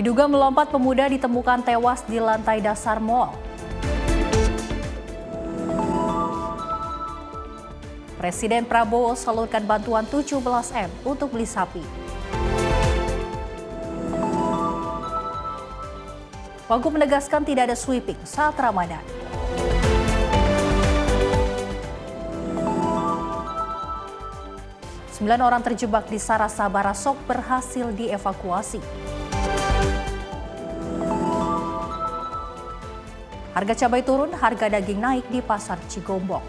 Diduga melompat, pemuda ditemukan tewas di lantai dasar mal. Presiden Prabowo salurkan bantuan 17 M untuk beli sapi. Wagub menegaskan tidak ada sweeping saat Ramadan. Sembilan orang terjebak di Sarasa Barasok berhasil dievakuasi. Harga cabai turun, harga daging naik di Pasar Cigombong.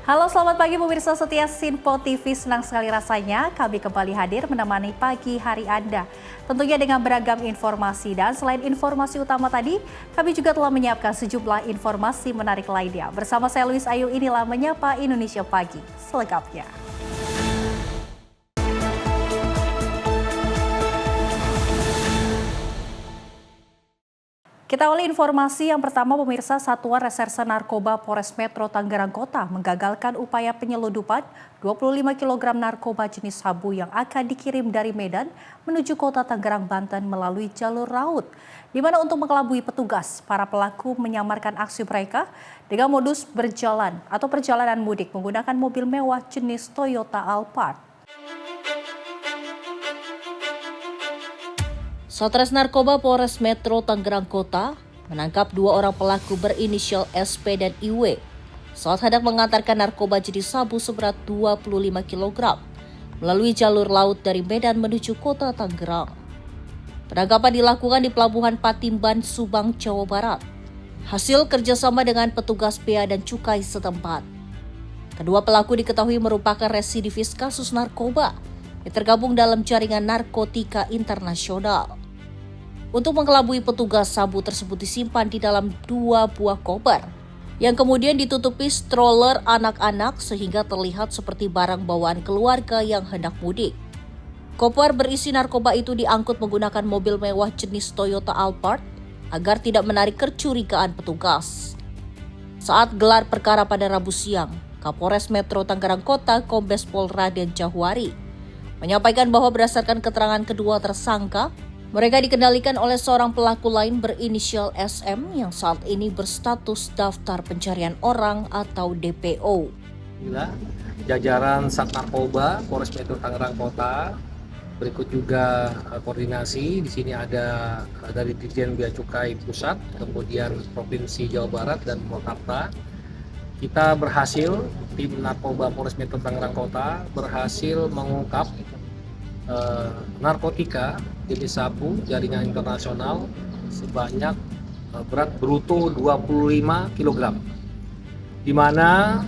Halo, selamat pagi pemirsa setia Sinpo TV. Senang sekali rasanya kami kembali hadir menemani pagi hari Anda. Tentunya dengan beragam informasi, dan selain informasi utama tadi, kami juga telah menyiapkan sejumlah informasi menarik lainnya. Bersama saya Luis Ayu, inilah Menyapa Indonesia Pagi selengkapnya. Kita awali informasi yang pertama pemirsa. Satuan Reserse Narkoba Polres Metro Tangerang Kota menggagalkan upaya penyeludupan 25 kg narkoba jenis sabu yang akan dikirim dari Medan menuju kota Tangerang, Banten melalui jalur laut. Di mana untuk mengelabui petugas, para pelaku menyamarkan aksi mereka dengan modus berjalan atau perjalanan mudik menggunakan mobil mewah jenis Toyota Alphard. Satres Narkoba Polres Metro Tangerang Kota menangkap dua orang pelaku berinisial SP dan IW saat hendak mengantarkan narkoba jenis sabu seberat 25 kg melalui jalur laut dari Medan menuju kota Tangerang. Penangkapan dilakukan di Pelabuhan Patimban, Subang, Jawa Barat. Hasil kerjasama dengan petugas bea dan cukai setempat. Kedua pelaku diketahui merupakan residivis kasus narkoba yang tergabung dalam jaringan narkotika internasional. Untuk mengelabui petugas, sabu tersebut disimpan di dalam 2 buah koper yang kemudian ditutupi stroller anak-anak sehingga terlihat seperti barang bawaan keluarga yang hendak mudik. Koper berisi narkoba itu diangkut menggunakan mobil mewah jenis Toyota Alphard agar tidak menarik kecurigaan petugas. Saat gelar perkara pada Rabu siang, Kapolres Metro Tangerang Kota Kombes Pol Raden Jahwari menyampaikan bahwa berdasarkan keterangan kedua tersangka, mereka dikendalikan oleh seorang pelaku lain berinisial SM yang saat ini berstatus daftar pencarian orang atau DPO. Jajaran Sat Narkoba Polres Metro Tangerang Kota, berikut juga koordinasi. Di sini ada dari Dirjen Bea Cukai Pusat, kemudian Provinsi Jawa Barat dan Purwakarta. Kita berhasil, tim Narkoba Polres Metro Tangerang Kota berhasil mengungkap narkotika jenis sabu jaringan internasional sebanyak berat bruto 25 kg, di mana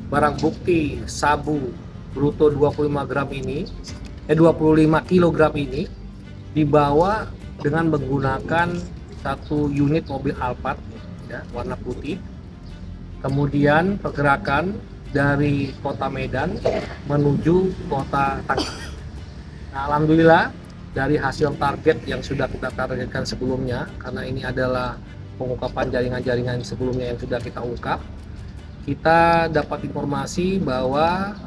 barang bukti sabu bruto 25 kg ini dibawa dengan menggunakan satu unit mobil Alphard ya, warna putih. Kemudian pergerakan dari kota Medan menuju kota Tangerang. Nah, alhamdulillah dari hasil target yang sudah kita targetkan sebelumnya, karena ini adalah pengungkapan jaringan-jaringan sebelumnya yang sudah kita ungkap, kita dapat informasi bahwa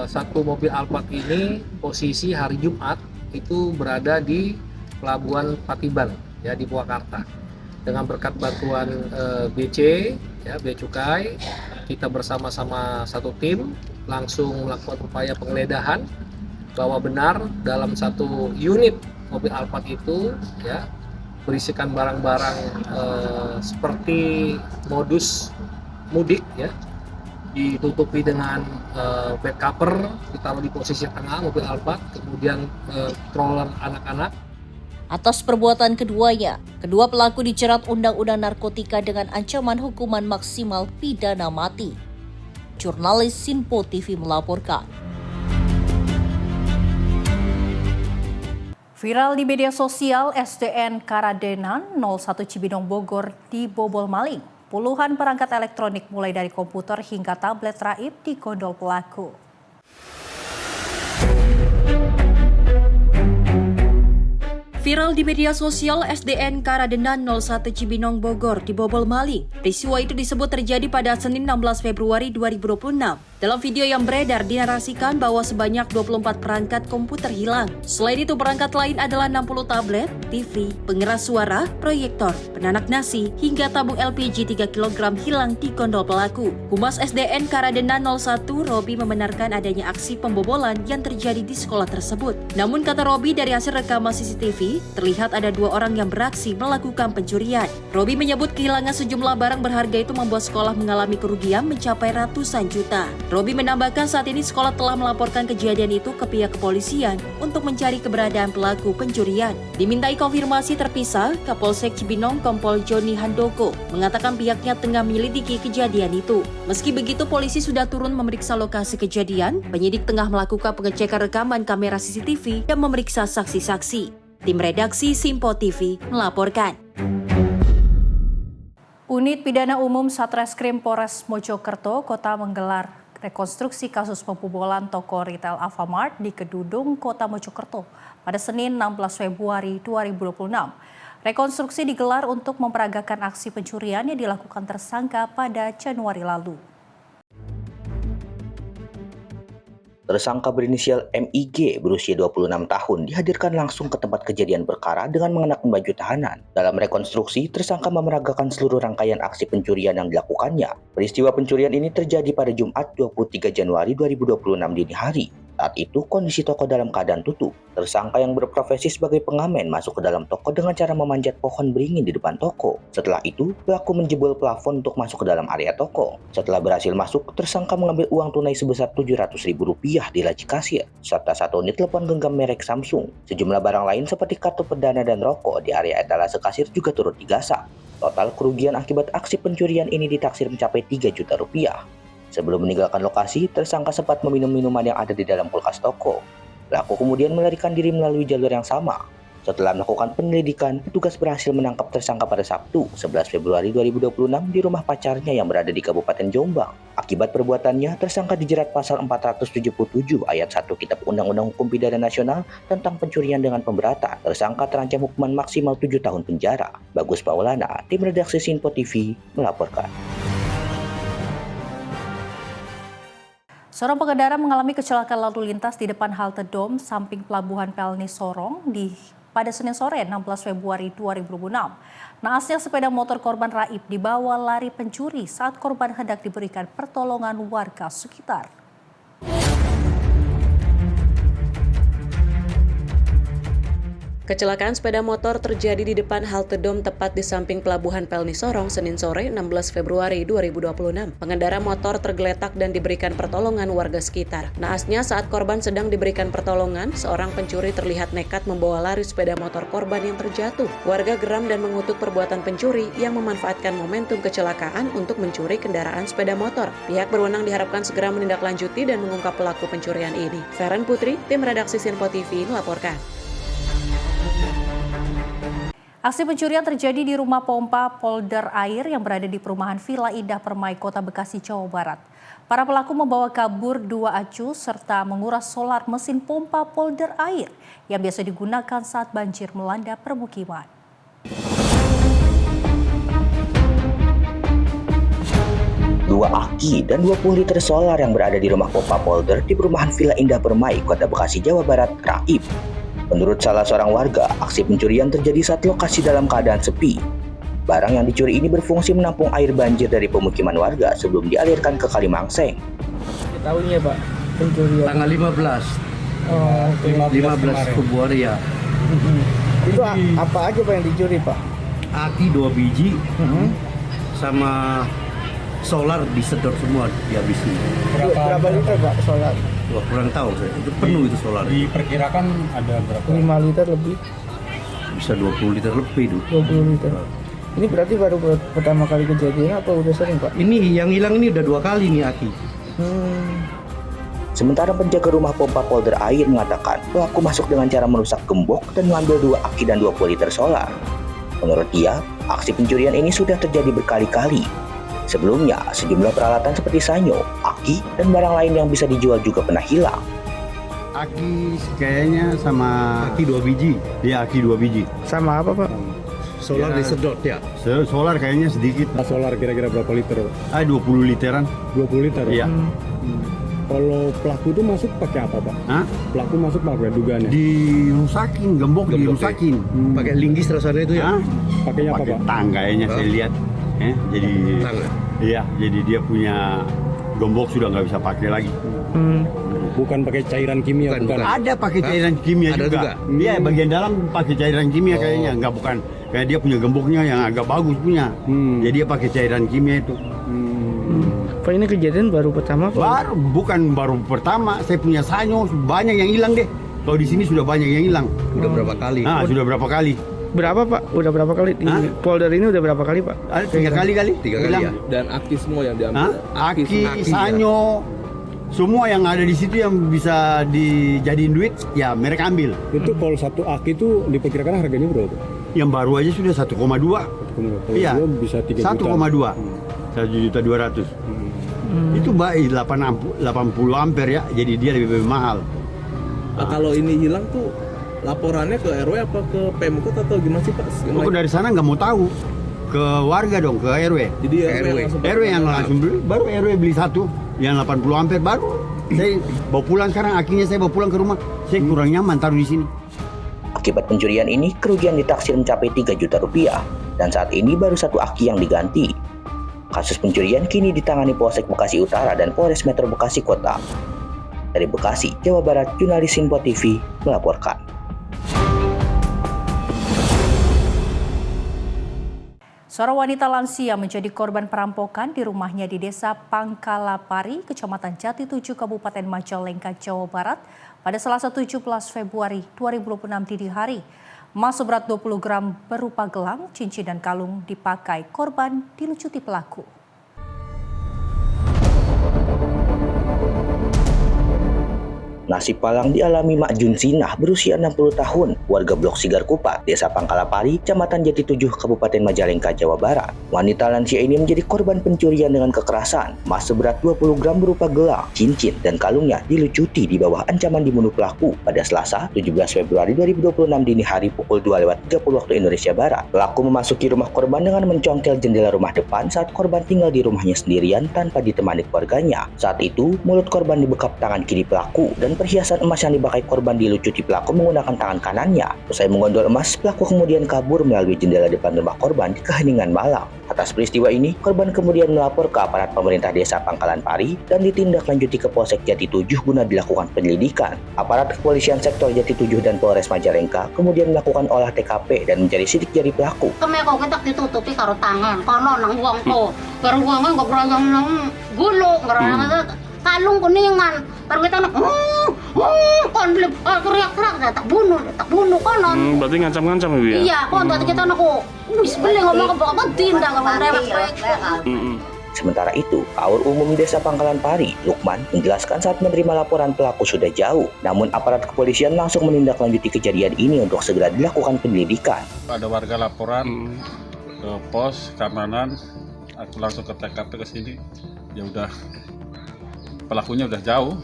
satu mobil Alphard ini posisi hari Jumat itu berada di Pelabuhan Patimban ya, di Purwakarta. Dengan berkat bantuan BC ya, Bea Cukai, kita bersama-sama satu tim langsung melakukan upaya penggeledahan bahwa benar dalam satu unit mobil Alphard itu ya berisikan barang-barang seperti modus mudik ya, ditutupi dengan back cover, ditaruh di posisi tengah mobil Alphard, kemudian stroller anak-anak. Atas perbuatan keduanya, kedua pelaku dijerat Undang-Undang Narkotika dengan ancaman hukuman maksimal pidana mati. Jurnalis Sinpo TV melaporkan. Viral di media sosial, SDN Karadenan 01 Cibinong Bogor dibobol maling. Puluhan perangkat elektronik mulai dari komputer hingga tablet raib digondol pelaku. Viral di media sosial, SDNK Radenan 01 Cibinong Bogor dibobol maling. Peristiwa itu disebut terjadi pada Senin 16 Februari 2026. Dalam video yang beredar dinarasikan bahwa sebanyak 24 perangkat komputer hilang. Selain itu, perangkat lain adalah 60 tablet, TV, pengeras suara, proyektor, penanak nasi, hingga tabung LPG 3 kg hilang di gondol pelaku. Humas SDNK Radenan 01, Robi, membenarkan adanya aksi pembobolan yang terjadi di sekolah tersebut. Namun kata Robi, dari hasil rekaman CCTV, terlihat ada 2 orang yang beraksi melakukan pencurian. Robi menyebut kehilangan sejumlah barang berharga itu membuat sekolah mengalami kerugian mencapai ratusan juta. Robi menambahkan saat ini sekolah telah melaporkan kejadian itu ke pihak kepolisian untuk mencari keberadaan pelaku pencurian. Dimintai konfirmasi terpisah, Kapolsek Cibinong Kompol Joni Handoko mengatakan pihaknya tengah menyelidiki kejadian itu. Meski begitu, polisi sudah turun memeriksa lokasi kejadian, penyidik tengah melakukan pengecekan rekaman kamera CCTV dan memeriksa saksi-saksi. Tim redaksi Simpo TV melaporkan. Unit Pidana Umum Satreskrim Polres Mojokerto Kota menggelar rekonstruksi kasus pembobolan toko retail Alfamart di Kedudung, Kota Mojokerto pada Senin 16 Februari 2026. Rekonstruksi digelar untuk memperagakan aksi pencurian yang dilakukan tersangka pada Januari lalu. Tersangka berinisial MIG berusia 26 tahun dihadirkan langsung ke tempat kejadian perkara dengan mengenakan baju tahanan. Dalam rekonstruksi, tersangka memeragakan seluruh rangkaian aksi pencurian yang dilakukannya. Peristiwa pencurian ini terjadi pada Jumat 23 Januari 2026 dini hari. Saat itu, kondisi toko dalam keadaan tutup. Tersangka yang berprofesi sebagai pengamen masuk ke dalam toko dengan cara memanjat pohon beringin di depan toko. Setelah itu, pelaku menjebol plafon untuk masuk ke dalam area toko. Setelah berhasil masuk, tersangka mengambil uang tunai sebesar Rp700.000 di laci kasir, serta 1 unit telepon genggam merek Samsung. Sejumlah barang lain seperti kartu perdana dan rokok di area etalase kasir juga turut digasak. Total kerugian akibat aksi pencurian ini ditaksir mencapai Rp3 juta. Sebelum meninggalkan lokasi, tersangka sempat meminum minuman yang ada di dalam kulkas toko. Pelaku kemudian melarikan diri melalui jalur yang sama. Setelah melakukan penyelidikan, petugas berhasil menangkap tersangka pada Sabtu, 11 Februari 2026 di rumah pacarnya yang berada di Kabupaten Jombang. Akibat perbuatannya, tersangka dijerat pasal 477 ayat 1 Kitab Undang-Undang Hukum Pidana Nasional tentang pencurian dengan pemberatan. Tersangka terancam hukuman maksimal 7 tahun penjara. Bagus Paulana, tim redaksi Simpo TV melaporkan. Seorang pengendara mengalami kecelakaan lalu lintas di depan halte Dom samping Pelabuhan Pelni Sorong pada Senin sore 16 Februari 2026. Naasnya sepeda motor korban raib dibawa lari pencuri saat korban hendak diberikan pertolongan warga sekitar. Kecelakaan sepeda motor terjadi di depan halte Dom tepat di samping Pelabuhan Pelni Sorong Senin sore 16 Februari 2026. Pengendara motor tergeletak dan diberikan pertolongan warga sekitar. Naasnya saat korban sedang diberikan pertolongan, seorang pencuri terlihat nekat membawa lari sepeda motor korban yang terjatuh. Warga geram dan mengutuk perbuatan pencuri yang memanfaatkan momentum kecelakaan untuk mencuri kendaraan sepeda motor. Pihak berwenang diharapkan segera menindaklanjuti dan mengungkap pelaku pencurian ini. Feren Putri, tim redaksi Simpo TV melaporkan. Aksi pencurian terjadi di rumah pompa polder air yang berada di perumahan Villa Indah Permai, Kota Bekasi, Jawa Barat. Para pelaku membawa kabur 2 acu serta menguras solar mesin pompa polder air yang biasa digunakan saat banjir melanda permukiman. Dua aki dan 20 liter solar yang berada di rumah pompa polder di perumahan Villa Indah Permai, Kota Bekasi, Jawa Barat, raib. Menurut salah seorang warga, aksi pencurian terjadi saat lokasi dalam keadaan sepi. Barang yang dicuri ini berfungsi menampung air banjir dari pemukiman warga sebelum dialirkan ke Kalimangseng. Tahunnya Pak, pencurian? Tanggal 15. Oh, 15 Februari ya. Itu apa aja Pak yang dicuri Pak? Aki 2 biji, sama solar disedot semua dihabisin. Berapa liter Pak solar? Wah, kurang tahu saya, itu penuh itu solar. Diperkirakan ada berapa? 5 liter lebih? Bisa 20 liter lebih itu. 20 liter. Ini berarti baru pertama kali kejadian apa udah sering Pak? Ini yang hilang ini udah 2 kali nih aki. Sementara penjaga rumah pompa polder air mengatakan pelaku masuk dengan cara merusak gembok dan mengambil 2 aki dan 20 liter solar. Menurut dia, aksi pencurian ini sudah terjadi berkali-kali. Sebelumnya, sejumlah peralatan seperti sanyo, aki, dan barang lain yang bisa dijual juga pernah hilang. Aki kayaknya sama aki 2 biji. Iya, aki 2 biji. Sama apa Pak? Solar disedot ya? Solar kayaknya sedikit. Solar kira-kira berapa liter? 20 literan. 20 liter? Iya. Kalau pelaku itu masuk pakai apa, Pak? Hah? Pelaku masuk pakai dugaannya? Dirusakin, gembok dirusakin. Pakai linggis rasanya itu ya? Hah? Pakainya apa, Pakai Pak? tang kayaknya saya lihat. Jadi Tang ya? iya, jadi dia punya gembok sudah nggak bisa pakai lagi. Bukan pakai cairan kimia, bukan? Ada pakai cairan kimia Ada juga? Iya, bagian dalam pakai cairan kimia kayaknya, nggak bukan. Kayak dia punya gemboknya yang agak bagus punya. Jadi dia pakai cairan kimia itu. Pak ini kejadian baru pertama Pak? Bukan baru pertama. Saya punya sanyo banyak yang hilang deh. Kalau di sini sudah banyak yang hilang. Udah berapa kali? Nah, sudah berapa kali? Berapa Pak? Udah berapa kali? Di polder ini udah berapa kali Pak? Ada 3 kali kali. 3 kali hilang. ya? Dan aki semua yang diambil. Hah? Aki, sanyo, semua yang ada di situ yang bisa dijadiin duit, ya mereka ambil. Itu kalau satu aki itu diperkirakan harganya berapa? Yang baru aja sudah 1,2. Kalau Iya. dua bisa 3 juta. 1,2. 1.200.000. Itu baik 80 ampere ya, jadi dia lebih mahal. Nah, kalau ini hilang tuh laporannya ke RW apa ke Pemkot atau gimana sih Pak? Aku dari sana nggak mau tahu, ke warga dong, ke RW. Jadi RW Yang langsung beli, baru RW beli satu yang 80 ampere baru. Saya bawa pulang sekarang, akhirnya saya bawa pulang ke rumah. Saya kurang nyaman taruh di sini. Akibat pencurian ini, kerugian ditaksir mencapai 3 juta rupiah, dan saat ini baru 1 aki yang diganti. Kasus pencurian kini ditangani Polsek Bekasi Utara dan Polres Metro Bekasi Kota. Dari Bekasi, Jawa Barat, jurnalis Info TV melaporkan. Seorang wanita lansia menjadi korban perampokan di rumahnya di Desa Pangkalapari, Kecamatan Jati 7, Kabupaten Majalengka, Jawa Barat pada Selasa 17 Februari 2026 dini hari. Emas seberat 20 gram berupa gelang, cincin dan kalung dipakai korban dilucuti pelaku. Nasib palang dialami Mak Junsinah berusia 60 tahun, warga Blok Sigar Kupat, Desa Pangkalapari, Kecamatan Jati 7, Kabupaten Majalengka, Jawa Barat. Wanita lansia ini menjadi korban pencurian dengan kekerasan. Emas seberat 20 gram berupa gelang, cincin, dan kalungnya dilucuti di bawah ancaman dibunuh pelaku pada Selasa 17 Februari 2026 dini hari pukul 2:30 waktu Indonesia Barat. Pelaku memasuki rumah korban dengan mencongkel jendela rumah depan saat korban tinggal di rumahnya sendirian tanpa ditemani keluarganya. Saat itu, mulut korban dibekap tangan kiri pelaku dan perhiasan emas yang dipakai korban dilucuti pelaku menggunakan tangan kanannya. Usai menggondol emas, pelaku kemudian kabur melalui jendela depan rumah korban di keheningan malam. Atas peristiwa ini, korban kemudian melapor ke aparat pemerintah Desa Pangkalan Pari dan ditindaklanjuti ke Polsek Jati 7 guna dilakukan penyelidikan. Aparat kepolisian sektor Jati 7 dan Polres Majalengka kemudian melakukan olah TKP dan mencari sidik jari pelaku. Kemeko kita ditutupi karo tangan, kono nang wong to. Baru wonge nggak berayang nang gulu, ngerang kalung kuningan. Baru kita kon teriak-teriak tak bunuh konon. Berarti ngancam-ngancam Ibu ya? Iya, kon tadi kita naku wis beli ngomong ke bapak tindak ngomong rewek. Sementara itu, Kaur Umum Desa Pangkalan Pari, Lukman, menjelaskan saat menerima laporan pelaku sudah jauh. Namun aparat kepolisian langsung menindaklanjuti kejadian ini untuk segera dilakukan penyelidikan. Ada warga laporan ke pos keamanan, aku langsung ke TKP ke sini. Ya udah, pelakunya udah jauh.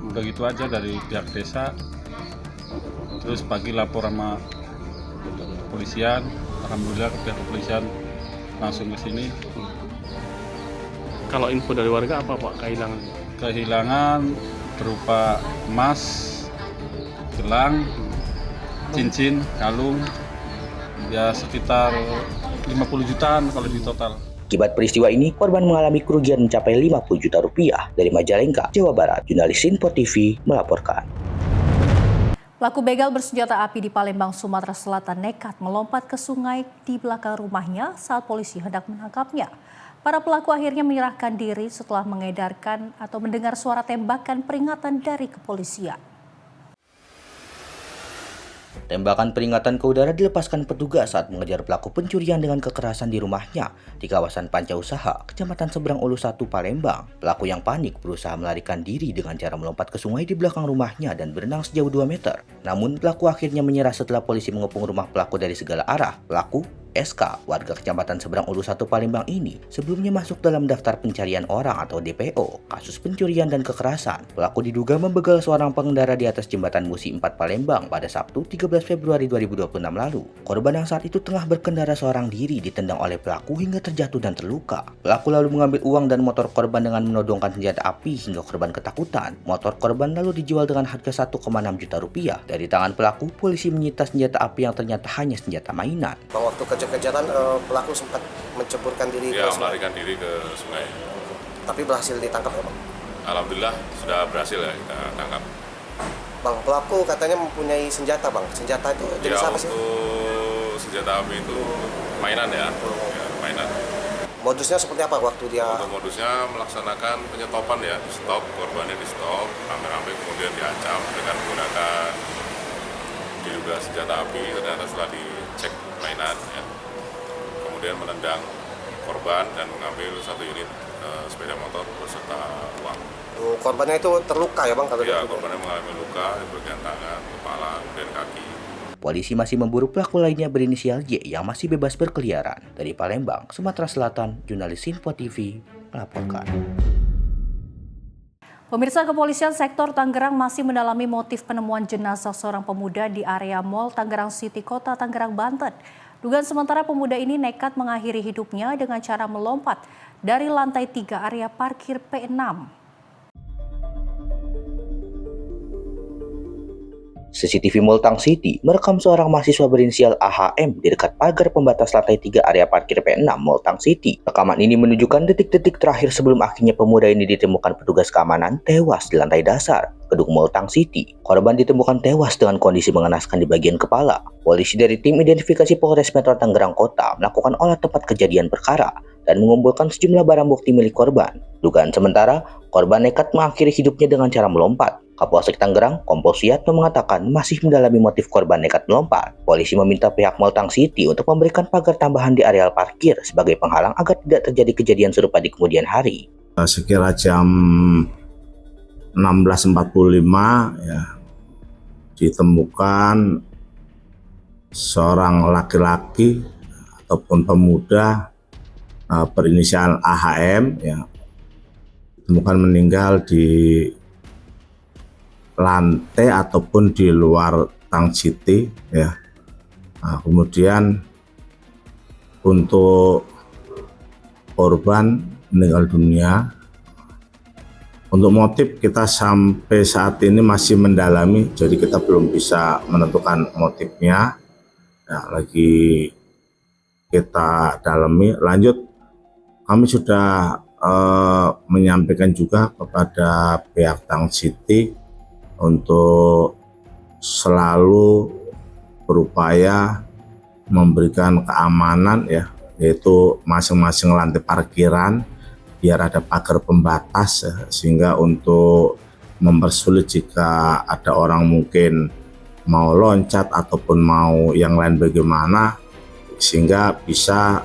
Udah gitu aja dari pihak desa. Terus pagi lapor sama kepolisian, alhamdulillah pihak kepolisian langsung ke sini. Kalau info dari warga apa Pak kehilangan? Kehilangan berupa emas, gelang, cincin, kalung, ya sekitar 50 jutaan kalau di total. Akibat peristiwa ini, korban mengalami kerugian mencapai 50 juta rupiah. Dari Majalengka, Jawa Barat, jurnalis Info TV melaporkan. Pelaku begal bersenjata api di Palembang, Sumatera Selatan nekat melompat ke sungai di belakang rumahnya saat polisi hendak menangkapnya. Para pelaku akhirnya menyerahkan diri setelah mengedarkan atau mendengar suara tembakan peringatan dari kepolisian. Tembakan peringatan ke udara dilepaskan petugas saat mengejar pelaku pencurian dengan kekerasan di rumahnya di kawasan Panca Usaha, Kecamatan Seberang Ulu 1, Palembang. Pelaku yang panik berusaha melarikan diri dengan cara melompat ke sungai di belakang rumahnya dan berenang sejauh 2 meter. Namun pelaku akhirnya menyerah setelah polisi mengepung rumah pelaku dari segala arah. Pelaku SK, warga Kecamatan Seberang Ulu 1 Palembang ini sebelumnya masuk dalam daftar pencarian orang atau DPO kasus pencurian dan kekerasan. Pelaku diduga membegal seorang pengendara di atas jembatan Musi 4 Palembang pada Sabtu 13 Februari 2026 lalu. Korban yang saat itu tengah berkendara seorang diri ditendang oleh pelaku hingga terjatuh dan terluka. Pelaku lalu mengambil uang dan motor korban dengan menodongkan senjata api hingga korban ketakutan. Motor korban lalu dijual dengan harga 1,6 juta rupiah. Dari tangan pelaku, polisi menyita senjata api yang ternyata hanya senjata mainan. Waktu kejar-kejaran pelaku sempat menceburkan diri ke sungai. Melarikan diri ke sungai. Tapi berhasil ditangkap ya, Bang? Alhamdulillah sudah berhasil ya kita tangkap. Bang, pelaku katanya mempunyai senjata, Bang. Senjata itu jenis apa sih? Untuk senjata api itu mainan ya, mainan. Modusnya seperti apa waktu dia? Untuk modusnya melaksanakan penyetopan ya, stop, korbannya di stop, rame-rame kemudian diancam dengan menggunakan diduga senjata api. Ternyata setelah dicek mainan ya, kemudian menendang korban dan mengambil 1 unit sepeda motor beserta uang. Korbannya itu terluka ya, Bang? Ya, korbannya mengalami luka di bagian tangan, kepala, dan kaki. Polisi masih memburu pelaku lainnya berinisial Y yang masih bebas berkeliaran. Dari Palembang, Sumatera Selatan, jurnalis Info TV melaporkan. Pemirsa, Kepolisian Sektor Tangerang masih mendalami motif penemuan jenazah seorang pemuda di area Mall Tangerang City, Kota Tangerang, Banten. Dugaan sementara pemuda ini nekat mengakhiri hidupnya dengan cara melompat dari lantai 3 area parkir P6. CCTV Mall Tang City merekam seorang mahasiswa berinisial AHM di dekat pagar pembatas lantai 3 area parkir P6 Mall Tang City. Rekaman ini menunjukkan detik-detik terakhir sebelum akhirnya pemuda ini ditemukan petugas keamanan tewas di lantai dasar gedung Mall Tang City. Korban ditemukan tewas dengan kondisi mengenaskan di bagian kepala. Polisi dari tim identifikasi Polres Metro Tangerang Kota melakukan olah tempat kejadian perkara dan mengumpulkan sejumlah barang bukti milik korban. Dugaan sementara, korban nekat mengakhiri hidupnya dengan cara melompat. Kapolsek Tangerang, Kompol Suyatno mengatakan masih mendalami motif korban nekat melompat. Polisi meminta pihak Mall Tang City untuk memberikan pagar tambahan di areal parkir sebagai penghalang agar tidak terjadi kejadian serupa di kemudian hari. Sekira jam 16.45 ya, ditemukan seorang laki-laki ataupun pemuda berinisial AHM ya, ditemukan meninggal di lantai ataupun di luar Tang City ya. Nah, kemudian untuk korban meninggal dunia. Untuk motif kita sampai saat ini masih mendalami, jadi kita belum bisa menentukan motifnya. Ya, lagi kita dalami. Lanjut, kami sudah menyampaikan juga kepada pihak Tang City untuk selalu berupaya memberikan keamanan ya, yaitu masing-masing lantai parkiran biar ada pagar pembatas ya, sehingga untuk mempersulit jika ada orang mungkin mau loncat ataupun mau yang lain bagaimana sehingga bisa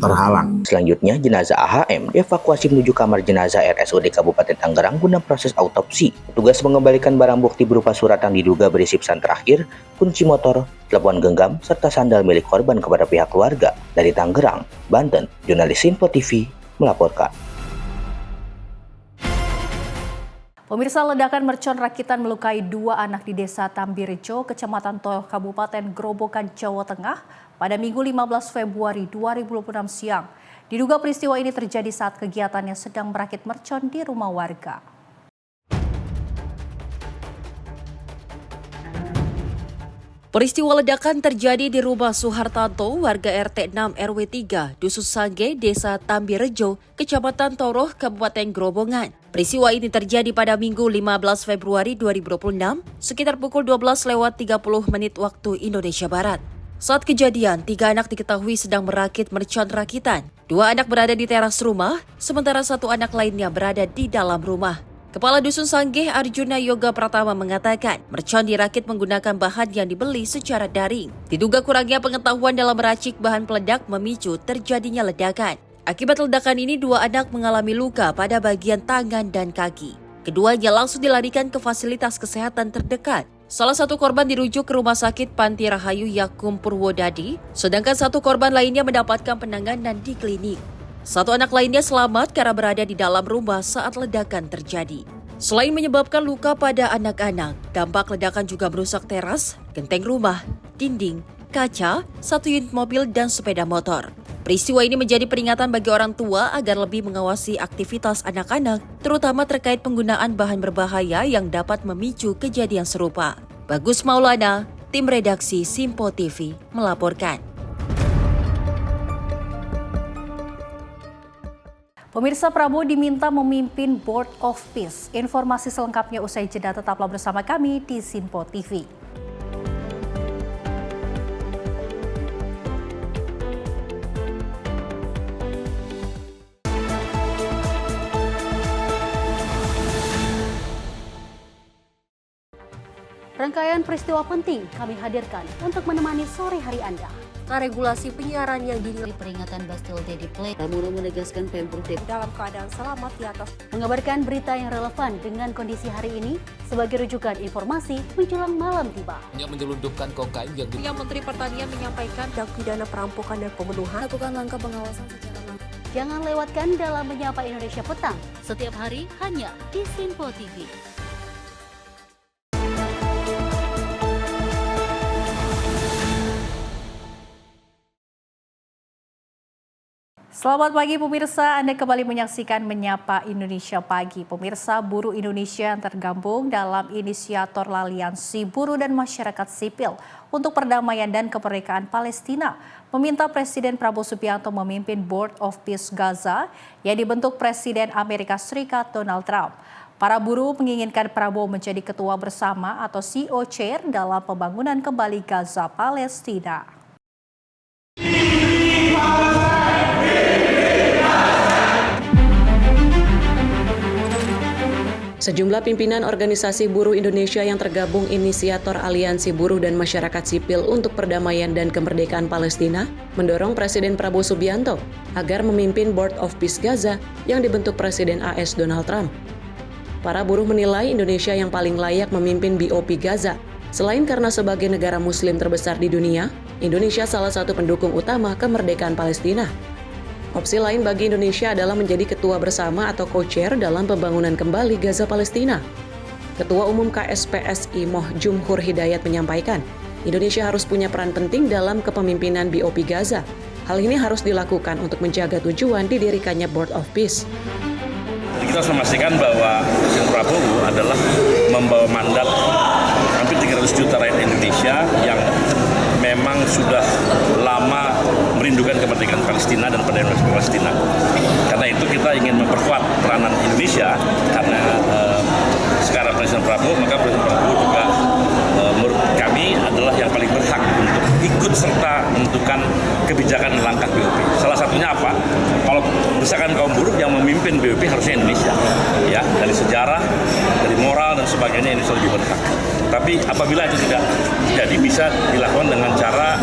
terhalang. Selanjutnya, jenazah AHM dievakuasi menuju kamar jenazah RSUD Kabupaten Tangerang guna proses autopsi. Petugas mengembalikan barang bukti berupa surat yang diduga berisi pesan terakhir, kunci motor, telepon genggam, serta sandal milik korban kepada pihak keluarga. Dari Tangerang, Banten, jurnalis Info TV melaporkan. Pemirsa, ledakan mercon rakitan melukai 2 anak di Desa Tambirejo, Kecamatan Toyoh, Kabupaten Grobogan, Jawa Tengah pada Minggu 15 Februari 2026 siang. Diduga peristiwa ini terjadi saat kegiatannya sedang merakit mercon di rumah warga. Peristiwa ledakan terjadi di rumah Suhartanto, warga RT 6 RW 3, Dusun Sangge, Desa Tambirejo, Kecamatan Toroh, Kabupaten Grobogan. Peristiwa ini terjadi pada Minggu 15 Februari 2026, sekitar pukul 12:30 waktu Indonesia Barat. Saat kejadian, 3 anak diketahui sedang merakit mercon rakitan. 2 anak berada di teras rumah, sementara 1 anak lainnya berada di dalam rumah. Kepala Dusun Sanggeh Arjuna Yoga Pratama mengatakan, mercon dirakit menggunakan bahan yang dibeli secara daring. Diduga kurangnya pengetahuan dalam meracik bahan peledak memicu terjadinya ledakan. Akibat ledakan ini, 2 anak mengalami luka pada bagian tangan dan kaki. Keduanya langsung dilarikan ke fasilitas kesehatan terdekat. Salah satu korban dirujuk ke Rumah Sakit Panti Rahayu Yakum Purwodadi, sedangkan satu korban lainnya mendapatkan penanganan di klinik. Satu anak lainnya selamat karena berada di dalam rumah saat ledakan terjadi. Selain menyebabkan luka pada anak-anak, dampak ledakan juga merusak teras, genteng rumah, dinding, kaca, satu unit mobil dan sepeda motor. Peristiwa ini menjadi peringatan bagi orang tua agar lebih mengawasi aktivitas anak-anak, terutama terkait penggunaan bahan berbahaya yang dapat memicu kejadian serupa. Bagus Maulana, tim redaksi Simpo TV, melaporkan. Pemirsa, Prabowo diminta memimpin Board of Peace. Informasi selengkapnya usai jeda, tetaplah bersama kami di Simpo TV. Rangkaian peristiwa penting kami hadirkan untuk menemani sore hari Anda. Regulasi penyiaran yang dinilai peringatan Bastille Day di Play. Pramono menegaskan Pemprov DKI dalam keadaan selamat di atas. Mengabarkan berita yang relevan dengan kondisi hari ini sebagai rujukan informasi menjelang malam tiba. Yang menyelundupkan kokain yang Menteri Pertanian menyampaikan tindak pidana perampokan dan pembunuhan. Lakukan langkah pengawasan secara langsung. Jangan lewatkan dalam Menyapa Indonesia Petang setiap hari hanya di Simpo TV. Selamat pagi pemirsa, Anda kembali menyaksikan Menyapa Indonesia Pagi. Pemirsa, buruh Indonesia yang tergabung dalam inisiator Aliansi Buruh dan Masyarakat Sipil untuk Perdamaian dan Kemerdekaan Palestina meminta Presiden Prabowo Subianto memimpin Board of Peace Gaza yang dibentuk Presiden Amerika Serikat Donald Trump. Para buruh menginginkan Prabowo menjadi ketua bersama atau co-chair dalam pembangunan kembali Gaza Palestina. Sejumlah pimpinan organisasi buruh Indonesia yang tergabung inisiator Aliansi Buruh dan Masyarakat Sipil untuk Perdamaian dan Kemerdekaan Palestina mendorong Presiden Prabowo Subianto agar memimpin Board of Peace Gaza yang dibentuk Presiden AS Donald Trump. Para buruh menilai Indonesia yang paling layak memimpin BOP Gaza. Selain karena sebagai negara muslim terbesar di dunia, Indonesia salah satu pendukung utama kemerdekaan Palestina. Opsi lain bagi Indonesia adalah menjadi ketua bersama atau co-chair dalam pembangunan kembali Gaza Palestina. Ketua Umum KSPSI Moh Jumhur Hidayat menyampaikan, Indonesia harus punya peran penting dalam kepemimpinan BOP Gaza. Hal ini harus dilakukan untuk menjaga tujuan didirikannya Board of Peace. Kita harus memastikan bahwa Presiden Prabowo adalah membawa mandat hampir 300 juta rakyat Indonesia yang memang sudah lama merindukan kemerdekaan Palestina dan perdamaian Palestina. Karena itu kita ingin memperkuat peranan Indonesia karena sekarang Presiden Prabowo, maka Presiden Prabowo juga menurut kami adalah yang paling berhak untuk ikut serta menentukan kebijakan dan langkah BOP. Salah satunya apa? Kalau berdasarkan kaum buruh yang memimpin BOP harusnya Indonesia. Ya, dari sejarah, dari moral dan sebagainya Indonesia lebih berhak. Tapi apabila itu tidak jadi bisa dilakukan dengan cara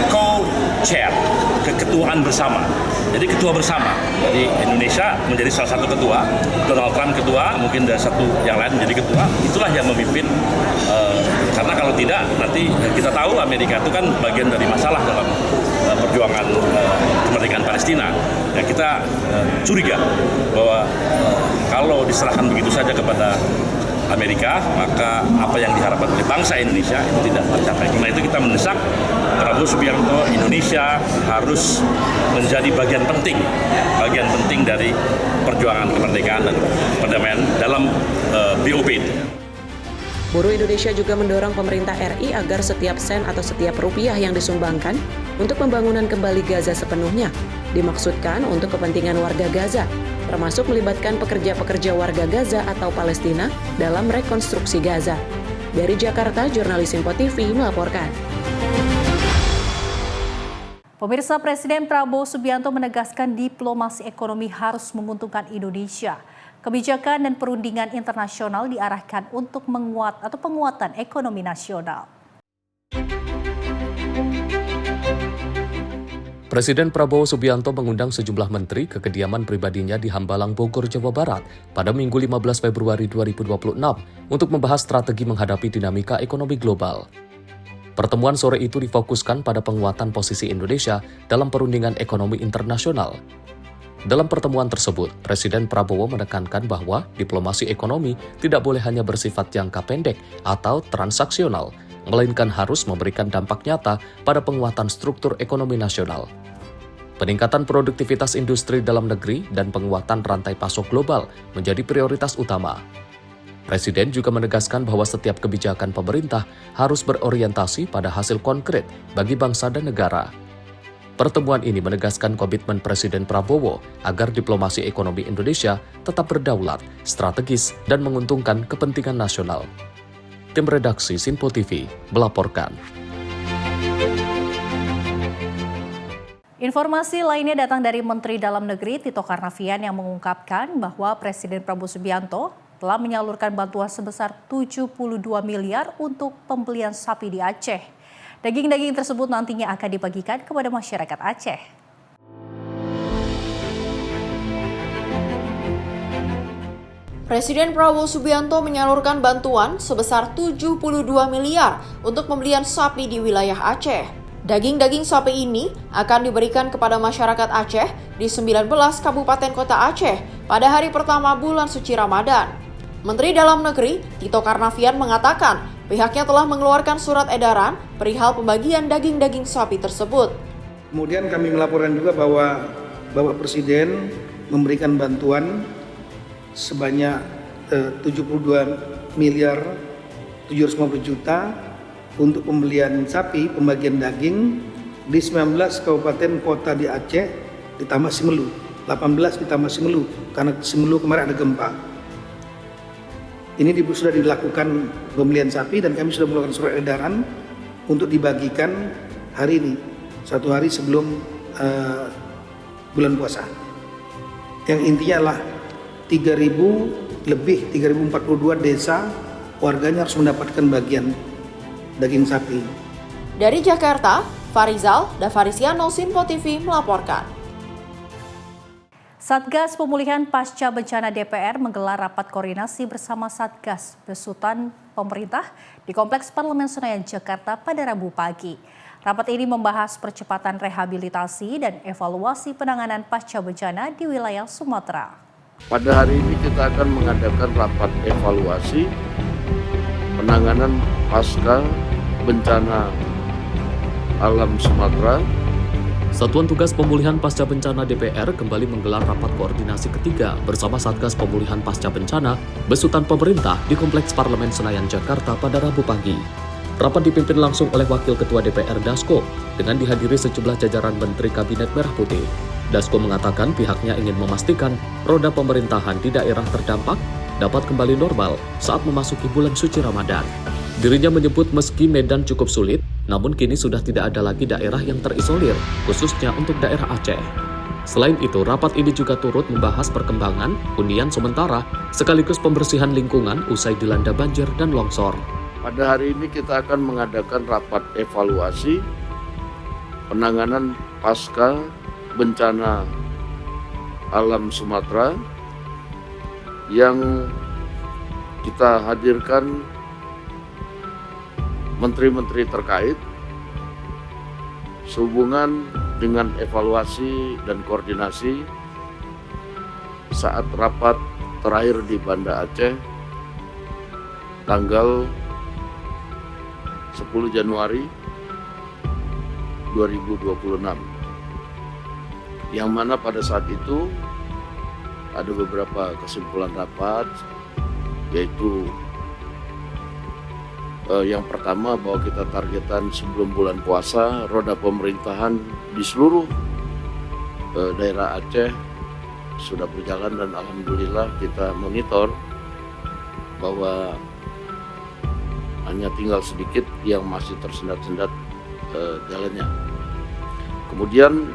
co-chair, keketuaan bersama. Jadi ketua bersama. Jadi Indonesia menjadi salah satu ketua, Donald Trump ketua, mungkin ada satu yang lain menjadi ketua. Itulah yang memimpin. Karena kalau tidak nanti kita tahu Amerika itu kan bagian dari masalah dalam perjuangan kemerdekaan Palestina. Ya, kita curiga bahwa kalau diserahkan begitu saja kepada Amerika, maka apa yang diharapkan oleh bangsa Indonesia itu tidak tercapai. Karena itu kita mendesak Prabowo Subianto, Indonesia harus menjadi bagian penting dari perjuangan kemerdekaan dan perdamaian dalam BOP. Buruh Indonesia juga mendorong pemerintah RI agar setiap sen atau setiap rupiah yang disumbangkan untuk pembangunan kembali Gaza sepenuhnya dimaksudkan untuk kepentingan warga Gaza, termasuk melibatkan pekerja-pekerja warga Gaza atau Palestina dalam rekonstruksi Gaza. Dari Jakarta, jurnalis Simpo TV melaporkan. Pemirsa, Presiden Prabowo Subianto menegaskan diplomasi ekonomi harus menguntungkan Indonesia. Kebijakan dan perundingan internasional diarahkan untuk penguatan ekonomi nasional. Presiden Prabowo Subianto mengundang sejumlah menteri ke kediaman pribadinya di Hambalang, Bogor, Jawa Barat pada Minggu 15 Februari 2026 untuk membahas strategi menghadapi dinamika ekonomi global. Pertemuan sore itu difokuskan pada penguatan posisi Indonesia dalam perundingan ekonomi internasional. Dalam pertemuan tersebut, Presiden Prabowo menekankan bahwa diplomasi ekonomi tidak boleh hanya bersifat jangka pendek atau transaksional, melainkan harus memberikan dampak nyata pada penguatan struktur ekonomi nasional. Peningkatan produktivitas industri dalam negeri dan penguatan rantai pasok global menjadi prioritas utama. Presiden juga menegaskan bahwa setiap kebijakan pemerintah harus berorientasi pada hasil konkret bagi bangsa dan negara. Pertemuan ini menegaskan komitmen Presiden Prabowo agar diplomasi ekonomi Indonesia tetap berdaulat, strategis, dan menguntungkan kepentingan nasional. Tim redaksi Sinpo TV melaporkan. Informasi lainnya datang dari Menteri Dalam Negeri Tito Karnavian yang mengungkapkan bahwa Presiden Prabowo Subianto telah menyalurkan bantuan sebesar 72 miliar untuk pembelian sapi di Aceh. Daging-daging tersebut nantinya akan dibagikan kepada masyarakat Aceh. Presiden Prabowo Subianto menyalurkan bantuan sebesar 72 miliar untuk pembelian sapi di wilayah Aceh. Daging-daging sapi ini akan diberikan kepada masyarakat Aceh di 19 kabupaten kota Aceh pada hari pertama bulan suci Ramadan. Menteri Dalam Negeri Tito Karnavian mengatakan pihaknya telah mengeluarkan surat edaran perihal pembagian daging-daging sapi tersebut. Kemudian kami melaporkan juga bahwa Bapak Presiden memberikan bantuan sebanyak 72 miliar 750 juta untuk pembelian sapi, pembagian daging di 19 kabupaten kota di Aceh ditambah Simelu, 18 ditambah Simelu karena Simelu kemarin ada gempa. Ini sudah dilakukan pembelian sapi dan kami sudah melakukan surat edaran untuk dibagikan hari ini, satu hari sebelum bulan puasa. Yang intinya adalah 3.042 desa warganya harus mendapatkan bagian daging sapi. Dari Jakarta, Farizal Davarisiano, Sinpo TV melaporkan. Satgas Pemulihan Pasca Bencana DPR menggelar rapat koordinasi bersama Satgas Besutan Pemerintah di Kompleks Parlemen Senayan, Jakarta pada Rabu pagi. Rapat ini membahas percepatan rehabilitasi dan evaluasi penanganan pasca bencana di wilayah Sumatera. Pada hari ini kita akan mengadakan rapat evaluasi penanganan pasca bencana alam Sumatera. Satuan Tugas Pemulihan Pasca Bencana DPR kembali menggelar rapat koordinasi ketiga bersama Satgas Pemulihan Pasca Bencana Besutan Pemerintah di Kompleks Parlemen Senayan, Jakarta pada Rabu pagi. Rapat dipimpin langsung oleh Wakil Ketua DPR Dasko dengan dihadiri sejumlah jajaran Menteri Kabinet Merah Putih. Dasko mengatakan pihaknya ingin memastikan roda pemerintahan di daerah terdampak dapat kembali normal saat memasuki bulan suci Ramadan. Dirinya menyebut meski Medan cukup sulit, namun kini sudah tidak ada lagi daerah yang terisolir, khususnya untuk daerah Aceh. Selain itu, rapat ini juga turut membahas perkembangan hunian sementara sekaligus pembersihan lingkungan usai dilanda banjir dan longsor. Pada hari ini kita akan mengadakan rapat evaluasi penanganan pasca bencana alam Sumatera yang kita hadirkan menteri-menteri terkait sehubungan dengan evaluasi dan koordinasi saat rapat terakhir di Banda Aceh tanggal 10 Januari 2026, yang mana pada saat itu ada beberapa kesimpulan rapat, yaitu yang pertama bahwa kita targetan sebelum bulan puasa roda pemerintahan di seluruh daerah Aceh sudah berjalan dan alhamdulillah kita monitor bahwa hanya tinggal sedikit yang masih tersendat-sendat jalannya. Kemudian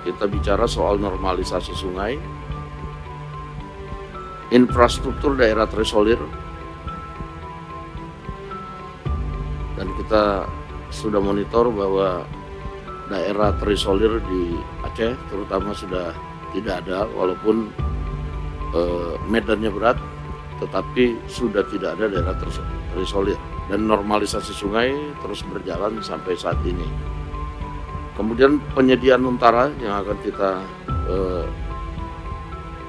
kita bicara soal normalisasi sungai, infrastruktur daerah terisolir, dan kita sudah monitor bahwa daerah terisolir di Aceh terutama sudah tidak ada, walaupun medannya berat, tetapi sudah tidak ada daerah terisolir. Dan normalisasi sungai terus berjalan sampai saat ini. Kemudian penyediaan Untara yang akan kita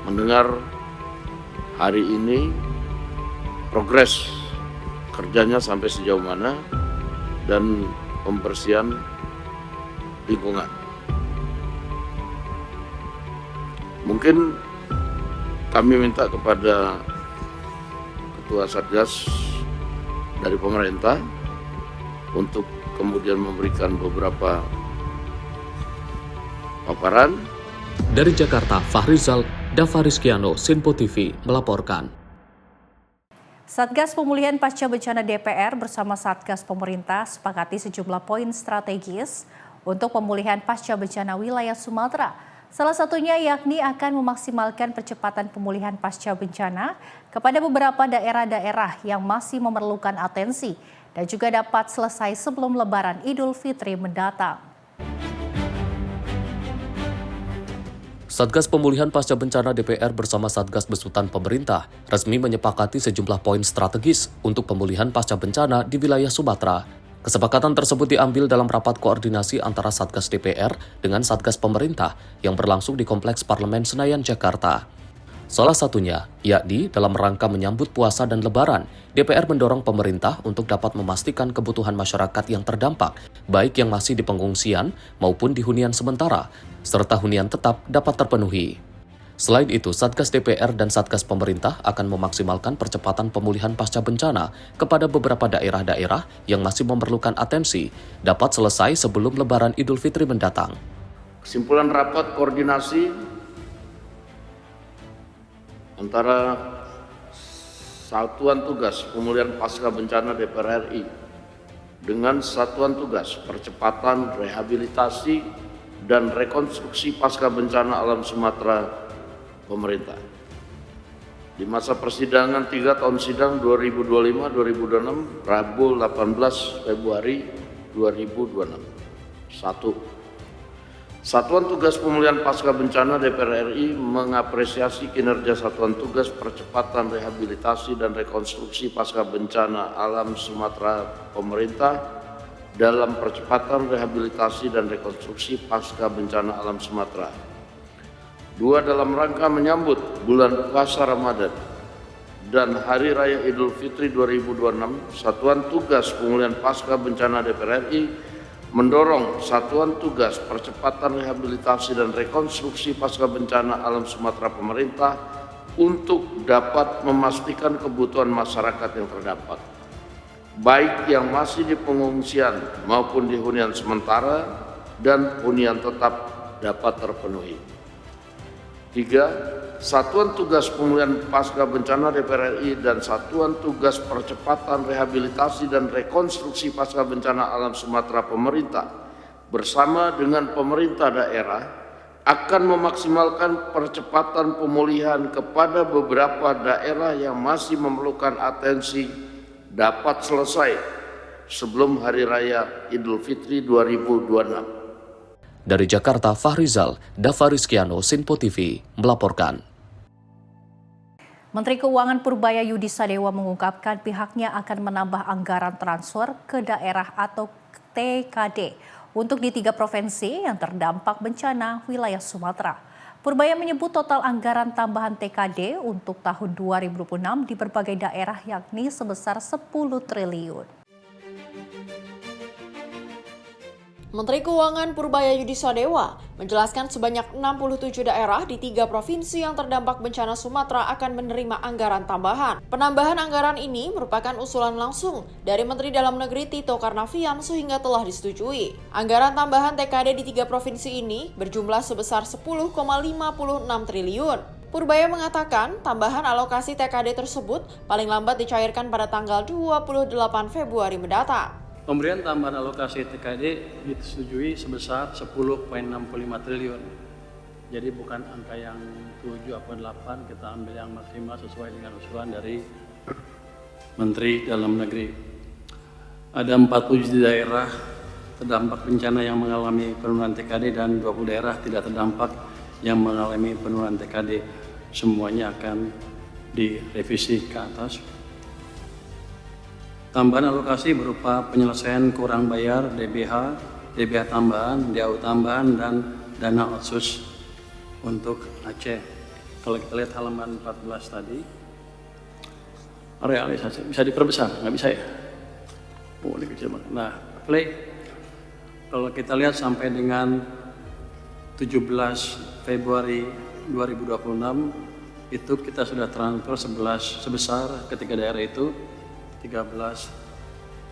mendengar hari ini, progres kerjanya sampai sejauh mana, dan pembersihan lingkungan. Mungkin kami minta kepada Ketua Satgas dari pemerintah untuk kemudian memberikan beberapa paparan. Dari Jakarta, Fahrizal, Davarizkiano, Sinpo TV melaporkan. Satgas Pemulihan Pasca Bencana DPR bersama Satgas Pemerintah sepakati sejumlah poin strategis untuk pemulihan pasca bencana wilayah Sumatera. Salah satunya yakni akan memaksimalkan percepatan pemulihan pasca bencana kepada beberapa daerah-daerah yang masih memerlukan atensi dan juga dapat selesai sebelum Lebaran Idul Fitri mendatang. Satgas Pemulihan Pasca Bencana DPR bersama Satgas Besutan Pemerintah resmi menyepakati sejumlah poin strategis untuk pemulihan pasca bencana di wilayah Sumatera. Kesepakatan tersebut diambil dalam rapat koordinasi antara Satgas DPR dengan Satgas Pemerintah yang berlangsung di Kompleks Parlemen Senayan, Jakarta. Salah satunya, yakni dalam rangka menyambut puasa dan Lebaran, DPR mendorong pemerintah untuk dapat memastikan kebutuhan masyarakat yang terdampak, baik yang masih di pengungsian maupun di hunian sementara, serta hunian tetap dapat terpenuhi. Selain itu, Satgas DPR dan Satgas Pemerintah akan memaksimalkan percepatan pemulihan pasca bencana kepada beberapa daerah-daerah yang masih memerlukan atensi, dapat selesai sebelum Lebaran Idul Fitri mendatang. Kesimpulan rapat koordinasi antara Satuan Tugas Pemulihan Pasca Bencana DPR RI dengan Satuan Tugas Percepatan Rehabilitasi dan Rekonstruksi Pasca Bencana Alam Sumatera Pemerintah. Di masa persidangan 3 tahun sidang 2025-2026, Rabu 18 Februari 2026. 1. Satuan Tugas Pemulihan Pasca Bencana DPR RI mengapresiasi kinerja Satuan Tugas Percepatan Rehabilitasi dan Rekonstruksi Pasca Bencana Alam Sumatera Pemerintah dalam percepatan rehabilitasi dan rekonstruksi pasca bencana alam Sumatera. 2. Dalam rangka menyambut bulan puasa Ramadan dan Hari Raya Idul Fitri 2026, Satuan Tugas Pemulihan Pasca Bencana DPR RI mendorong Satuan Tugas Percepatan Rehabilitasi dan Rekonstruksi Pasca Bencana Alam Sumatera Pemerintah untuk dapat memastikan kebutuhan masyarakat yang terdampak, baik yang masih di pengungsian maupun di hunian sementara dan hunian tetap dapat terpenuhi. 3. Satuan Tugas Pemulihan Pasca Bencana DPR RI dan Satuan Tugas Percepatan Rehabilitasi dan Rekonstruksi Pasca Bencana Alam Sumatera Pemerintah bersama dengan pemerintah daerah akan memaksimalkan percepatan pemulihan kepada beberapa daerah yang masih memerlukan atensi dapat selesai sebelum Hari Raya Idul Fitri 2026. Dari Jakarta, Fahrizal, Davarizkiano, Sinpo TV melaporkan. Menteri Keuangan Purbaya Yudi Sadewa mengungkapkan pihaknya akan menambah anggaran transfer ke daerah atau TKD untuk di 3 provinsi yang terdampak bencana wilayah Sumatera. Purbaya menyebut total anggaran tambahan TKD untuk tahun 2026 di berbagai daerah yakni sebesar 10 triliun. Menteri Keuangan Purbaya Yudi Sadewa menjelaskan sebanyak 67 daerah di 3 provinsi yang terdampak bencana Sumatera akan menerima anggaran tambahan. Penambahan anggaran ini merupakan usulan langsung dari Menteri Dalam Negeri Tito Karnavian sehingga telah disetujui. Anggaran tambahan TKD di 3 provinsi ini berjumlah sebesar 10,56 triliun. Purbaya mengatakan tambahan alokasi TKD tersebut paling lambat dicairkan pada tanggal 28 Februari mendatang. Pemberian tambahan alokasi TKD disetujui sebesar 10,65 triliun. Jadi bukan angka yang 7 atau 8, kita ambil yang maksimal sesuai dengan usulan dari Menteri Dalam Negeri. Ada 47 daerah terdampak bencana yang mengalami penurunan TKD dan 20 daerah tidak terdampak yang mengalami penurunan TKD. Semuanya akan direvisi ke atas. Tambahan alokasi berupa penyelesaian kurang bayar DBH tambahan, DAU tambahan, dan dana otsus untuk Aceh. Kalau kita lihat halaman 14 tadi, realisasi bisa diperbesar, nggak bisa ya? Oh, ini kecil banget. Nah, play. Kalau kita lihat sampai dengan 17 Februari 2026 itu kita sudah transfer sebesar ketiga daerah itu 13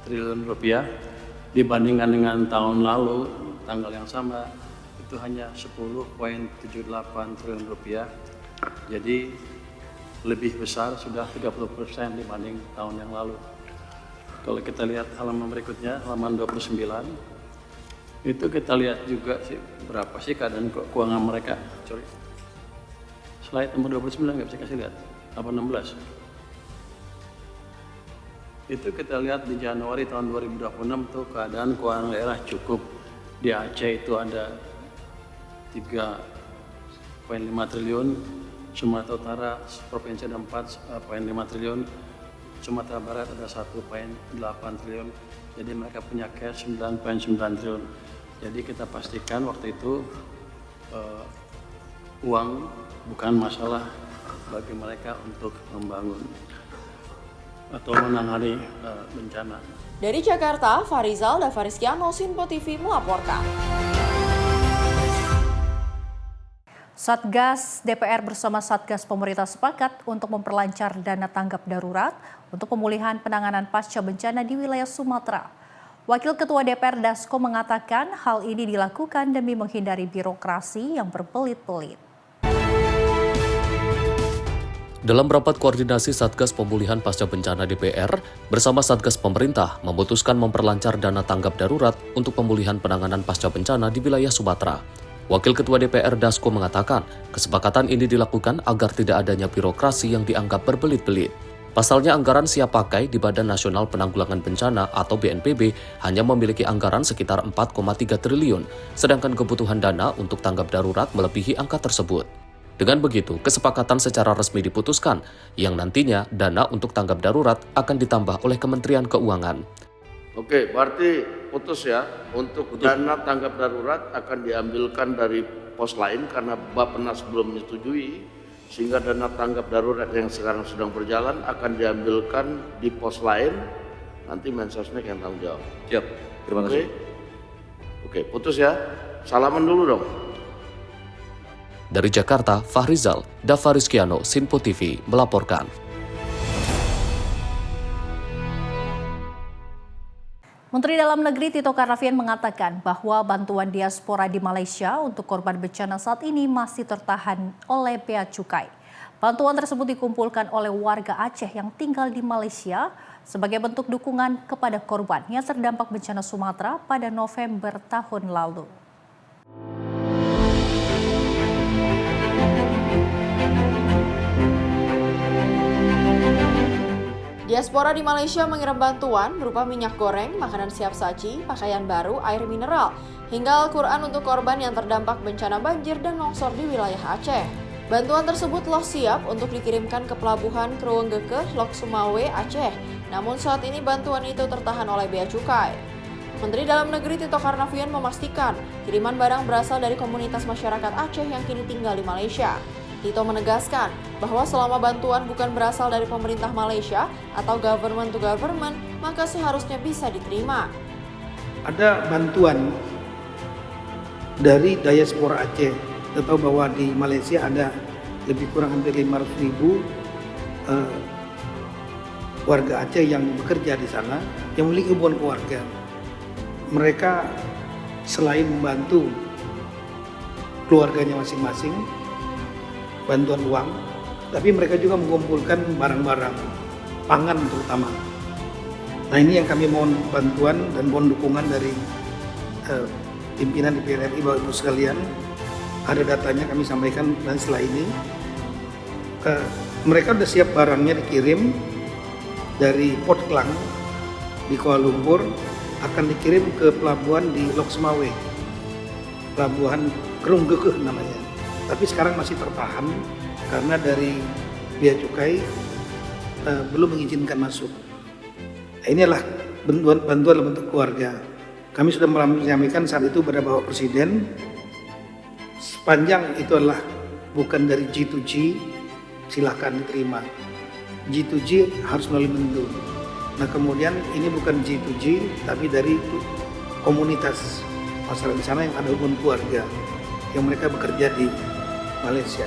triliun rupiah, dibandingkan dengan tahun lalu tanggal yang sama itu hanya 10,78 triliun rupiah. Jadi lebih besar, sudah 30% dibanding tahun yang lalu. Kalau kita lihat halaman berikutnya, halaman 29, itu kita lihat juga sih berapa sih keadaan keuangan mereka. Sorry. Slide nomor 29 nggak bisa kasih lihat, apa 16. Itu kita lihat di Januari tahun 2026 tuh keadaan keuangan daerah cukup. Di Aceh itu ada 3,5 triliun, Sumatera Utara provinsi ada 4,5 triliun, Sumatera Barat ada 1,8 triliun. Jadi mereka punya cash 9,9 triliun. Jadi kita pastikan waktu itu uang bukan masalah bagi mereka untuk membangun atau menangani bencana. Dari Jakarta, Farizal dan Fariskiano, Sinpo TV melaporkan. Satgas DPR bersama Satgas pemerintah sepakat untuk memperlancar dana tanggap darurat untuk pemulihan penanganan pasca bencana di wilayah Sumatera. Wakil Ketua DPR Dasko mengatakan hal ini dilakukan demi menghindari birokrasi yang berbelit-belit. Dalam rapat koordinasi Satgas Pemulihan Pasca Bencana DPR bersama Satgas Pemerintah memutuskan memperlancar dana tanggap darurat untuk pemulihan penanganan pasca bencana di wilayah Sumatera. Wakil Ketua DPR Dasko mengatakan kesepakatan ini dilakukan agar tidak adanya birokrasi yang dianggap berbelit-belit. Pasalnya anggaran siap pakai di Badan Nasional Penanggulangan Bencana atau BNPB hanya memiliki anggaran sekitar 4,3 triliun, sedangkan kebutuhan dana untuk tanggap darurat melebihi angka tersebut. Dengan begitu, kesepakatan secara resmi diputuskan, yang nantinya dana untuk tanggap darurat akan ditambah oleh Kementerian Keuangan. Oke, berarti putus ya. Untuk dana tanggap darurat akan diambilkan dari pos lain karena Bappenas belum menyetujui, sehingga dana tanggap darurat yang sekarang sedang berjalan akan diambilkan di pos lain. Nanti Mensesnek yang tanggung jawab. Siap, terima kasih. Oke, putus ya. Salaman dulu dong. Dari Jakarta, Fahrizal, Fariskiano, Sinpo TV melaporkan. Menteri Dalam Negeri Tito Karnavian mengatakan bahwa bantuan diaspora di Malaysia untuk korban bencana saat ini masih tertahan oleh Bea Cukai. Bantuan tersebut dikumpulkan oleh warga Aceh yang tinggal di Malaysia sebagai bentuk dukungan kepada korban yang terdampak bencana Sumatera pada November tahun lalu. Diaspora di Malaysia mengirim bantuan berupa minyak goreng, makanan siap saji, pakaian baru, air mineral, hingga Al-Quran untuk korban yang terdampak bencana banjir dan longsor di wilayah Aceh. Bantuan tersebut telah siap untuk dikirimkan ke pelabuhan Kruenggeke, Lok Sumawe, Aceh. Namun saat ini bantuan itu tertahan oleh Bea Cukai. Menteri Dalam Negeri Tito Karnavian memastikan kiriman barang berasal dari komunitas masyarakat Aceh yang kini tinggal di Malaysia. Tito menegaskan bahwa selama bantuan bukan berasal dari pemerintah Malaysia atau government to government, maka seharusnya bisa diterima. Ada bantuan dari diaspora Aceh. Kita tahu bahwa di Malaysia ada lebih kurang hampir 500.000 warga Aceh yang bekerja di sana, yang memiliki hubungan keluarga. Mereka selain membantu keluarganya masing-masing, bantuan uang, tapi mereka juga mengumpulkan barang-barang pangan terutama. Nah ini yang kami mohon bantuan dan mohon dukungan dari pimpinan DPR RI, Bapak Ibu sekalian. Ada datanya kami sampaikan dan setelah ini mereka sudah siap barangnya dikirim dari Port Klang di Kuala Lumpur akan dikirim ke pelabuhan di Lok Semawe, pelabuhan Kerunggekeh namanya. Tapi sekarang masih tertahan karena dari Bea Cukai belum mengizinkan masuk. Nah, inilah bantuan dalam bentuk keluarga. Kami sudah menyampaikan saat itu pada Bapak Presiden, sepanjang itu adalah bukan dari G2G, silakan diterima. G2G harus melalui Menlu. Nah kemudian ini bukan G2G, tapi dari komunitas masyarakat di sana yang ada hubungan keluarga, yang mereka bekerja di Malaysia.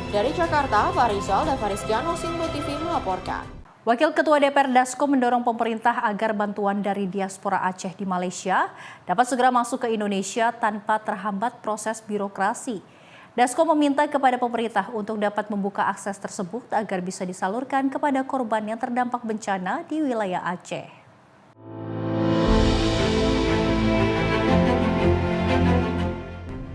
Dari Jakarta, Farizal dan Fariskiano, Sinbo TV melaporkan. Wakil Ketua DPR Dasko mendorong pemerintah agar bantuan dari diaspora Aceh di Malaysia dapat segera masuk ke Indonesia tanpa terhambat proses birokrasi. Dasko meminta kepada pemerintah untuk dapat membuka akses tersebut agar bisa disalurkan kepada korban yang terdampak bencana di wilayah Aceh.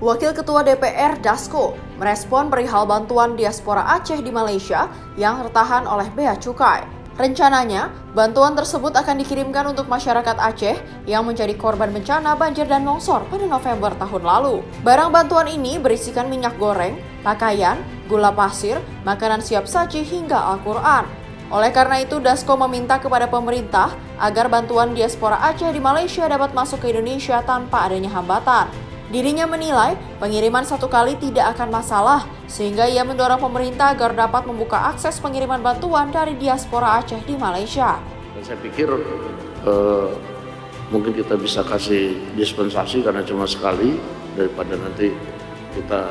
Wakil Ketua DPR Dasko merespon perihal bantuan diaspora Aceh di Malaysia yang tertahan oleh Bea Cukai. Rencananya, bantuan tersebut akan dikirimkan untuk masyarakat Aceh yang menjadi korban bencana banjir dan longsor pada November tahun lalu. Barang bantuan ini berisikan minyak goreng, pakaian, gula pasir, makanan siap saji hingga Al-Quran. Oleh karena itu, Dasko meminta kepada pemerintah agar bantuan diaspora Aceh di Malaysia dapat masuk ke Indonesia tanpa adanya hambatan. Dirinya menilai pengiriman satu kali tidak akan masalah, sehingga ia mendorong pemerintah agar dapat membuka akses pengiriman bantuan dari diaspora Aceh di Malaysia. Dan saya pikir mungkin kita bisa kasih dispensasi karena cuma sekali, daripada nanti kita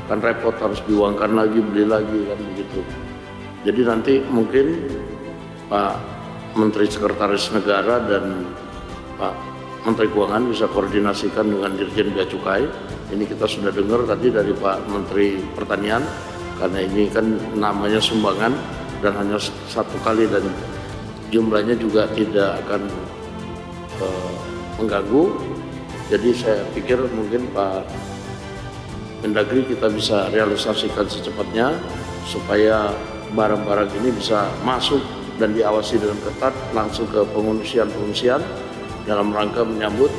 kan repot harus diuangkan lagi, beli lagi kan begitu. Jadi nanti mungkin Pak Menteri Sekretaris Negara dan Pak Menteri Keuangan bisa koordinasikan dengan Dirjen Bea Cukai. Ini kita sudah dengar tadi dari Pak Menteri Pertanian, karena ini kan namanya sumbangan dan hanya satu kali dan jumlahnya juga tidak akan mengganggu. Jadi saya pikir mungkin Pak Mendagri kita bisa realisasikan secepatnya supaya barang-barang ini bisa masuk dan diawasi dengan ketat langsung ke pengungsian-pengungsian dalam rangka menyambut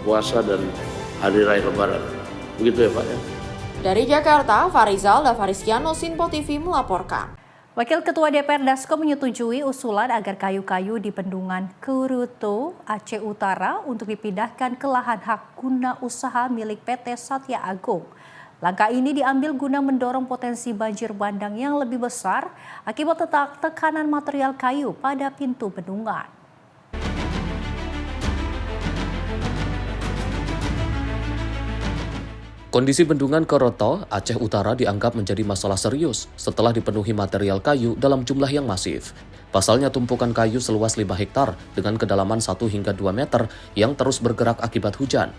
puasa dan Hari Raya Lebaran. Begitu ya Pak ya. Dari Jakarta, Farizal dan Fariskiano, Sinpo TV melaporkan. Wakil Ketua DPR Dasko menyetujui usulan agar kayu-kayu di bendungan Kuruto, Aceh Utara untuk dipindahkan ke lahan hak guna usaha milik PT Satya Agung. Langkah ini diambil guna mendorong potensi banjir bandang yang lebih besar akibat tekanan material kayu pada pintu bendungan. Kondisi bendungan Kuruto, Aceh Utara dianggap menjadi masalah serius setelah dipenuhi material kayu dalam jumlah yang masif. Pasalnya tumpukan kayu seluas 5 hektar dengan kedalaman 1 hingga 2 meter yang terus bergerak akibat hujan.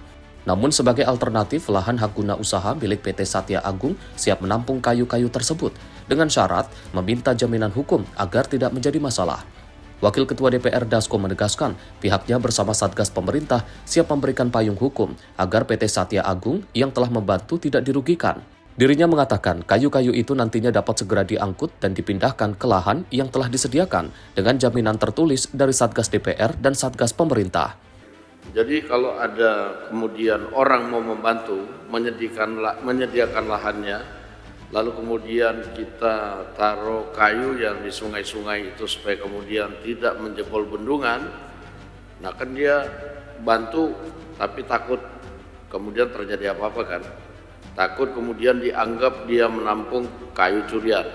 Namun sebagai alternatif, lahan hak guna usaha milik PT Satya Agung siap menampung kayu-kayu tersebut dengan syarat meminta jaminan hukum agar tidak menjadi masalah. Wakil Ketua DPR Dasko menegaskan pihaknya bersama Satgas pemerintah siap memberikan payung hukum agar PT Satya Agung yang telah membantu tidak dirugikan. Dirinya mengatakan kayu-kayu itu nantinya dapat segera diangkut dan dipindahkan ke lahan yang telah disediakan dengan jaminan tertulis dari Satgas DPR dan Satgas pemerintah. Jadi kalau ada kemudian orang mau membantu menyediakan lahannya, lalu kemudian kita taruh kayu yang di sungai-sungai itu supaya kemudian tidak menjebol bendungan, nah kan dia bantu tapi takut kemudian terjadi apa-apa kan, takut kemudian dianggap dia menampung kayu curian.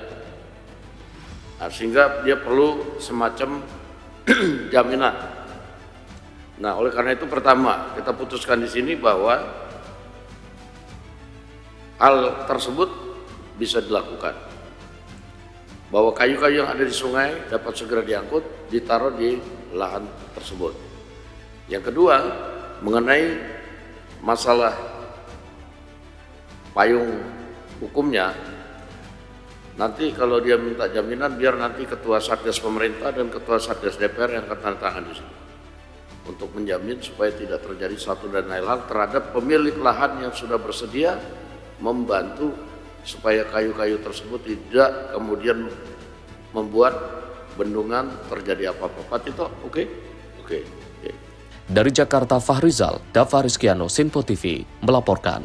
Nah, sehingga dia perlu semacam jaminan. Nah oleh karena itu pertama kita putuskan di sini bahwa hal tersebut bisa dilakukan, bahwa kayu-kayu yang ada di sungai dapat segera diangkut, ditaruh di lahan tersebut. Yang kedua, mengenai masalah payung hukumnya, nanti kalau dia minta jaminan, biar nanti Ketua Satgas Pemerintah dan Ketua Satgas DPR yang akan tanda tangan di sini untuk menjamin supaya tidak terjadi satu dan lain hal terhadap pemilik lahan yang sudah bersedia membantu supaya kayu-kayu tersebut tidak kemudian membuat bendungan terjadi apa-apa. Pak Tito, oke? Dari Jakarta, Fahrizal, Dava Rizkiano, Sinpo TV, melaporkan.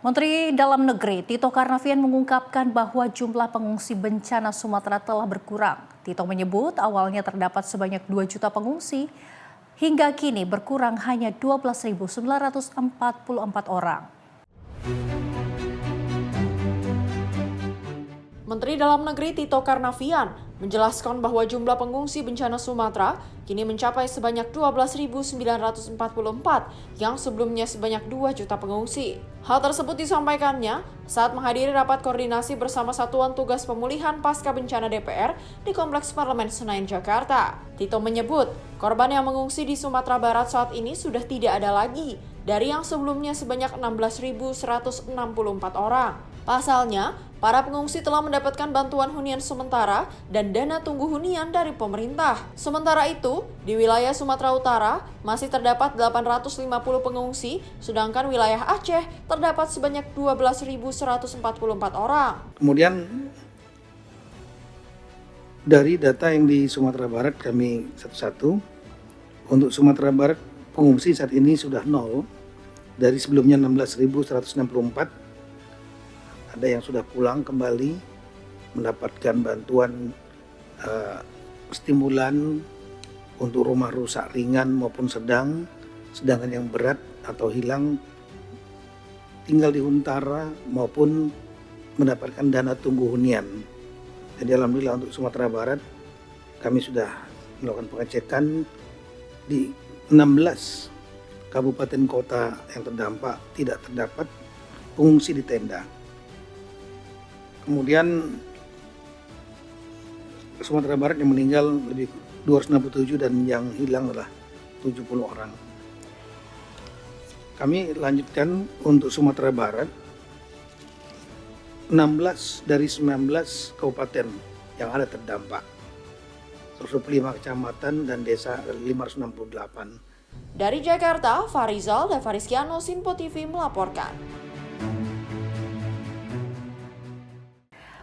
Menteri Dalam Negeri Tito Karnavian mengungkapkan bahwa jumlah pengungsi bencana Sumatera telah berkurang. Tito menyebut awalnya terdapat sebanyak 2 juta pengungsi, hingga kini berkurang hanya 12.944 orang. Menteri Dalam Negeri Tito Karnavian menjelaskan bahwa jumlah pengungsi bencana Sumatera kini mencapai sebanyak 12.944 yang sebelumnya sebanyak 2 juta pengungsi. Hal tersebut disampaikannya saat menghadiri rapat koordinasi bersama Satuan Tugas Pemulihan Pasca Bencana DPR di Kompleks Parlemen Senayan, Jakarta. Tito menyebut korban yang mengungsi di Sumatera Barat saat ini sudah tidak ada lagi dari yang sebelumnya sebanyak 16.164 orang. Pasalnya, para pengungsi telah mendapatkan bantuan hunian sementara dan dana tunggu hunian dari pemerintah. Sementara itu, di wilayah Sumatera Utara masih terdapat 850 pengungsi, sedangkan wilayah Aceh terdapat sebanyak 12.144 orang. Kemudian dari data yang di Sumatera Barat kami satu-satu, untuk Sumatera Barat pengungsi saat ini sudah 0, dari sebelumnya 16.164. Ada yang sudah pulang kembali mendapatkan bantuan stimulan untuk rumah rusak ringan maupun sedang, sedangkan yang berat atau hilang tinggal di huntara maupun mendapatkan dana tunggu hunian. Jadi alhamdulillah untuk Sumatera Barat kami sudah melakukan pengecekan di 16 kabupaten kota yang terdampak tidak terdapat pengungsi di tenda. Kemudian Sumatera Barat yang meninggal lebih 267 dan yang hilang adalah 70 orang. Kami lanjutkan untuk Sumatera Barat, 16 dari 19 kabupaten yang ada terdampak, 25 kecamatan dan desa 568. Dari Jakarta, Fahrizal Dava Rizkiano, Sinpo TV melaporkan.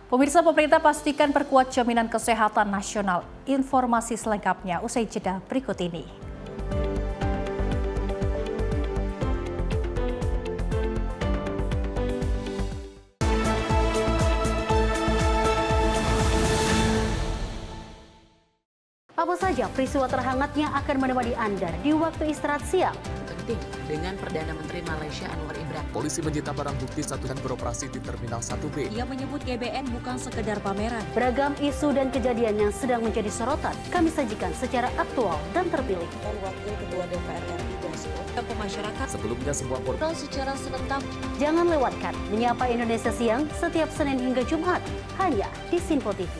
Pemirsa, pemerintah pastikan perkuat jaminan kesehatan nasional. Informasi selengkapnya usai jeda berikut ini. Apa saja peristiwa terhangatnya akan menemani Anda di waktu istirahat siang? Penting dengan Perdana Menteri Malaysia Anwar Ibrahim. Polisi menyita barang bukti satu dan beroperasi di Terminal 1B. Ia menyebut GBN bukan sekedar pameran. Beragam isu dan kejadian yang sedang menjadi sorotan kami sajikan secara aktual dan terpilih. Dan Wakil Ketua DPR RI Dasko ke masyarakat. Sebelumnya semua portal secara serentak. Jangan lewatkan Menyapa Indonesia Siang setiap Senin hingga Jumat hanya di Sinpo TV.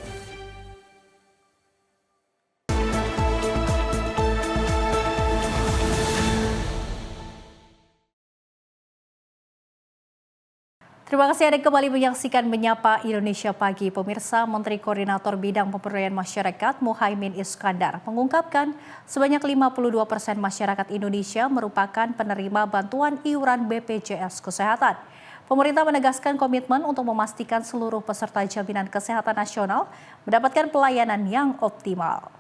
Terima kasih Anda kembali menyaksikan Menyapa Indonesia Pagi. Pemirsa, Menteri Koordinator Bidang Pemberdayaan Masyarakat Muhaimin Iskandar mengungkapkan sebanyak 52% masyarakat Indonesia merupakan penerima bantuan iuran BPJS Kesehatan. Pemerintah menegaskan komitmen untuk memastikan seluruh peserta jaminan kesehatan nasional mendapatkan pelayanan yang optimal.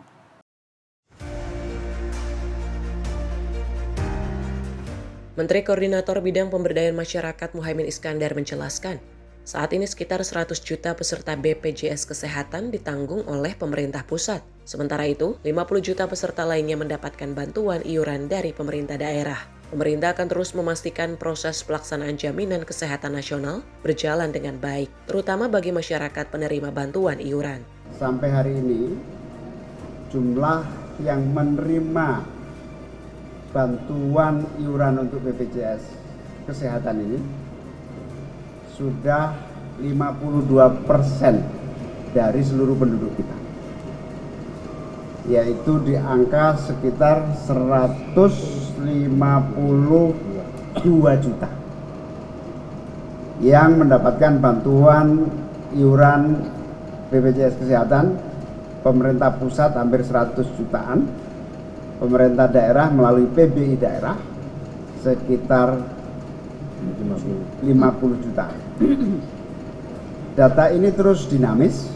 Menteri Koordinator Bidang Pemberdayaan Masyarakat Muhaimin Iskandar menjelaskan, saat ini sekitar 100 juta peserta BPJS Kesehatan ditanggung oleh pemerintah pusat. Sementara itu, 50 juta peserta lainnya mendapatkan bantuan iuran dari pemerintah daerah. Pemerintah akan terus memastikan proses pelaksanaan jaminan kesehatan nasional berjalan dengan baik, terutama bagi masyarakat penerima bantuan iuran. Sampai hari ini, jumlah yang menerima bantuan iuran untuk BPJS Kesehatan ini sudah 52% dari seluruh penduduk kita, yaitu di angka sekitar 152 juta yang mendapatkan bantuan iuran BPJS Kesehatan. Pemerintah pusat hampir 100 jutaan, pemerintah daerah melalui PBI daerah sekitar 50 juta. Data ini terus dinamis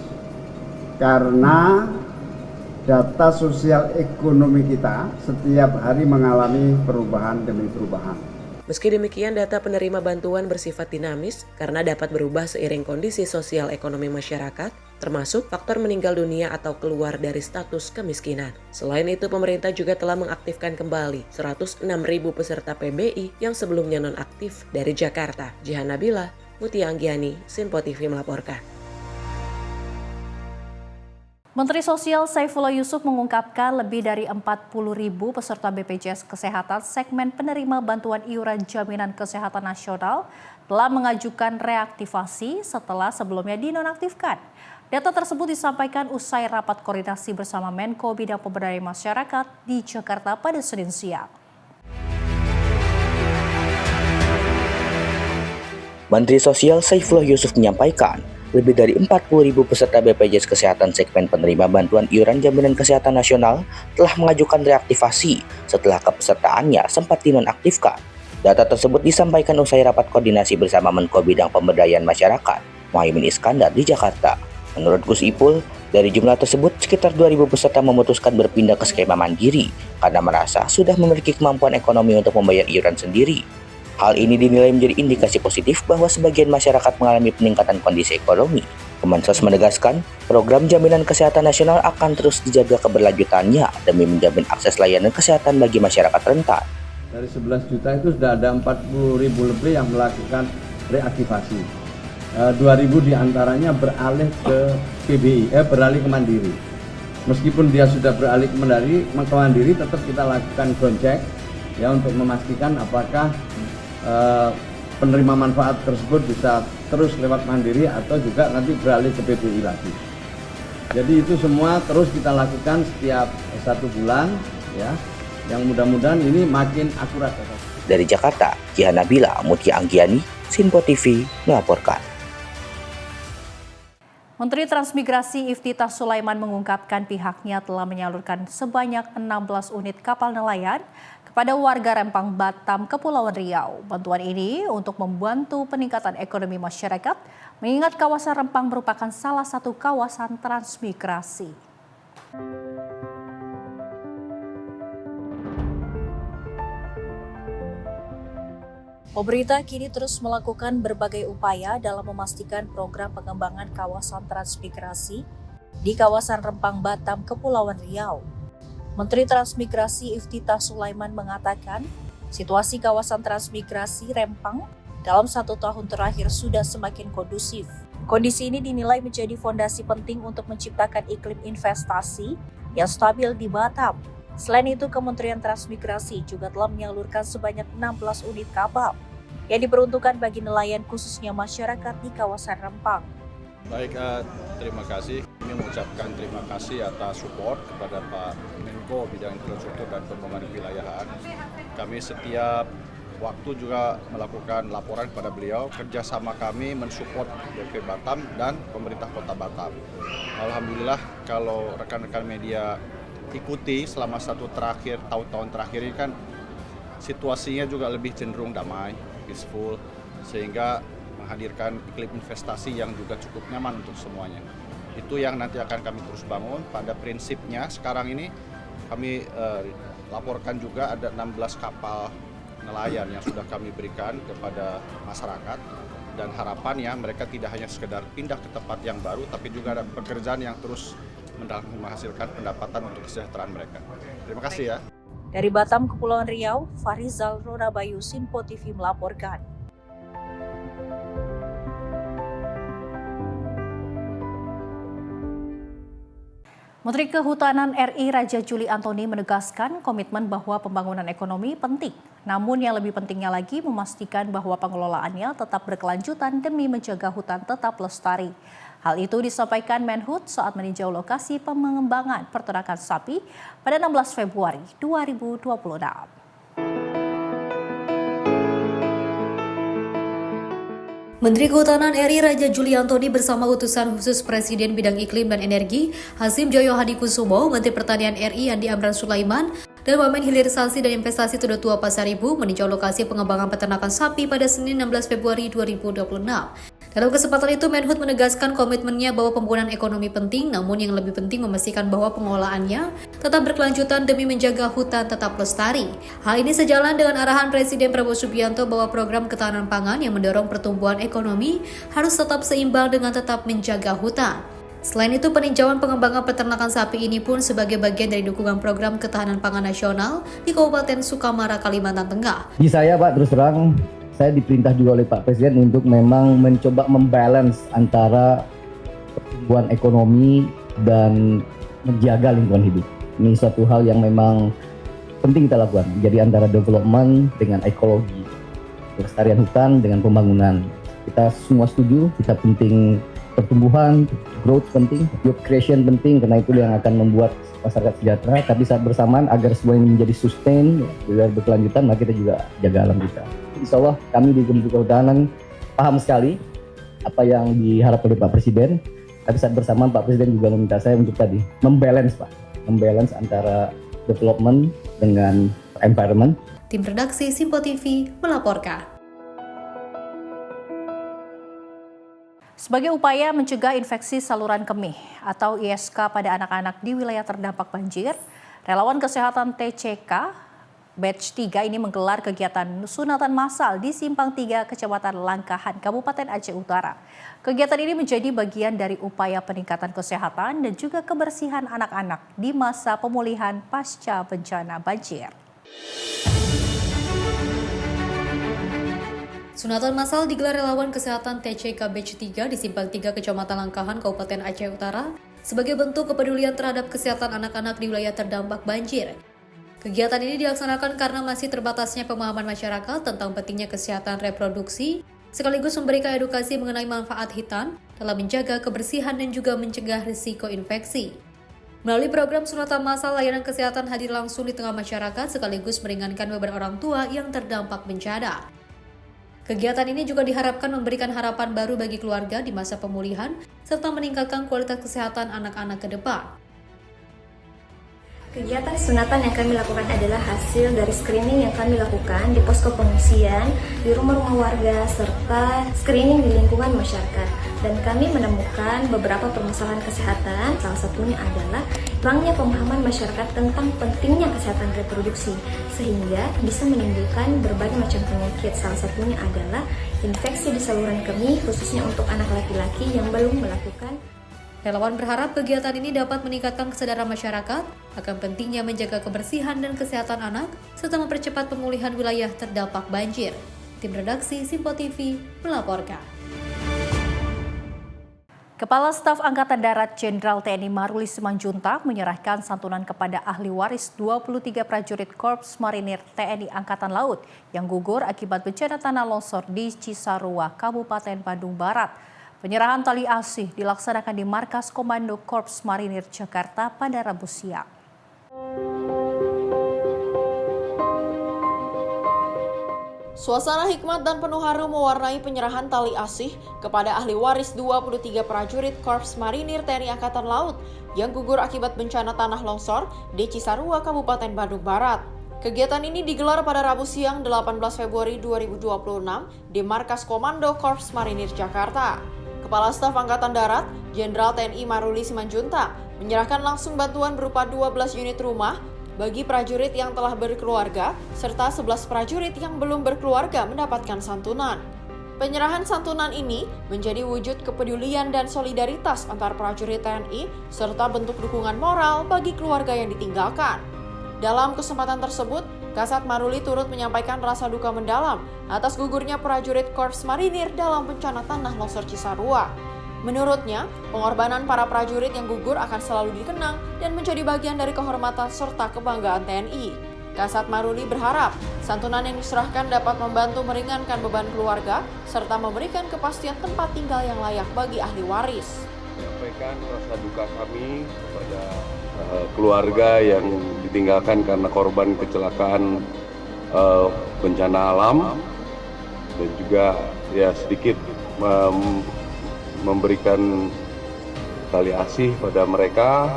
karena data sosial ekonomi kita setiap hari mengalami perubahan demi perubahan. Meski demikian, data penerima bantuan bersifat dinamis karena dapat berubah seiring kondisi sosial ekonomi masyarakat, termasuk faktor meninggal dunia atau keluar dari status kemiskinan. Selain itu, pemerintah juga telah mengaktifkan kembali 106.000 peserta PBI yang sebelumnya nonaktif dari Jakarta. Jihan Nabila, Mutia Anggiani, Sinpo TV melaporkan. Menteri Sosial Saifullah Yusuf mengungkapkan lebih dari 40.000 peserta BPJS Kesehatan segmen penerima bantuan iuran jaminan kesehatan nasional telah mengajukan reaktivasi setelah sebelumnya dinonaktifkan. Data tersebut disampaikan usai rapat koordinasi bersama Menko Bidang Pemberdayaan Masyarakat di Jakarta pada Senin siang. Menteri Sosial Saifullah Yusuf menyampaikan, lebih dari 40.000 peserta BPJS Kesehatan segmen penerima bantuan iuran jaminan kesehatan nasional telah mengajukan reaktivasi setelah kepesertaannya sempat dinonaktifkan. Data tersebut disampaikan usai rapat koordinasi bersama Menko Bidang Pemberdayaan Masyarakat, Muhaimin Iskandar di Jakarta. Menurut Gus Ipul, dari jumlah tersebut sekitar 2.000 peserta memutuskan berpindah ke skema mandiri karena merasa sudah memiliki kemampuan ekonomi untuk membayar iuran sendiri. Hal ini dinilai menjadi indikasi positif bahwa sebagian masyarakat mengalami peningkatan kondisi ekonomi. Kemensos menegaskan, program jaminan kesehatan nasional akan terus dijaga keberlanjutannya demi menjamin akses layanan kesehatan bagi masyarakat rentan. Dari 11 juta itu sudah ada 40.000 lebih yang melakukan reaktivasi. 2.000 diantaranya beralih ke PBI, beralih ke Mandiri. Meskipun dia sudah beralih ke Mandiri, tetap kita lakukan ground check ya untuk memastikan apakah penerima manfaat tersebut bisa terus lewat Mandiri atau juga nanti beralih ke PBI lagi. Jadi itu semua terus kita lakukan setiap 1 bulan ya, yang mudah-mudahan ini makin akurat. Dari Jakarta, Jihan Nabila, Mutia Anggiani, Sinpo TV melaporkan. Menteri Transmigrasi Iftitah Sulaiman mengungkapkan pihaknya telah menyalurkan sebanyak 16 unit kapal nelayan kepada warga Rempang, Batam, Kepulauan Riau. Bantuan ini untuk membantu peningkatan ekonomi masyarakat, mengingat kawasan Rempang merupakan salah satu kawasan transmigrasi. Pemerintah kini terus melakukan berbagai upaya dalam memastikan program pengembangan kawasan transmigrasi di kawasan Rempang, Batam, Kepulauan Riau. Menteri Transmigrasi Iftitah Sulaiman mengatakan, situasi kawasan transmigrasi Rempang dalam 1 tahun terakhir sudah semakin kondusif. Kondisi ini dinilai menjadi fondasi penting untuk menciptakan iklim investasi yang stabil di Batam. Selain itu, Kementerian Transmigrasi juga telah menyalurkan sebanyak 16 unit kapal yang diperuntukkan bagi nelayan khususnya masyarakat di kawasan Rempang. Baik, terima kasih. Kami mengucapkan terima kasih atas support kepada Pak Menko Bidang Infrastruktur dan Pembangunan Wilayahan. Kami setiap waktu juga melakukan laporan kepada beliau. Kerjasama kami mensupport BP Batam dan pemerintah Kota Batam. Alhamdulillah kalau rekan-rekan media ikuti selama tahun terakhir ini kan situasinya juga lebih cenderung damai, peaceful, sehingga menghadirkan iklim investasi yang juga cukup nyaman untuk semuanya. Itu yang nanti akan kami terus bangun. Pada prinsipnya sekarang ini kami laporkan juga ada 16 kapal nelayan yang sudah kami berikan kepada masyarakat, dan harapannya mereka tidak hanya sekedar pindah ke tempat yang baru, tapi juga ada pekerjaan yang terus menghasilkan pendapatan untuk kesejahteraan mereka. Terima kasih ya. Dari Batam, Kepulauan Riau, Farizal Ronabayu, Sinpo TV melaporkan. Menteri Kehutanan RI Raja Juli Antoni menegaskan komitmen bahwa pembangunan ekonomi penting. Namun yang lebih pentingnya lagi memastikan bahwa pengelolaannya tetap berkelanjutan demi menjaga hutan tetap lestari. Hal itu disampaikan Menhut saat meninjau lokasi pengembangan peternakan sapi pada 16 Februari 2026. Menteri Kehutanan RI Raja Juli Antoni bersama utusan khusus Presiden Bidang Iklim dan Energi Hasim Joyo Hadikusumo, Menteri Pertanian RI Andi Amran Sulaiman, dan Wamen Hilirisasi dan Investasi Tudatua Pasar Ibu meninjau lokasi pengembangan peternakan sapi pada Senin 16 Februari 2026. Dalam kesempatan itu, Menhub menegaskan komitmennya bahwa pembangunan ekonomi penting, namun yang lebih penting memastikan bahwa pengelolaannya tetap berkelanjutan demi menjaga hutan tetap lestari. Hal ini sejalan dengan arahan Presiden Prabowo Subianto bahwa program ketahanan pangan yang mendorong pertumbuhan ekonomi harus tetap seimbang dengan tetap menjaga hutan. Selain itu, peninjauan pengembangan peternakan sapi ini pun sebagai bagian dari dukungan program ketahanan pangan nasional di Kabupaten Sukamara, Kalimantan Tengah. Di saya, Pak, terus terang, saya diperintah juga oleh Pak Presiden untuk memang mencoba membalance antara pertumbuhan ekonomi dan menjaga lingkungan hidup. Ini suatu hal yang memang penting kita lakukan. Jadi antara development dengan ekologi, kelestarian hutan dengan pembangunan. Kita semua setuju, kita penting pertumbuhan, growth penting, job creation penting, karena itu yang akan membuat masyarakat sejahtera. Tapi saat bersamaan agar semua ini menjadi sustain, biar berkelanjutan, maka kita juga jaga alam kita. Insya Allah kami di Kementerian Kehutanan paham sekali apa yang diharapkan oleh Pak Presiden. Tapi saat bersamaan Pak Presiden juga meminta saya untuk tadi membalance antara development dengan environment. Tim redaksi Simpo TV melaporkan. Sebagai upaya mencegah infeksi saluran kemih atau ISK pada anak-anak di wilayah terdampak banjir, relawan kesehatan TCK Batch 3 ini menggelar kegiatan sunatan massal di Simpang 3, Kecamatan Langkahan, Kabupaten Aceh Utara. Kegiatan ini menjadi bagian dari upaya peningkatan kesehatan dan juga kebersihan anak-anak di masa pemulihan pasca bencana banjir. Sunatan massal digelar relawan kesehatan TCK Batch 3 di Simpang 3, Kecamatan Langkahan, Kabupaten Aceh Utara sebagai bentuk kepedulian terhadap kesehatan anak-anak di wilayah terdampak banjir. Kegiatan ini dilaksanakan karena masih terbatasnya pemahaman masyarakat tentang pentingnya kesehatan reproduksi, sekaligus memberikan edukasi mengenai manfaat hitan dalam menjaga kebersihan dan juga mencegah risiko infeksi. Melalui program sunatan massal, layanan kesehatan hadir langsung di tengah masyarakat sekaligus meringankan beban orang tua yang terdampak bencana. Kegiatan ini juga diharapkan memberikan harapan baru bagi keluarga di masa pemulihan serta meningkatkan kualitas kesehatan anak-anak ke depan. Kegiatan sunatan yang kami lakukan adalah hasil dari screening yang kami lakukan di posko pengungsian, di rumah-rumah warga, serta screening di lingkungan masyarakat. Dan kami menemukan beberapa permasalahan kesehatan, salah satunya adalah kurangnya pemahaman masyarakat tentang pentingnya kesehatan reproduksi, sehingga bisa menimbulkan berbagai macam penyakit. Salah satunya adalah infeksi di saluran kemih, khususnya untuk anak laki-laki yang belum melakukan. Relawan berharap kegiatan ini dapat meningkatkan kesadaran masyarakat akan pentingnya menjaga kebersihan dan kesehatan anak serta mempercepat pemulihan wilayah terdampak banjir. Tim redaksi Simpo TV melaporkan. Kepala Staf Angkatan Darat Jenderal TNI Maruli Simanjuntak menyerahkan santunan kepada ahli waris 23 prajurit Korps Marinir TNI Angkatan Laut yang gugur akibat bencana tanah longsor di Cisarua, Kabupaten Bandung Barat. Penyerahan tali asih dilaksanakan di Markas Komando Korps Marinir Jakarta pada Rabu siang. Suasana hikmat dan penuh haru mewarnai penyerahan tali asih kepada ahli waris 23 prajurit Korps Marinir TNI Angkatan Laut yang gugur akibat bencana tanah longsor di Cisarua, Kabupaten Bandung Barat. Kegiatan ini digelar pada Rabu siang 18 Februari 2026 di Markas Komando Korps Marinir Jakarta. Kepala Staf Angkatan Darat, Jenderal TNI Maruli Simanjuntak, menyerahkan langsung bantuan berupa 12 unit rumah bagi prajurit yang telah berkeluarga, serta 11 prajurit yang belum berkeluarga mendapatkan santunan. Penyerahan santunan ini menjadi wujud kepedulian dan solidaritas antar prajurit TNI, serta bentuk dukungan moral bagi keluarga yang ditinggalkan. Dalam kesempatan tersebut, Kasat Maruli turut menyampaikan rasa duka mendalam atas gugurnya prajurit Korps Marinir dalam bencana tanah longsor Cisarua. Menurutnya, pengorbanan para prajurit yang gugur akan selalu dikenang dan menjadi bagian dari kehormatan serta kebanggaan TNI. Kasat Maruli berharap santunan yang diserahkan dapat membantu meringankan beban keluarga serta memberikan kepastian tempat tinggal yang layak bagi ahli waris. Menyampaikan rasa duka kami kepada keluarga yang ditinggalkan karena korban kecelakaan bencana alam, dan juga ya sedikit memberikan tali asih pada mereka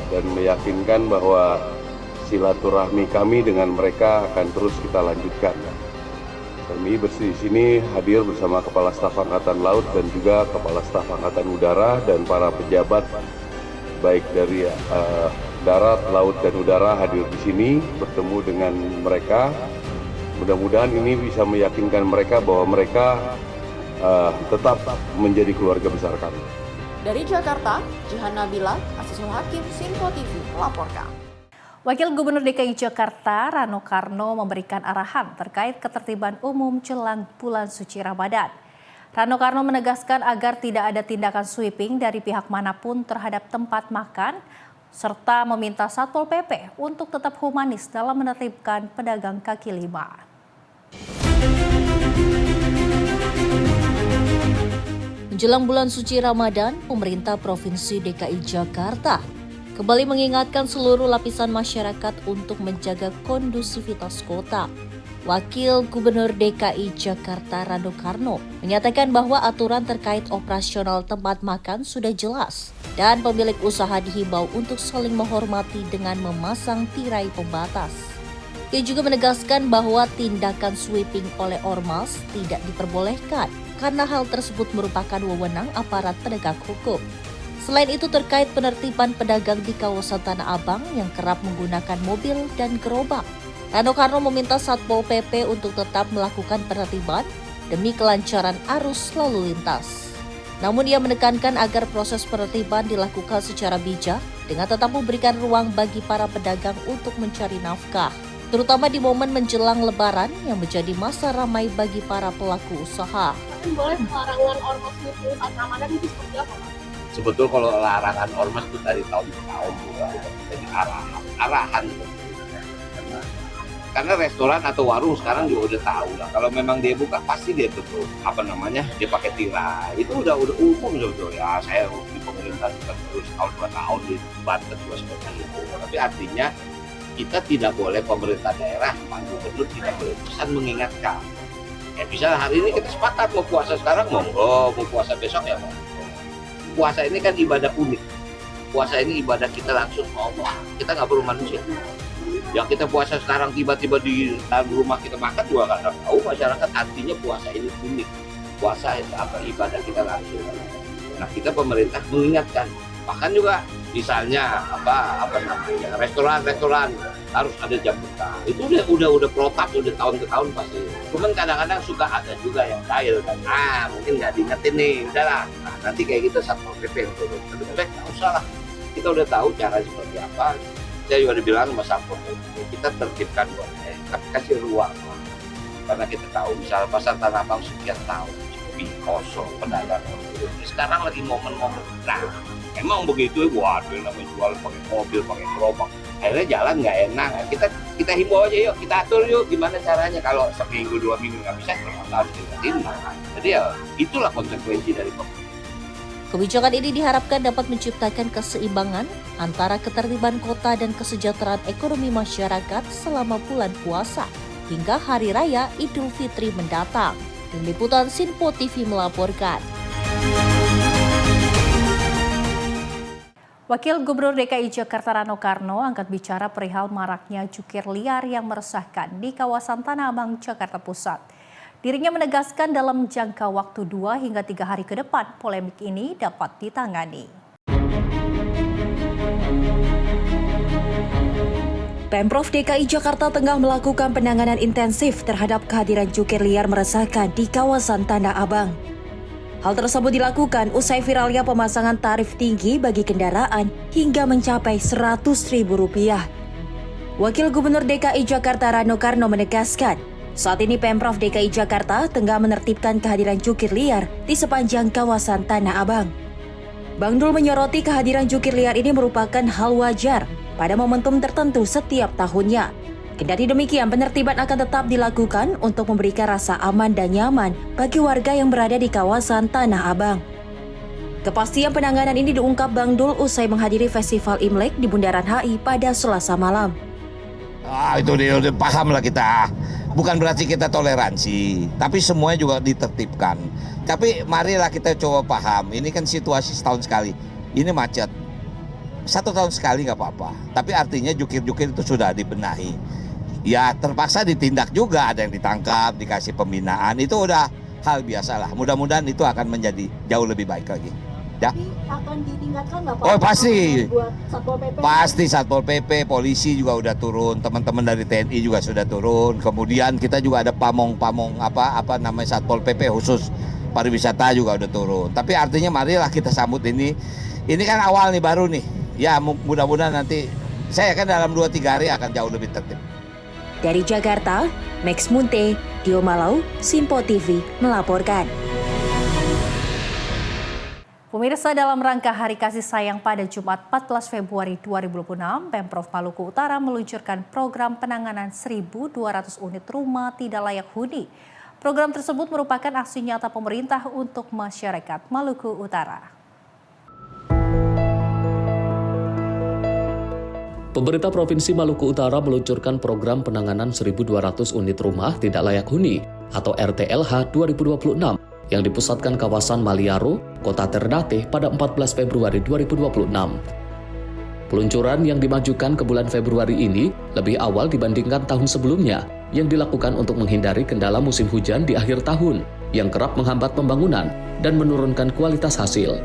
dan meyakinkan bahwa silaturahmi kami dengan mereka akan terus kita lanjutkan. Kami di sini hadir bersama Kepala Staf Angkatan Laut dan juga Kepala Staf Angkatan Udara dan para pejabat baik dari darat, laut, dan udara hadir di sini bertemu dengan mereka. Mudah-mudahan ini bisa meyakinkan mereka bahwa mereka tetap menjadi keluarga besar kami. Dari Jakarta, Jihan Nabila, Asisul Hakim, Sinpo TV melaporkan. Wakil Gubernur DKI Jakarta Rano Karno memberikan arahan terkait ketertiban umum jelang bulan suci Ramadan. Rano Karno menegaskan agar tidak ada tindakan sweeping dari pihak manapun terhadap tempat makan, serta meminta Satpol PP untuk tetap humanis dalam menertibkan pedagang kaki lima. Menjelang bulan suci Ramadan, pemerintah Provinsi DKI Jakarta kembali mengingatkan seluruh lapisan masyarakat untuk menjaga kondusivitas kota. Wakil Gubernur DKI Jakarta Rano Karno menyatakan bahwa aturan terkait operasional tempat makan sudah jelas dan pemilik usaha dihimbau untuk saling menghormati dengan memasang tirai pembatas. Ia juga menegaskan bahwa tindakan sweeping oleh ormas tidak diperbolehkan karena hal tersebut merupakan wewenang aparat penegak hukum. Selain itu terkait penertiban pedagang di kawasan Tanah Abang yang kerap menggunakan mobil dan gerobak, Rano Karno meminta Satpol PP untuk tetap melakukan penertiban demi kelancaran arus lalu lintas. Namun ia menekankan agar proses penertiban dilakukan secara bijak dengan tetap memberikan ruang bagi para pedagang untuk mencari nafkah, terutama di momen menjelang Lebaran yang menjadi masa ramai bagi para pelaku usaha. Boleh pelarangan ormas itu saat Ramadan itu seperti apa, Pak? Sebetulnya kalau larangan ormas itu dari tahun ke tahun juga jadi arahan. Karena restoran atau warung sekarang juga udah tahu lah. Kalau memang dia buka pasti dia tutup. Dia pakai tirai. Itu udah umum sebetulnya. Saya di pemerintah juga terus tahun 2 tahun di Banten juga seperti itu. Tapi artinya kita tidak boleh, pemerintah daerah, Pak Gubernur tidak boleh pesan mengingatkan. Ya bisa hari ini kita sepakat mau puasa sekarang monggo, mau puasa besok ya monggo. Puasa ini kan ibadah unik. Puasa ini ibadah kita langsung ke Allah. Kita nggak perlu manusia. Yang kita puasa sekarang tiba-tiba di dalam rumah kita makan juga nggak tahu masyarakat, artinya puasa ini unik. Puasa itu apa, ibadah kita langsung. Nah kita pemerintah mengingatkan. Bahkan juga misalnya restoran harus ada jam buka. Itu udah protap udah tahun ke tahun pasti. Cuman kadang-kadang suka ada juga yang cair kan. Mungkin nggak diingetin nih, udahlah. Nah, nanti kayak gitu Satpol PP yang turun. Tapi nggak usah lah. Kita udah tahu cara seperti apa. Saya juga dibilang sama Satpol PP, kita tertibkan boleh, tapi kasih ruang. Karena kita tahu misalnya pasar Tanah Abang sekian tahun sepi, kosong, pedagang. Sekarang lagi momen-momen. Nah, emang begitu, waduh namanya jual pakai mobil, pakai gerobak. Akhirnya jalan nggak enak. Kita himbau aja yuk, kita atur yuk gimana caranya. Kalau seminggu 2 minggu nggak bisa, harus kita tindak. Jadi ya itulah konsekuensi dari pemerintah. Kebijakan ini diharapkan dapat menciptakan keseimbangan antara ketertiban kota dan kesejahteraan ekonomi masyarakat selama bulan puasa hingga Hari Raya Idul Fitri mendatang. Tim Liputan Sinpo TV melaporkan. Wakil Gubernur DKI Jakarta Rano Karno angkat bicara perihal maraknya jukir liar yang meresahkan di kawasan Tanah Abang, Jakarta Pusat. Dirinya menegaskan dalam jangka waktu 2 hingga 3 hari ke depan, polemik ini dapat ditangani. Pemprov DKI Jakarta tengah melakukan penanganan intensif terhadap kehadiran jukir liar meresahkan di kawasan Tanah Abang. Hal tersebut dilakukan usai viralnya pemasangan tarif tinggi bagi kendaraan hingga mencapai Rp100.000. Wakil Gubernur DKI Jakarta Rano Karno menegaskan, saat ini Pemprov DKI Jakarta tengah menertibkan kehadiran jukir liar di sepanjang kawasan Tanah Abang. Bang Dul menyoroti kehadiran jukir liar ini merupakan hal wajar pada momentum tertentu setiap tahunnya. Kendati demikian, penertiban akan tetap dilakukan untuk memberikan rasa aman dan nyaman bagi warga yang berada di kawasan Tanah Abang. Kepastian penanganan ini diungkap Bang Dul usai menghadiri Festival Imlek di Bundaran HI pada Selasa malam. Itu udah paham lah kita. Bukan berarti kita toleransi, tapi semuanya juga ditertibkan. Tapi marilah kita coba paham, ini kan situasi setahun sekali. Ini macet. 1 tahun sekali nggak apa-apa. Tapi artinya jukir-jukir itu sudah dibenahi. ya terpaksa ditindak juga, ada yang ditangkap, dikasih pembinaan, itu udah hal biasa lah. Mudah-mudahan itu akan menjadi jauh lebih baik lagi. Ya. Tapi akan ditingkatkan nggak Pak? Oh pasti, buat Satpol PP? pasti Satpol PP, polisi juga udah turun, teman-teman dari TNI juga sudah turun. Kemudian kita juga ada pamong apa namanya Satpol PP khusus pariwisata juga udah turun. Tapi artinya marilah kita sambut ini. Ini kan awal nih, baru nih. Ya mudah-mudahan nanti saya kan dalam 2-3 hari akan jauh lebih tertib. Dari Jakarta, Max Munte, Dio Malau, Simpo TV melaporkan. Pemirsa, dalam rangka Hari Kasih Sayang pada Jumat 14 Februari 2026, Pemprov Maluku Utara meluncurkan program penanganan 1.200 unit rumah tidak layak huni. Program tersebut merupakan aksi nyata pemerintah untuk masyarakat Maluku Utara. Pemerintah Provinsi Maluku Utara meluncurkan program penanganan 1.200 unit rumah tidak layak huni atau RTLH 2026 yang dipusatkan kawasan Maliaro, Kota Ternate pada 14 Februari 2026. Peluncuran yang dimajukan ke bulan Februari ini lebih awal dibandingkan tahun sebelumnya yang dilakukan untuk menghindari kendala musim hujan di akhir tahun yang kerap menghambat pembangunan dan menurunkan kualitas hasil.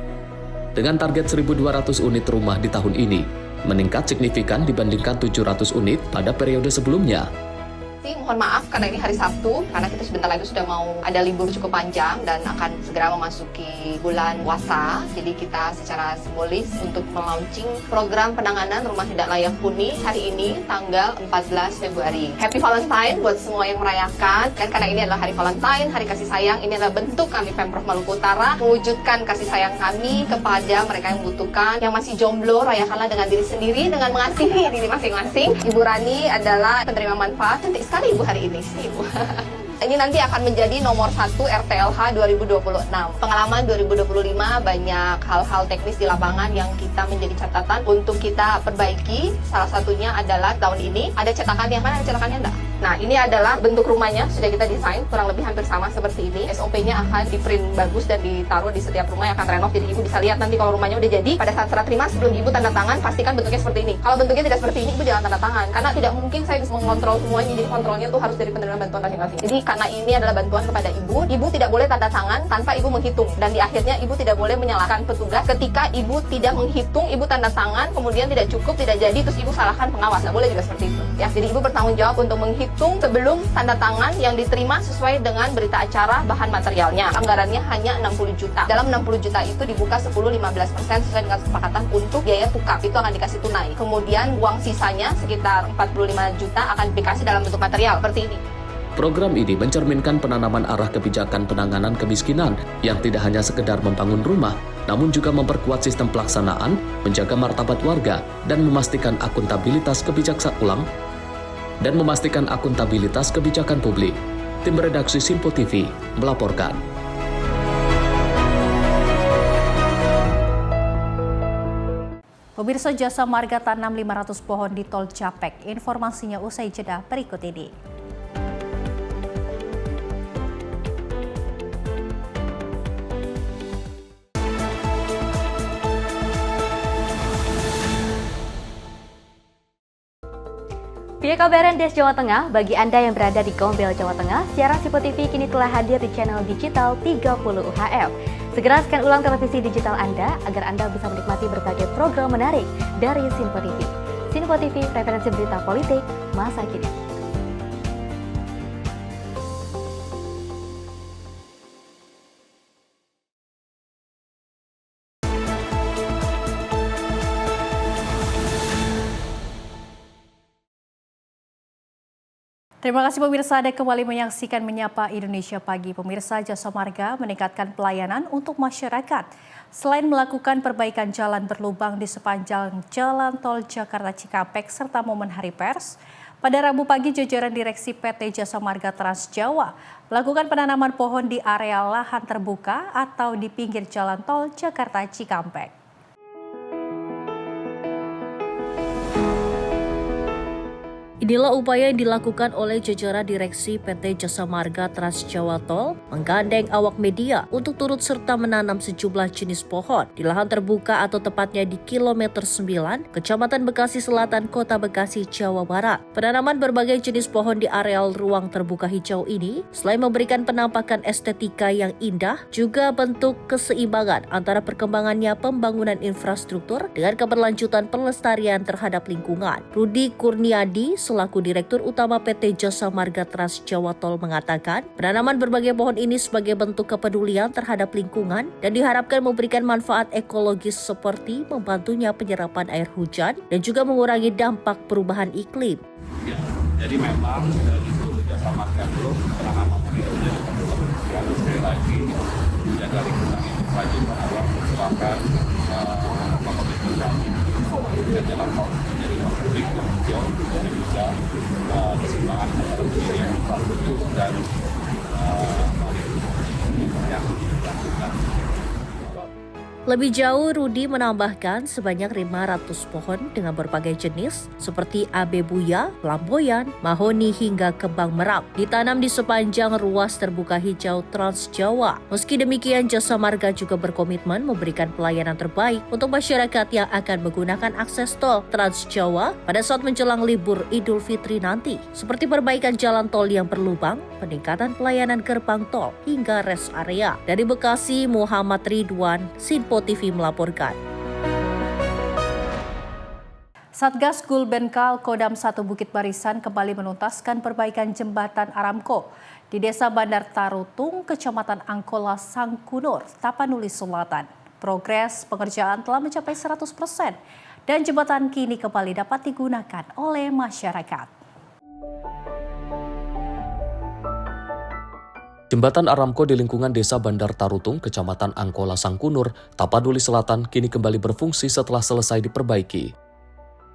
Dengan target 1.200 unit rumah di tahun ini, meningkat signifikan dibandingkan 700 unit pada periode sebelumnya. Mohon maaf karena ini hari Sabtu, karena kita sebentar lagi sudah mau ada libur cukup panjang dan akan segera memasuki bulan puasa. Jadi kita secara simbolis untuk melaunching program penanganan rumah tidak layak huni hari ini tanggal 14 Februari. Happy Valentine buat semua yang merayakan. Dan karena ini adalah hari Valentine, hari kasih sayang, ini adalah bentuk kami Pemprov Maluku Utara mewujudkan kasih sayang kami kepada mereka yang membutuhkan. Yang masih jomblo, rayakanlah dengan diri sendiri dengan mengasihi diri masing-masing. Ibu Rani adalah penerima manfaat. Cantik sekali Ibu hari ini sih, Ibu. Ini nanti akan menjadi nomor 1 RTLH 2026. Pengalaman 2025 banyak hal-hal teknis di lapangan yang kita menjadi catatan untuk kita perbaiki. Salah satunya adalah tahun ini ada cetakan yang mana, ada cetakannya enggak? Nah, ini adalah bentuk rumahnya, sudah kita desain kurang lebih hampir sama seperti ini. SOP-nya akan di-print bagus dan ditaruh di setiap rumah yang akan renov. Jadi Ibu bisa lihat nanti kalau rumahnya udah jadi, pada saat serah terima sebelum Ibu tanda tangan, pastikan bentuknya seperti ini. Kalau bentuknya tidak seperti ini, Ibu jangan tanda tangan. Karena tidak mungkin saya bisa mengontrol semuanya, jadi kontrolnya tuh harus dari penerima bantuan masing-masing. Jadi karena ini adalah bantuan kepada Ibu, Ibu tidak boleh tanda tangan tanpa Ibu menghitung. Dan di akhirnya Ibu tidak boleh menyalahkan petugas ketika Ibu tidak menghitung, Ibu tanda tangan, kemudian tidak cukup, tidak jadi, terus Ibu salahkan pengawas. Nggak boleh juga seperti itu. Ya, jadi Ibu bertanggung jawab untuk menghitung sebelum tanda tangan yang diterima sesuai dengan berita acara bahan materialnya. Anggarannya hanya 60 juta. Dalam 60 juta itu dibuka 10-15% sesuai dengan kesepakatan untuk biaya tukar. Itu akan dikasih tunai. Kemudian uang sisanya sekitar 45 juta akan dikasih dalam bentuk material seperti ini. Program ini mencerminkan penanaman arah kebijakan penanganan kemiskinan yang tidak hanya sekedar membangun rumah, namun juga memperkuat sistem pelaksanaan, menjaga martabat warga, dan memastikan akuntabilitas kebijakan publik. Tim redaksi Simpo TV melaporkan. Pemirsa, Jasa Marga tanam 500 pohon di Tol Japek. Informasinya usai jeda berikut ini. Via kabaran Des Jawa Tengah, bagi Anda yang berada di Gombel, Jawa Tengah, siaran Simpo TV kini telah hadir di channel digital 30 UHF. Segera scan ulang televisi digital Anda agar Anda bisa menikmati berbagai program menarik dari Simpo TV. Simpo TV, referensi berita politik masa kini. Terima kasih pemirsa, Anda kembali menyaksikan Menyapa Indonesia Pagi. Pemirsa, Jasa Marga meningkatkan pelayanan untuk masyarakat. Selain melakukan perbaikan jalan berlubang di sepanjang Jalan Tol Jakarta Cikampek serta momen Hari Pers, pada Rabu pagi jajaran Direksi PT Jasa Marga Trans Jawa melakukan penanaman pohon di area lahan terbuka atau di pinggir Jalan Tol Jakarta Cikampek. Inilah upaya yang dilakukan oleh jajaran direksi PT Jasa Marga Trans Jawa Tol menggandeng awak media untuk turut serta menanam sejumlah jenis pohon di lahan terbuka atau tepatnya di kilometer 9, Kecamatan Bekasi Selatan, Kota Bekasi, Jawa Barat. Penanaman berbagai jenis pohon di areal ruang terbuka hijau ini selain memberikan penampakan estetika yang indah, juga bentuk keseimbangan antara perkembangannya pembangunan infrastruktur dengan keberlanjutan pelestarian terhadap lingkungan. Rudi Kurniadi selaku Direktur Utama PT Jasa Marga Trans Jawa Tol mengatakan, penanaman berbagai pohon ini sebagai bentuk kepedulian terhadap lingkungan dan diharapkan memberikan manfaat ekologis seperti membantunya penyerapan air hujan dan juga mengurangi dampak perubahan iklim. Ya, jadi memang dari seluruh Jasa Marga itu penanaman pohon itu menjadi penting. Sekali lagi menjaga lingkungan itu wajib adalah merupakan dan dalam hal menjadi publik yang hijau dan juga keseimbangan antara pendidikan infrastruktur dan yang dilakukan. Lebih jauh, Rudi menambahkan sebanyak 500 pohon dengan berbagai jenis seperti abebuya, flamboyan, mahoni hingga kembang merak ditanam di sepanjang ruas terbuka hijau Trans Jawa. Meski demikian, Jasa Marga juga berkomitmen memberikan pelayanan terbaik untuk masyarakat yang akan menggunakan akses tol Trans Jawa pada saat menjelang libur Idul Fitri nanti, seperti perbaikan jalan tol yang berlubang, peningkatan pelayanan gerbang tol hingga rest area. Dari Bekasi, Muhammad Ridwan, Sinpo TV melaporkan. Satgas Gulbenkal Kodam 1 Bukit Barisan kembali menuntaskan perbaikan jembatan Aramco di Desa Bandar Tarutung, Kecamatan Angkola, Sangkunur, Tapanuli Selatan. Progres pengerjaan telah mencapai 100% dan jembatan kini kembali dapat digunakan oleh masyarakat. Jembatan Aramco di lingkungan Desa Bandar Tarutung, Kecamatan Angkola, Sangkunur, Tapanuli Selatan kini kembali berfungsi setelah selesai diperbaiki.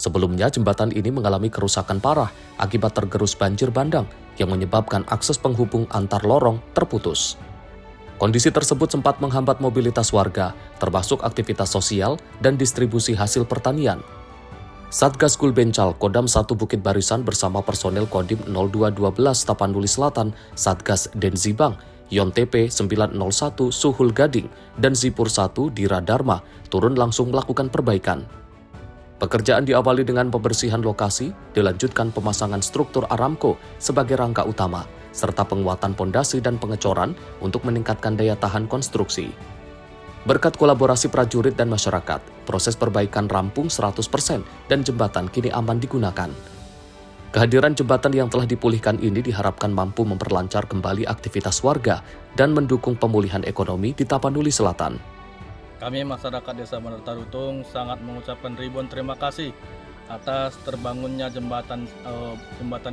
Sebelumnya, jembatan ini mengalami kerusakan parah akibat tergerus banjir bandang yang menyebabkan akses penghubung antar lorong terputus. Kondisi tersebut sempat menghambat mobilitas warga, termasuk aktivitas sosial dan distribusi hasil pertanian. Satgas Gulbenkal Kodam 1 Bukit Barisan bersama personel Kodim 0212 Tapanuli Selatan, Satgas Denzibang, Yon TP 901 Suhul Gading, dan Zipur 1 Dira Dharma turun langsung melakukan perbaikan. Pekerjaan diawali dengan pembersihan lokasi, dilanjutkan pemasangan struktur Aramco sebagai rangka utama, serta penguatan pondasi dan pengecoran untuk meningkatkan daya tahan konstruksi. Berkat kolaborasi prajurit dan masyarakat, proses perbaikan rampung 100% dan jembatan kini aman digunakan. Kehadiran jembatan yang telah dipulihkan ini diharapkan mampu memperlancar kembali aktivitas warga dan mendukung pemulihan ekonomi di Tapanuli Selatan. Kami masyarakat Desa Bandar Tarutung sangat mengucapkan ribuan terima kasih atas terbangunnya jembatan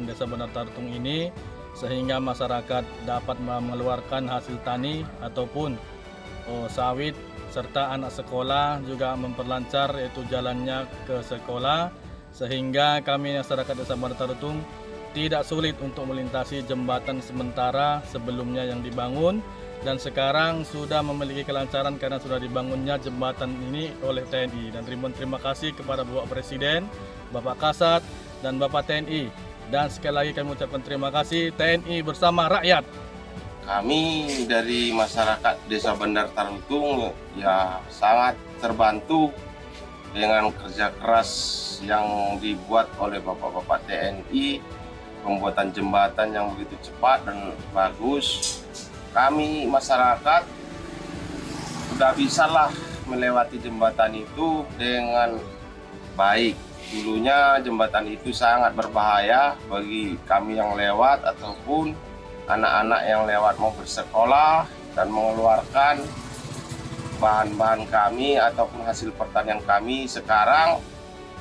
Desa Bandar Tarutung ini, sehingga masyarakat dapat mengeluarkan hasil tani ataupun sawit, serta anak sekolah juga memperlancar yaitu jalannya ke sekolah, sehingga kami masyarakat Desa Bandar Tarutung tidak sulit untuk melintasi jembatan sementara sebelumnya yang dibangun, dan sekarang sudah memiliki kelancaran karena sudah dibangunnya jembatan ini oleh TNI. Dan terima kasih kepada Bapak Presiden, Bapak Kasat, dan Bapak TNI. Dan sekali lagi kami ucapkan terima kasih TNI bersama rakyat. Kami dari masyarakat Desa Bandar Tarutung ya sangat terbantu dengan kerja keras yang dibuat oleh Bapak-Bapak TNI, pembuatan jembatan yang begitu cepat dan bagus. Kami masyarakat sudah bisalah melewati jembatan itu dengan baik. Dulunya jembatan itu sangat berbahaya bagi kami yang lewat ataupun anak-anak yang lewat mau bersekolah dan mengeluarkan bahan-bahan kami ataupun hasil pertanian kami. Sekarang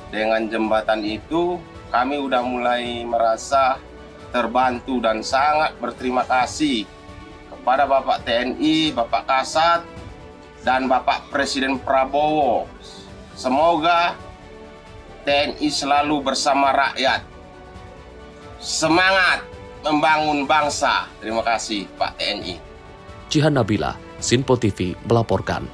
dengan jembatan itu kami udah mulai merasa terbantu dan sangat berterima kasih kepada Bapak TNI, Bapak Kasat, dan Bapak Presiden Prabowo. Semoga TNI selalu bersama rakyat. Semangat membangun bangsa. Terima kasih Pak TNI. Jihan Nabila, Sinpo TV melaporkan.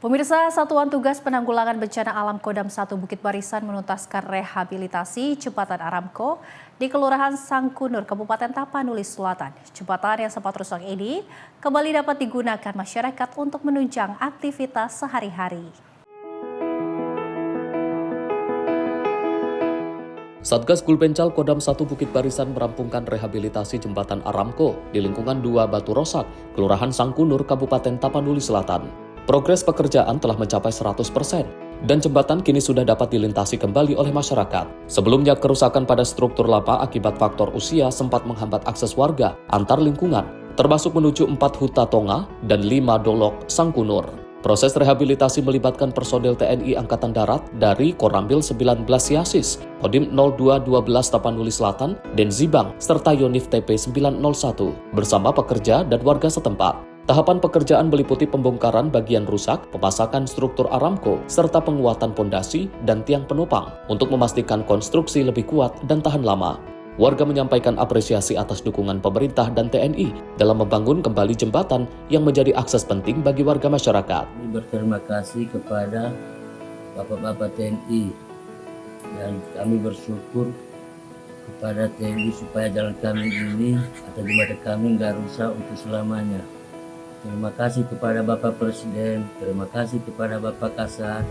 Pemirsa, Satuan Tugas Penanggulangan Bencana Alam Kodam 1 Bukit Barisan menuntaskan rehabilitasi Jembatan Aramco di Kelurahan Sangkunur, Kabupaten Tapanuli Selatan. Jembatan yang sempat rusak ini kembali dapat digunakan masyarakat untuk menunjang aktivitas sehari-hari. Satgas Gulbencal Kodam 1 Bukit Barisan merampungkan rehabilitasi Jembatan Aramco di lingkungan 2 Batu Rosak, Kelurahan Sangkunur, Kabupaten Tapanuli Selatan. Progres pekerjaan telah mencapai 100% dan jembatan kini sudah dapat dilintasi kembali oleh masyarakat. Sebelumnya kerusakan pada struktur lapa akibat faktor usia sempat menghambat akses warga antar lingkungan, termasuk menuju 4 Huta Tonga dan 5 Dolok Sangkunur. Proses rehabilitasi melibatkan personel TNI Angkatan Darat dari Korambil 19 Yasis, Kodim 0212 Tapanuli Selatan, Denzibang, serta Yonif TP 901 bersama pekerja dan warga setempat. Tahapan pekerjaan meliputi pembongkaran bagian rusak, pemasangan struktur Aramco, serta penguatan pondasi dan tiang penopang untuk memastikan konstruksi lebih kuat dan tahan lama. Warga menyampaikan apresiasi atas dukungan pemerintah dan TNI dalam membangun kembali jembatan yang menjadi akses penting bagi warga masyarakat. Berterima kasih kepada Bapak-Bapak TNI dan kami bersyukur kepada TNI supaya jalan kami ini atau jembatan kami nggak rusak untuk selamanya. Terima kasih kepada Bapak Presiden, terima kasih kepada Bapak Kasat,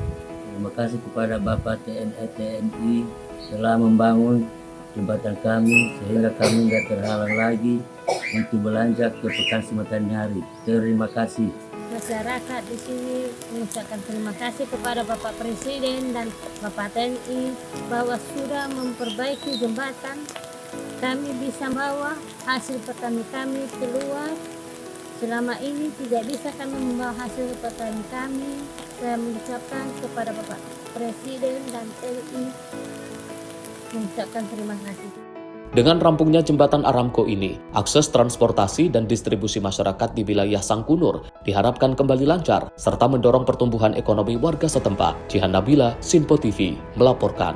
terima kasih kepada Bapak TNI telah membangun jembatan kami sehingga kami tidak terhalang lagi untuk belanja ke Pekan Sematani Hari. Terima kasih. Masyarakat di sini mengucapkan terima kasih kepada Bapak Presiden dan Bapak TNI bahwa sudah memperbaiki jembatan. Kami bisa bawa hasil petani kami keluar. Selama ini tidak bisa kami membawa hasil petani kami. Saya mengucapkan kepada Bapak Presiden dan TNI mengucapkan terima kasih. Dengan rampungnya jembatan Aramco ini, akses transportasi dan distribusi masyarakat di wilayah Sangkunur diharapkan kembali lancar serta mendorong pertumbuhan ekonomi warga setempat. Jihan Nabila, Sinpo TV, melaporkan.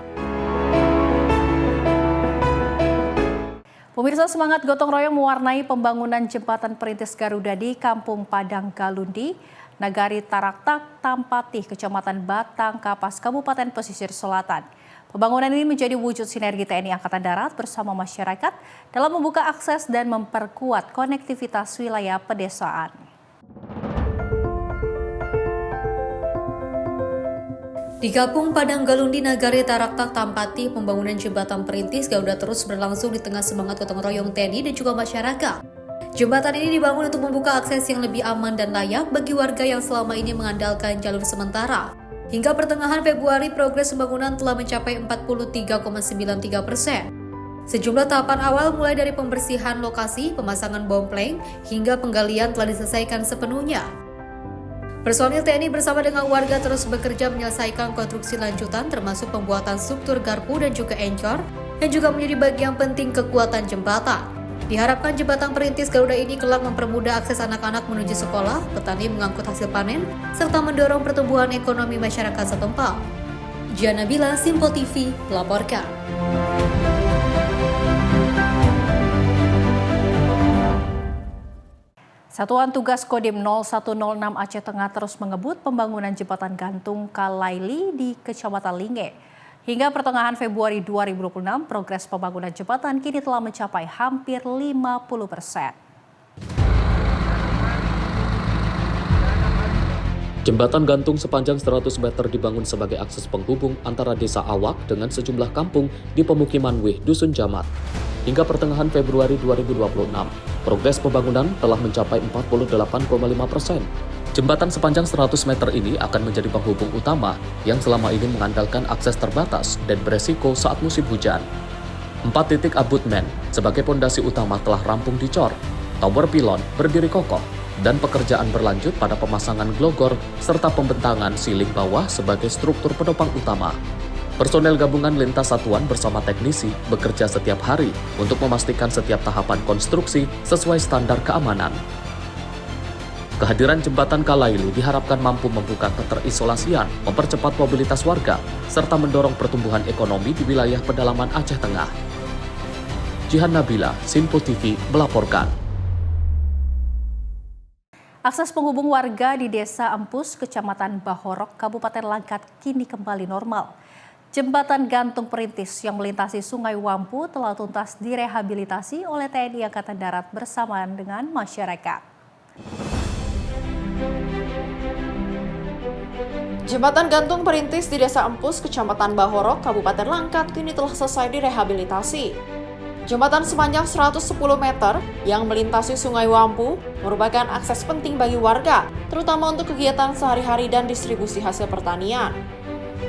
Pemirsa, semangat gotong royong mewarnai pembangunan jembatan perintis Garuda di Kampung Padang Galundi, Nagari Taraktak, Tampatih, Kecamatan Batang Kapas, Kabupaten Pesisir Selatan. Pembangunan ini menjadi wujud sinergi TNI Angkatan Darat bersama masyarakat dalam membuka akses dan memperkuat konektivitas wilayah pedesaan. Di Kampung Padang Galundi, Nagari Taraktak, Tampatih, pembangunan jembatan perintis Garuda terus berlangsung di tengah semangat gotong royong TNI dan juga masyarakat. Jembatan ini dibangun untuk membuka akses yang lebih aman dan layak bagi warga yang selama ini mengandalkan jalur sementara. Hingga pertengahan Februari, progres pembangunan telah mencapai 43,93%. Sejumlah tahapan awal mulai dari pembersihan lokasi, pemasangan bompleng, hingga penggalian telah diselesaikan sepenuhnya. Personil TNI bersama dengan warga terus bekerja menyelesaikan konstruksi lanjutan termasuk pembuatan struktur garpu dan juga encor yang juga menjadi bagian penting kekuatan jembatan. Diharapkan jembatan perintis Garuda ini kelak mempermudah akses anak-anak menuju sekolah, petani mengangkut hasil panen, serta mendorong pertumbuhan ekonomi masyarakat setempat. Jihan Nabila, Sinpo TV, melaporkan. Satuan Tugas Kodim 0106 Aceh Tengah terus mengebut pembangunan jembatan gantung Kalaili di Kecamatan Linge. Hingga pertengahan Februari 2026, progres pembangunan jembatan kini telah mencapai hampir 50%. Jembatan gantung sepanjang 100 meter dibangun sebagai akses penghubung antara desa Awak dengan sejumlah kampung di pemukiman Wih, Dusun Jamat. Hingga pertengahan Februari 2026, progres pembangunan telah mencapai 48,5%. Jembatan sepanjang 100 meter ini akan menjadi penghubung utama yang selama ini mengandalkan akses terbatas dan beresiko saat musim hujan. 4 titik abutmen sebagai pondasi utama telah rampung dicor, tower pilon berdiri kokoh, dan pekerjaan berlanjut pada pemasangan glogor serta pembentangan siling bawah sebagai struktur penopang utama. Personel gabungan lintas satuan bersama teknisi bekerja setiap hari untuk memastikan setiap tahapan konstruksi sesuai standar keamanan. Kehadiran jembatan Kalaili diharapkan mampu membuka keterisolasian, mempercepat mobilitas warga, serta mendorong pertumbuhan ekonomi di wilayah pedalaman Aceh Tengah. Jihan Nabila, Sinpo TV melaporkan. Akses penghubung warga di Desa Empus, Kecamatan Bahorok, Kabupaten Langkat kini kembali normal. Jembatan gantung perintis yang melintasi Sungai Wampu telah tuntas direhabilitasi oleh TNI Angkatan Darat bersamaan dengan masyarakat. Jembatan gantung perintis di Desa Empus, Kecamatan Bahorok, Kabupaten Langkat kini telah selesai direhabilitasi. Jembatan sepanjang 110 meter yang melintasi Sungai Wampu merupakan akses penting bagi warga, terutama untuk kegiatan sehari-hari dan distribusi hasil pertanian.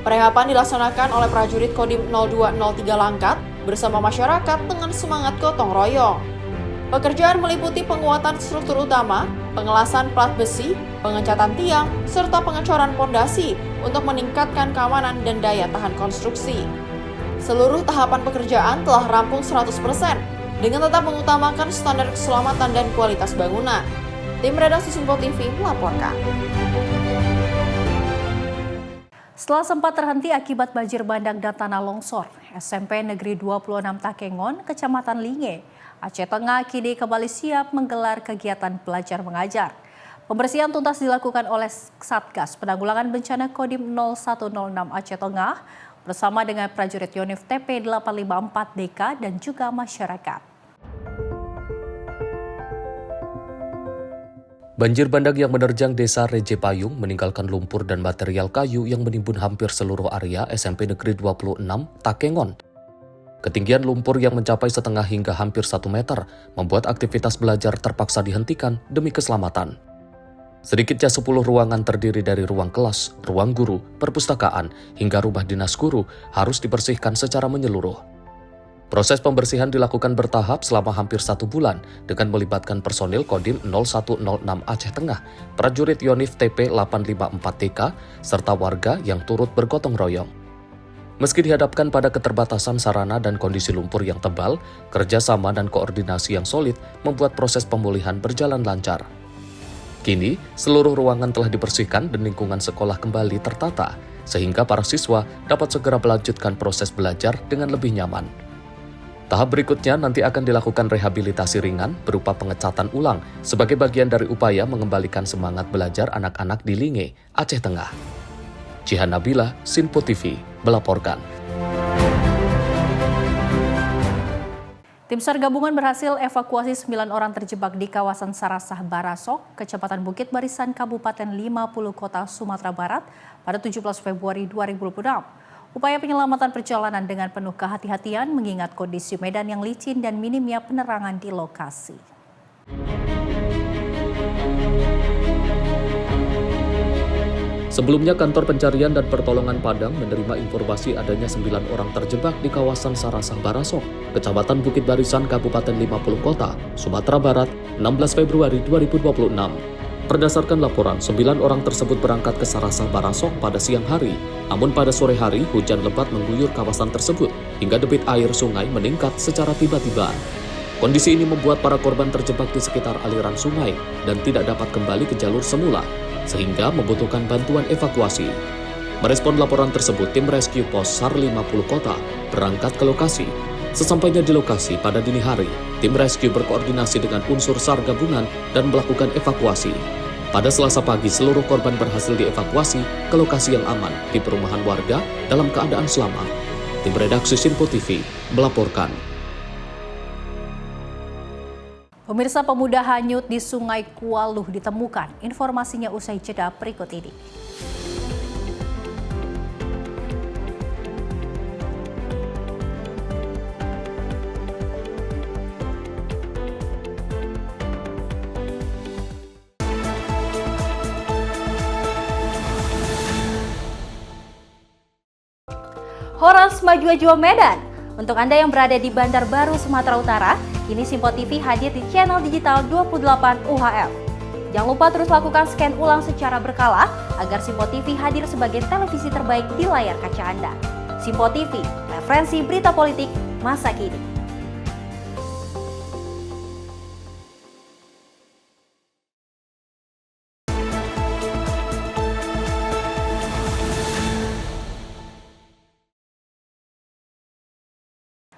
Perehapan dilaksanakan oleh prajurit Kodim 0203 Langkat bersama masyarakat dengan semangat gotong royong. Pekerjaan meliputi penguatan struktur utama, pengelasan plat besi, pengecatan tiang, serta pengecoran pondasi untuk meningkatkan keamanan dan daya tahan konstruksi. Seluruh tahapan pekerjaan telah rampung 100% dengan tetap mengutamakan standar keselamatan dan kualitas bangunan. Tim redaksi Simpo TV melaporkan. Setelah sempat terhenti akibat banjir bandang dan tanah longsor, SMP Negeri 26 Takengon, Kecamatan Linge, Aceh Tengah kini kembali siap menggelar kegiatan belajar mengajar. Pembersihan tuntas dilakukan oleh Satgas Penanggulangan Bencana Kodim 0106 Aceh Tengah bersama dengan prajurit Yonif TP 854 DK dan juga masyarakat. Banjir bandang yang menerjang desa Reje Payung meninggalkan lumpur dan material kayu yang menimbun hampir seluruh area SMP Negeri 26 Takengon. Ketinggian lumpur yang mencapai setengah hingga hampir 1 meter membuat aktivitas belajar terpaksa dihentikan demi keselamatan. Sedikitnya 10 ruangan terdiri dari ruang kelas, ruang guru, perpustakaan, hingga rumah dinas guru harus dibersihkan secara menyeluruh. Proses pembersihan dilakukan bertahap selama hampir 1 bulan dengan melibatkan personil Kodim 0106 Aceh Tengah, prajurit Yonif TP 854 DK, serta warga yang turut bergotong royong. Meski dihadapkan pada keterbatasan sarana dan kondisi lumpur yang tebal, kerjasama dan koordinasi yang solid membuat proses pemulihan berjalan lancar. Kini, seluruh ruangan telah dibersihkan dan lingkungan sekolah kembali tertata, sehingga para siswa dapat segera melanjutkan proses belajar dengan lebih nyaman. Tahap berikutnya nanti akan dilakukan rehabilitasi ringan berupa pengecatan ulang sebagai bagian dari upaya mengembalikan semangat belajar anak-anak di Linge, Aceh Tengah. Jihan Nabila, Simpo TV, melaporkan. Tim SAR gabungan berhasil evakuasi 9 orang terjebak di kawasan Sarasah Barasok, Kecamatan Bukit Barisan, Kabupaten 50 Kota, Sumatera Barat pada 17 Februari 2026. Upaya penyelamatan perjalanan dengan penuh kehati-hatian mengingat kondisi medan yang licin dan minimnya penerangan di lokasi. Sebelumnya, Kantor Pencarian dan Pertolongan Padang menerima informasi adanya 9 orang terjebak di kawasan Sarasah Barasok, Kecamatan Bukit Barisan, Kabupaten 50 Kota, Sumatera Barat, 16 Februari 2026. Berdasarkan laporan, 9 orang tersebut berangkat ke Sarasah Barasok pada siang hari. Namun pada sore hari, hujan lebat mengguyur kawasan tersebut hingga debit air sungai meningkat secara tiba-tiba. Kondisi ini membuat para korban terjebak di sekitar aliran sungai dan tidak dapat kembali ke jalur semula, sehingga membutuhkan bantuan evakuasi. Merespon laporan tersebut, tim rescue pos SAR 50 Kota berangkat ke lokasi. Sesampainya di lokasi pada dini hari, tim rescue berkoordinasi dengan unsur SAR gabungan dan melakukan evakuasi. Pada Selasa pagi, seluruh korban berhasil dievakuasi ke lokasi yang aman di perumahan warga dalam keadaan selamat. Tim redaksi Simpo TV melaporkan. Pemirsa, pemuda hanyut di Sungai Kualuh ditemukan. Informasinya usai jeda berikut ini. Horas Maju Medan. Untuk Anda yang berada di Bandar Baru, Sumatera Utara, kini Simpo TV hadir di channel digital 28 UHF. Jangan lupa terus lakukan scan ulang secara berkala agar Simpo TV hadir sebagai televisi terbaik di layar kaca Anda. Simpo TV, referensi berita politik masa kini.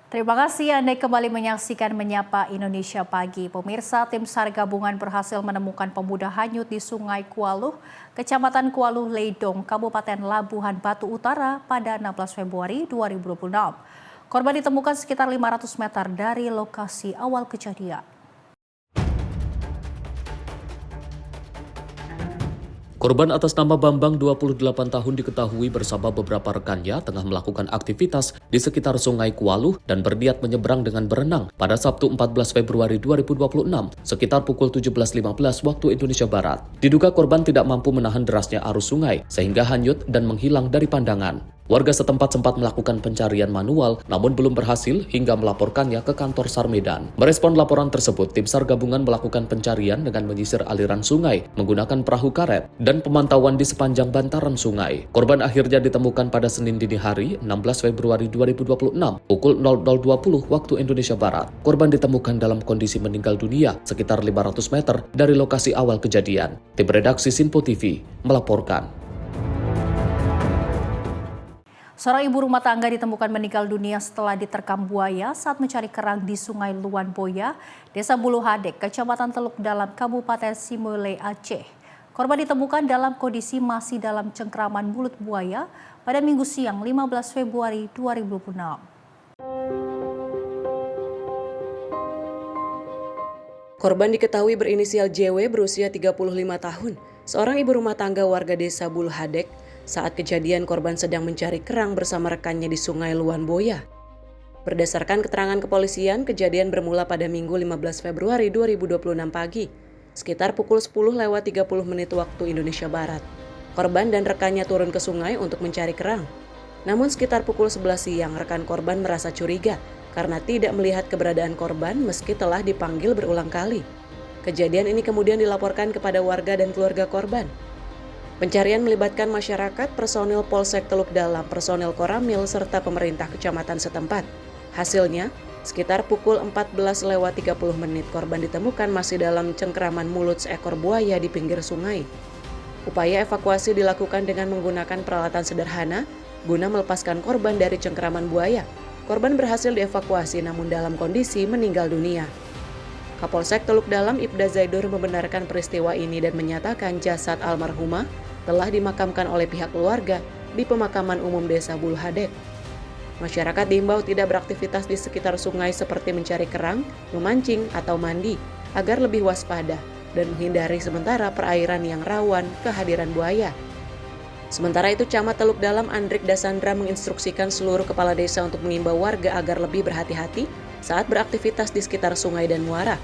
Terima kasih Anda kembali menyaksikan Menyapa Indonesia Pagi. Pemirsa, tim SAR gabungan berhasil menemukan pemuda hanyut di Sungai Kualuh, Kecamatan Kualuh Leidong, Kabupaten Labuhan Batu Utara pada 16 Februari 2026. Korban ditemukan sekitar 500 meter dari lokasi awal kejadian. Korban atas nama Bambang 28 tahun diketahui bersama beberapa rekannya tengah melakukan aktivitas di sekitar Sungai Kualuh dan berniat menyeberang dengan berenang pada Sabtu 14 Februari 2026 sekitar pukul 17.15 waktu Indonesia Barat. Diduga korban tidak mampu menahan derasnya arus sungai sehingga hanyut dan menghilang dari pandangan. Warga setempat sempat melakukan pencarian manual namun belum berhasil hingga melaporkannya ke kantor SAR Medan. Merespon laporan tersebut, tim SAR gabungan melakukan pencarian dengan menyisir aliran sungai menggunakan perahu karet dan pemantauan di sepanjang bantaran sungai. Korban akhirnya ditemukan pada Senin dini hari 16 Februari 2026 pukul 00.20 waktu Indonesia Barat. Korban ditemukan dalam kondisi meninggal dunia sekitar 500 meter dari lokasi awal kejadian. Tim redaksi Sinpo TV melaporkan. Seorang ibu rumah tangga ditemukan meninggal dunia setelah diterkam buaya saat mencari kerang di Sungai Luan Boya, Desa Bulu Hadek, Kecamatan Teluk Dalam, Kabupaten Simele, Aceh. Korban ditemukan dalam kondisi masih dalam cengkraman mulut buaya pada Minggu siang 15 Februari 2026. Korban diketahui berinisial JW berusia 35 tahun, seorang ibu rumah tangga warga Desa Bulu Hadek. Saat kejadian, korban sedang mencari kerang bersama rekannya di Sungai Luan Boya. Berdasarkan keterangan kepolisian, kejadian bermula pada Minggu 15 Februari 2026 pagi, sekitar pukul 10:30 waktu Indonesia Barat. Korban dan rekannya turun ke sungai untuk mencari kerang. Namun sekitar pukul 11 siang, rekan korban merasa curiga karena tidak melihat keberadaan korban meski telah dipanggil berulang kali. Kejadian ini kemudian dilaporkan kepada warga dan keluarga korban. Pencarian melibatkan masyarakat, personil Polsek Teluk Dalam, personil Koramil, serta pemerintah kecamatan setempat. Hasilnya, sekitar pukul 14:30 korban ditemukan masih dalam cengkraman mulut seekor buaya di pinggir sungai. Upaya evakuasi dilakukan dengan menggunakan peralatan sederhana guna melepaskan korban dari cengkraman buaya. Korban berhasil dievakuasi namun dalam kondisi meninggal dunia. Kapolsek Teluk Dalam Ibda Zaidur membenarkan peristiwa ini dan menyatakan jasad almarhumah telah dimakamkan oleh pihak keluarga di pemakaman umum Desa Bulu Hadek. Masyarakat diimbau tidak beraktivitas di sekitar sungai seperti mencari kerang, memancing, atau mandi agar lebih waspada dan menghindari sementara perairan yang rawan kehadiran buaya. Sementara itu, Camat Teluk Dalam Andrik Dasandra menginstruksikan seluruh kepala desa untuk mengimbau warga agar lebih berhati-hati saat beraktivitas di sekitar sungai dan muara.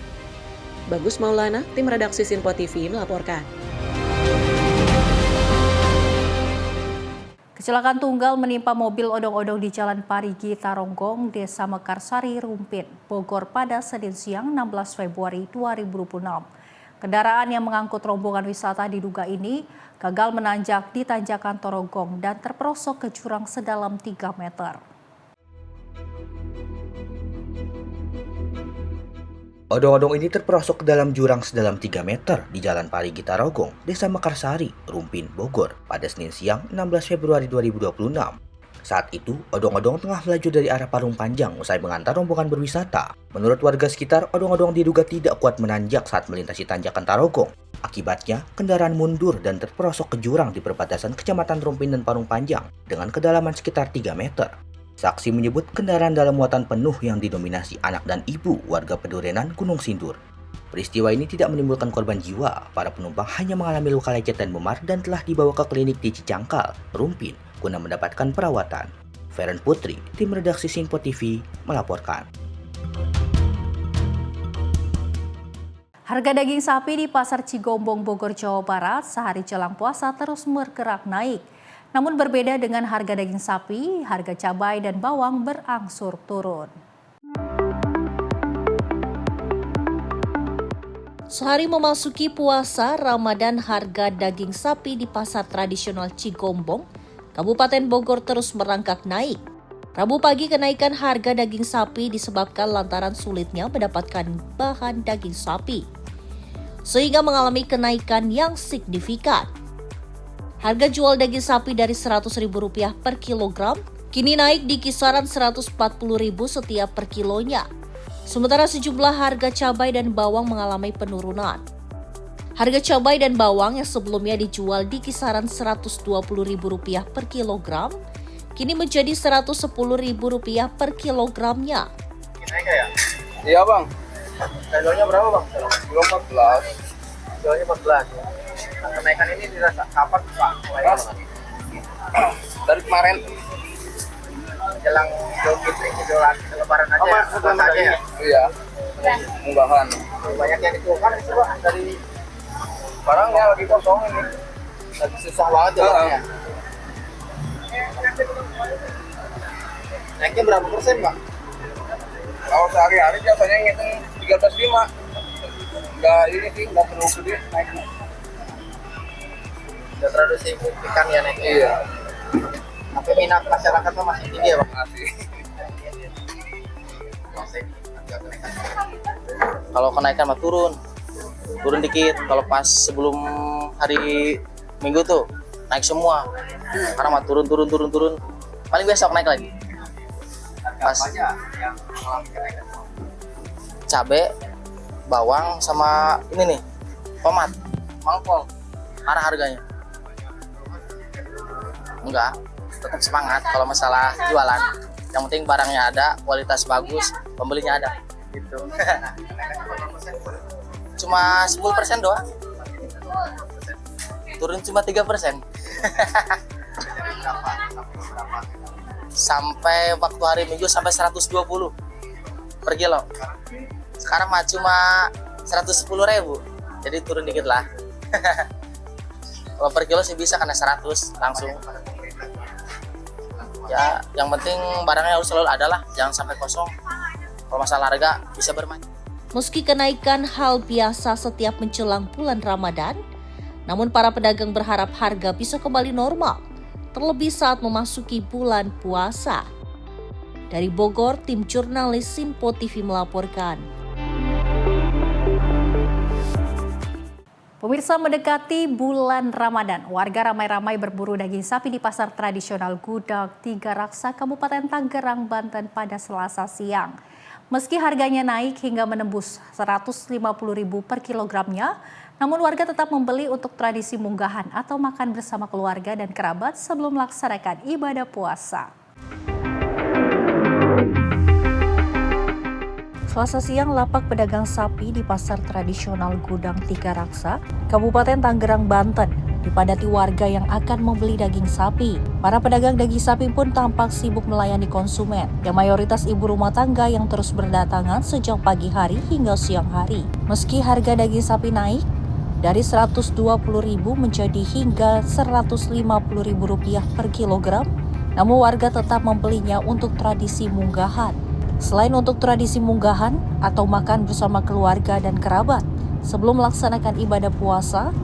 Bagus Maulana, tim redaksi Sinpo TV melaporkan. Kecelakaan tunggal menimpa mobil odong-odong di Jalan Parigi Taronggong, Desa Mekarsari, Rumpin, Bogor pada Senin siang 16 Februari 2026. Kendaraan yang mengangkut rombongan wisata diduga ini gagal menanjak di tanjakan Taronggong dan terperosok ke jurang sedalam 3 meter. Odong-odong ini terperosok ke dalam jurang sedalam 3 meter di Jalan Parigi Taronggong, Desa Mekarsari, Rumpin, Bogor pada Senin siang 16 Februari 2026. Saat itu, odong-odong tengah melaju dari arah Parung Panjang usai mengantar rombongan berwisata. Menurut warga sekitar, odong-odong diduga tidak kuat menanjak saat melintasi tanjakan Taronggong. Akibatnya, kendaraan mundur dan terperosok ke jurang di perbatasan Kecamatan Rumpin dan Parung Panjang dengan kedalaman sekitar 3 meter. Saksi menyebut kendaraan dalam muatan penuh yang didominasi anak dan ibu warga Pedurenan, Gunung Sindur. Peristiwa ini tidak menimbulkan korban jiwa. Para penumpang hanya mengalami luka lecet dan memar dan telah dibawa ke klinik di Cicangkal, Rumpin, guna mendapatkan perawatan. Feren Putri, tim redaksi Sinpo TV, melaporkan. Harga daging sapi di Pasar Cigombong, Bogor, Jawa Barat sehari jelang puasa terus bergerak naik. Namun berbeda dengan harga daging sapi, harga cabai dan bawang berangsur turun. Sehari memasuki puasa Ramadan, harga daging sapi di pasar tradisional Cigombong, Kabupaten Bogor terus merangkak naik. Rabu pagi kenaikan harga daging sapi disebabkan lantaran sulitnya mendapatkan bahan daging sapi, sehingga mengalami kenaikan yang signifikan. Harga jual daging sapi dari Rp100.000 per kilogram kini naik di kisaran Rp140.000 setiap per kilonya. Sementara sejumlah harga cabai dan bawang mengalami penurunan. Harga cabai dan bawang yang sebelumnya dijual di kisaran Rp120.000 per kilogram, kini menjadi Rp110.000 per kilogramnya. Iya bang. Kilonya berapa bang? Kilo 14. Kilonya 14. Kenaikan ini dirasa kapan Pak? Dari kemarin. Jelang Idul Fitri, Lebaran aja. Ya? Iya. Munggahan. Banyak yang dikeluhkan itu Pak dari barangnya lagi kosong ini. Lagi susah banget jalannya. Naiknya berapa persen Pak? Kalau sehari-hari biasanya ngitung 13,5. Enggak ini sih, enggak perlu gede naiknya. Udah terlalu signifikan ya naiknya. Iya. Tapi minat masyarakatnya masih tinggi ya Pak? Masih. Kalau kenaikan mah turun dikit. Kalau pas sebelum hari Minggu tuh naik semua. Karena mah turun. Paling besok naik lagi. Pas cabe, bawang sama ini nih tomat, mangkol. Mana harganya? Enggak, tetap semangat kalau masalah jualan. Yang penting barangnya ada, kualitas bagus, pembelinya ada. Gitu. Cuma 10% doang. Turun cuma 3%. Sampai waktu hari Minggu sampai 120 per kilo. Sekarang mah cuma 110.000. Jadi turun dikit lah. Kalau per kilo sih bisa karena 100 langsung. Ya, yang penting barangnya harus selalu ada lah, jangan sampai kosong. Kalau masalah harga bisa bermain. Meski kenaikan hal biasa setiap menjelang bulan Ramadan, namun para pedagang berharap harga bisa kembali normal, terlebih saat memasuki bulan puasa. Dari Bogor, tim jurnalis Simpo TV melaporkan. Pemirsa, mendekati bulan Ramadan, warga ramai-ramai berburu daging sapi di pasar tradisional Gudang Tiga Raksa, Kabupaten Tangerang, Banten pada Selasa siang. Meski harganya naik hingga menembus Rp150.000 per kilogramnya, namun warga tetap membeli untuk tradisi munggahan atau makan bersama keluarga dan kerabat sebelum melaksanakan ibadah puasa. Selasa siang, lapak pedagang sapi di pasar tradisional Gudang Tiga Raksa, Kabupaten Tangerang, Banten, dipadati warga yang akan membeli daging sapi. Para pedagang daging sapi pun tampak sibuk melayani konsumen, yang mayoritas ibu rumah tangga yang terus berdatangan sejak pagi hari hingga siang hari. Meski harga daging sapi naik dari Rp120.000 menjadi hingga Rp150.000 per kilogram, namun warga tetap membelinya untuk tradisi munggahan. Selain untuk tradisi munggahan atau makan bersama keluarga dan kerabat, sebelum melaksanakan ibadah puasa,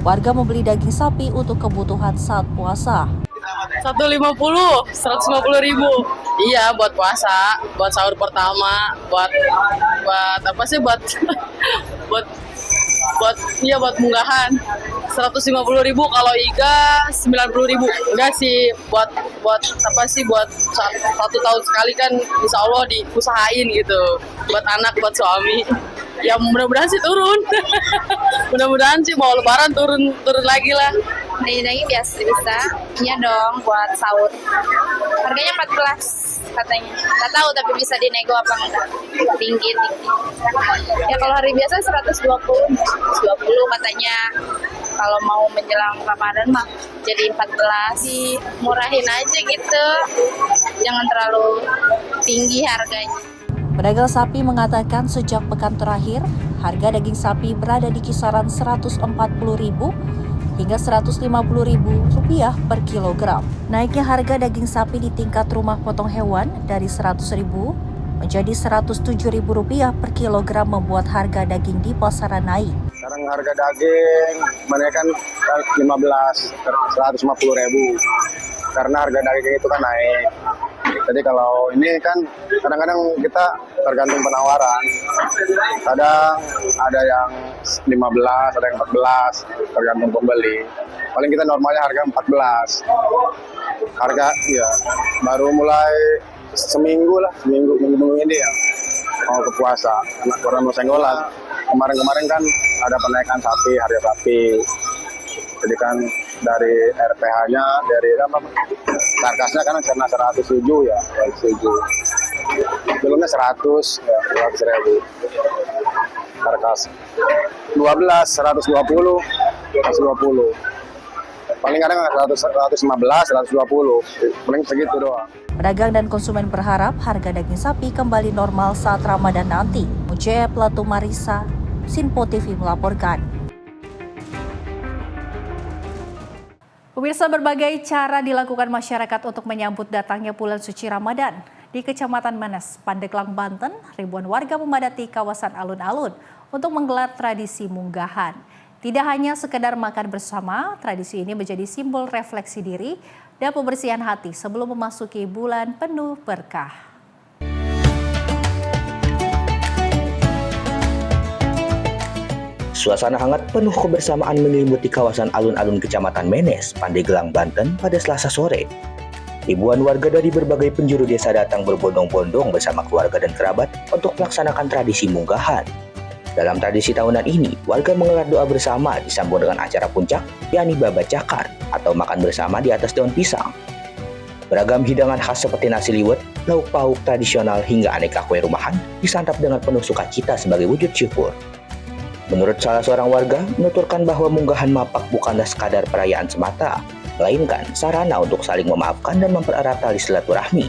warga membeli daging sapi untuk kebutuhan saat puasa. Rp150.000. Iya, buat puasa, buat sahur pertama, buat apa sih, buat munggahan. Rp150.000, kalau iga Rp90.000. Enggak sih, buat apa sih, buat 1 tahun sekali kan insya Allah diusahain gitu. Buat anak, buat suami. Ya mudah-mudahan sih turun. Mudah-mudahan sih mau lebaran turun lagi lah. Daging biasa bisa. Iya dong, buat sahur. Harganya 14 katanya. Nggak tahu tapi bisa dinego apa enggak. Tinggi. Ya kalau hari biasa 120 katanya. Kalau mau menjelang Ramadan mah jadi 14. Murahin aja gitu. Jangan terlalu tinggi harganya. Pedagang sapi mengatakan sejak pekan terakhir, harga daging sapi berada di kisaran Rp140.000 hingga Rp150.000 per kilogram. Naiknya harga daging sapi di tingkat rumah potong hewan dari Rp100.000 menjadi Rp107.000 per kilogram membuat harga daging di pasaran naik. Sekarang harga daging menaikkan 150.000 karena harga daging itu kan naik. Jadi kalau ini kan kadang-kadang kita tergantung penawaran. Kadang ada yang 15, ada yang 14, tergantung pembeli. Paling kita normalnya harga 14. Harga ya baru mulai seminggu ini ya mau ke puasa. Anak orang mau senggolan. Kemarin kan ada penaikan sapi, harga sapi. Jadi kan dari RPH-nya, dari karkasnya kan karena 107 ya, 107. Sebelumnya 100 ya, 100.000. Karkas 12, 120. Paling kadang 115, 120. Paling segitu doang. Pedagang dan konsumen berharap harga daging sapi kembali normal saat Ramadan nanti. Mujaya Platu Marisa, Sinpo TV melaporkan. Pemirsa, berbagai cara dilakukan masyarakat untuk menyambut datangnya bulan suci Ramadan. Di Kecamatan Menes, Pandeglang, Banten, ribuan warga memadati kawasan alun-alun untuk menggelar tradisi munggahan. Tidak hanya sekedar makan bersama, tradisi ini menjadi simbol refleksi diri dan pembersihan hati sebelum memasuki bulan penuh berkah. Suasana hangat penuh kebersamaan menyelimuti kawasan alun-alun Kecamatan Menes, Pandeglang, Banten pada Selasa sore. Ribuan warga dari berbagai penjuru desa datang berbondong-bondong bersama keluarga dan kerabat untuk melaksanakan tradisi munggahan. Dalam tradisi tahunan ini, warga menggelar doa bersama disambung dengan acara puncak, yakni babat cakar atau makan bersama di atas daun pisang. Beragam hidangan khas seperti nasi liwet, lauk pauk tradisional hingga aneka kue rumahan disantap dengan penuh sukacita sebagai wujud syukur. Menurut salah seorang warga, menuturkan bahwa munggahan mapak bukanlah sekadar perayaan semata, melainkan sarana untuk saling memaafkan dan mempererat tali silaturahmi.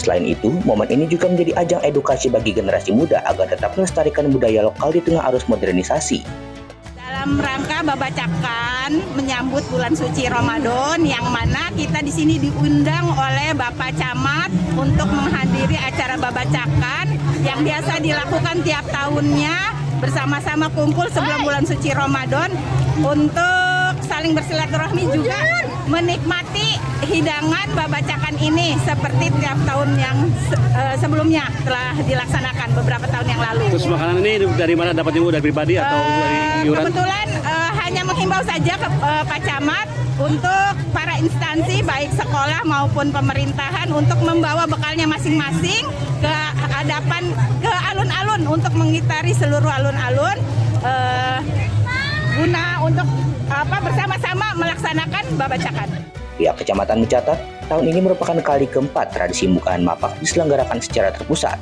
Selain itu, momen ini juga menjadi ajang edukasi bagi generasi muda agar tetap melestarikan budaya lokal di tengah arus modernisasi. Dalam rangka babacakan menyambut bulan suci Ramadan, yang mana kita di sini diundang oleh Bapak Camat untuk menghadiri acara babacakan yang biasa dilakukan tiap tahunnya bersama-sama kumpul sebelum bulan suci Ramadan untuk saling bersilaturahmi juga menikmati hidangan babacakan ini seperti tiap tahun yang sebelumnya telah dilaksanakan beberapa tahun yang lalu. Terus makanan ini dari mana dapatnya, dari pribadi atau dari iuran? Kebetulan hanya menghimbau saja ke Pak Camat untuk para instansi baik sekolah maupun pemerintahan untuk membawa bekalnya masing-masing ke hadapan ke alun-alun untuk mengitari seluruh alun-alun guna untuk bersama-sama melaksanakan babacakan. Pihak kecamatan mencatat, tahun ini merupakan kali keempat tradisi munggahan mapak diselenggarakan secara terpusat.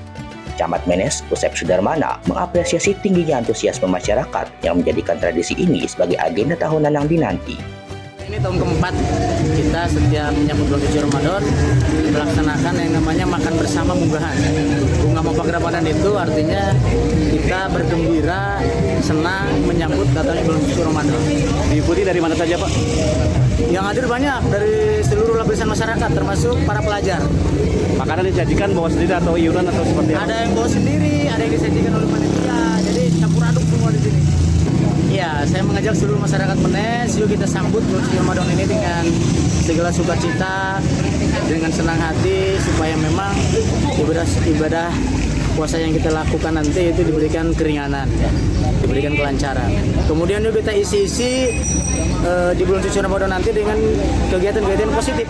Camat Menes, Usep Sudarmana, mengapresiasi tingginya antusiasme masyarakat yang menjadikan tradisi ini sebagai agenda tahunan yang dinanti. Ini tahun keempat kita setiap menyambut bulan suci Ramadan melaksanakan yang namanya makan bersama munggahan. Bunga mapak Ramadan itu artinya kita bergembira, senang menyambut datangnya bulan suci Ramadan. Diikuti dari mana saja, Pak? Yang hadir banyak dari seluruh lapisan masyarakat, termasuk para pelajar. Makanan disajikan bawa sendiri atau iuran atau seperti apa? Ada yang bawa sendiri, ada yang disajikan oleh panitia. Jadi campur aduk semua di sini. Ya, saya mengajak seluruh masyarakat Menes, yuk kita sambut bulan suci Ramadan ini dengan segala sukacita, dengan senang hati, supaya memang ibadah puasa yang kita lakukan nanti itu diberikan keringanan, ya, diberikan kelancaran. Kemudian juga kita isi-isi di bulan suci Ramadan nanti dengan kegiatan-kegiatan positif.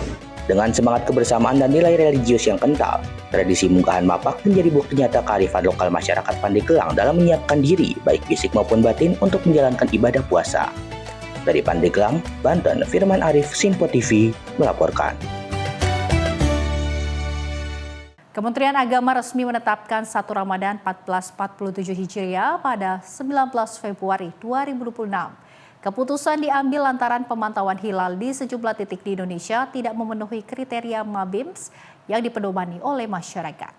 Dengan semangat kebersamaan dan nilai religius yang kental, tradisi munggahan mapak menjadi bukti nyata kearifan lokal masyarakat Pandeglang dalam menyiapkan diri, baik fisik maupun batin, untuk menjalankan ibadah puasa. Dari Pandeglang, Banten, Firman Arif, Sinpo TV melaporkan. Kementerian Agama resmi menetapkan 1 Ramadan 1447 Hijriah pada 19 Februari 2026. Keputusan diambil lantaran pemantauan hilal di sejumlah titik di Indonesia tidak memenuhi kriteria MABIMS yang dipedomani oleh masyarakat.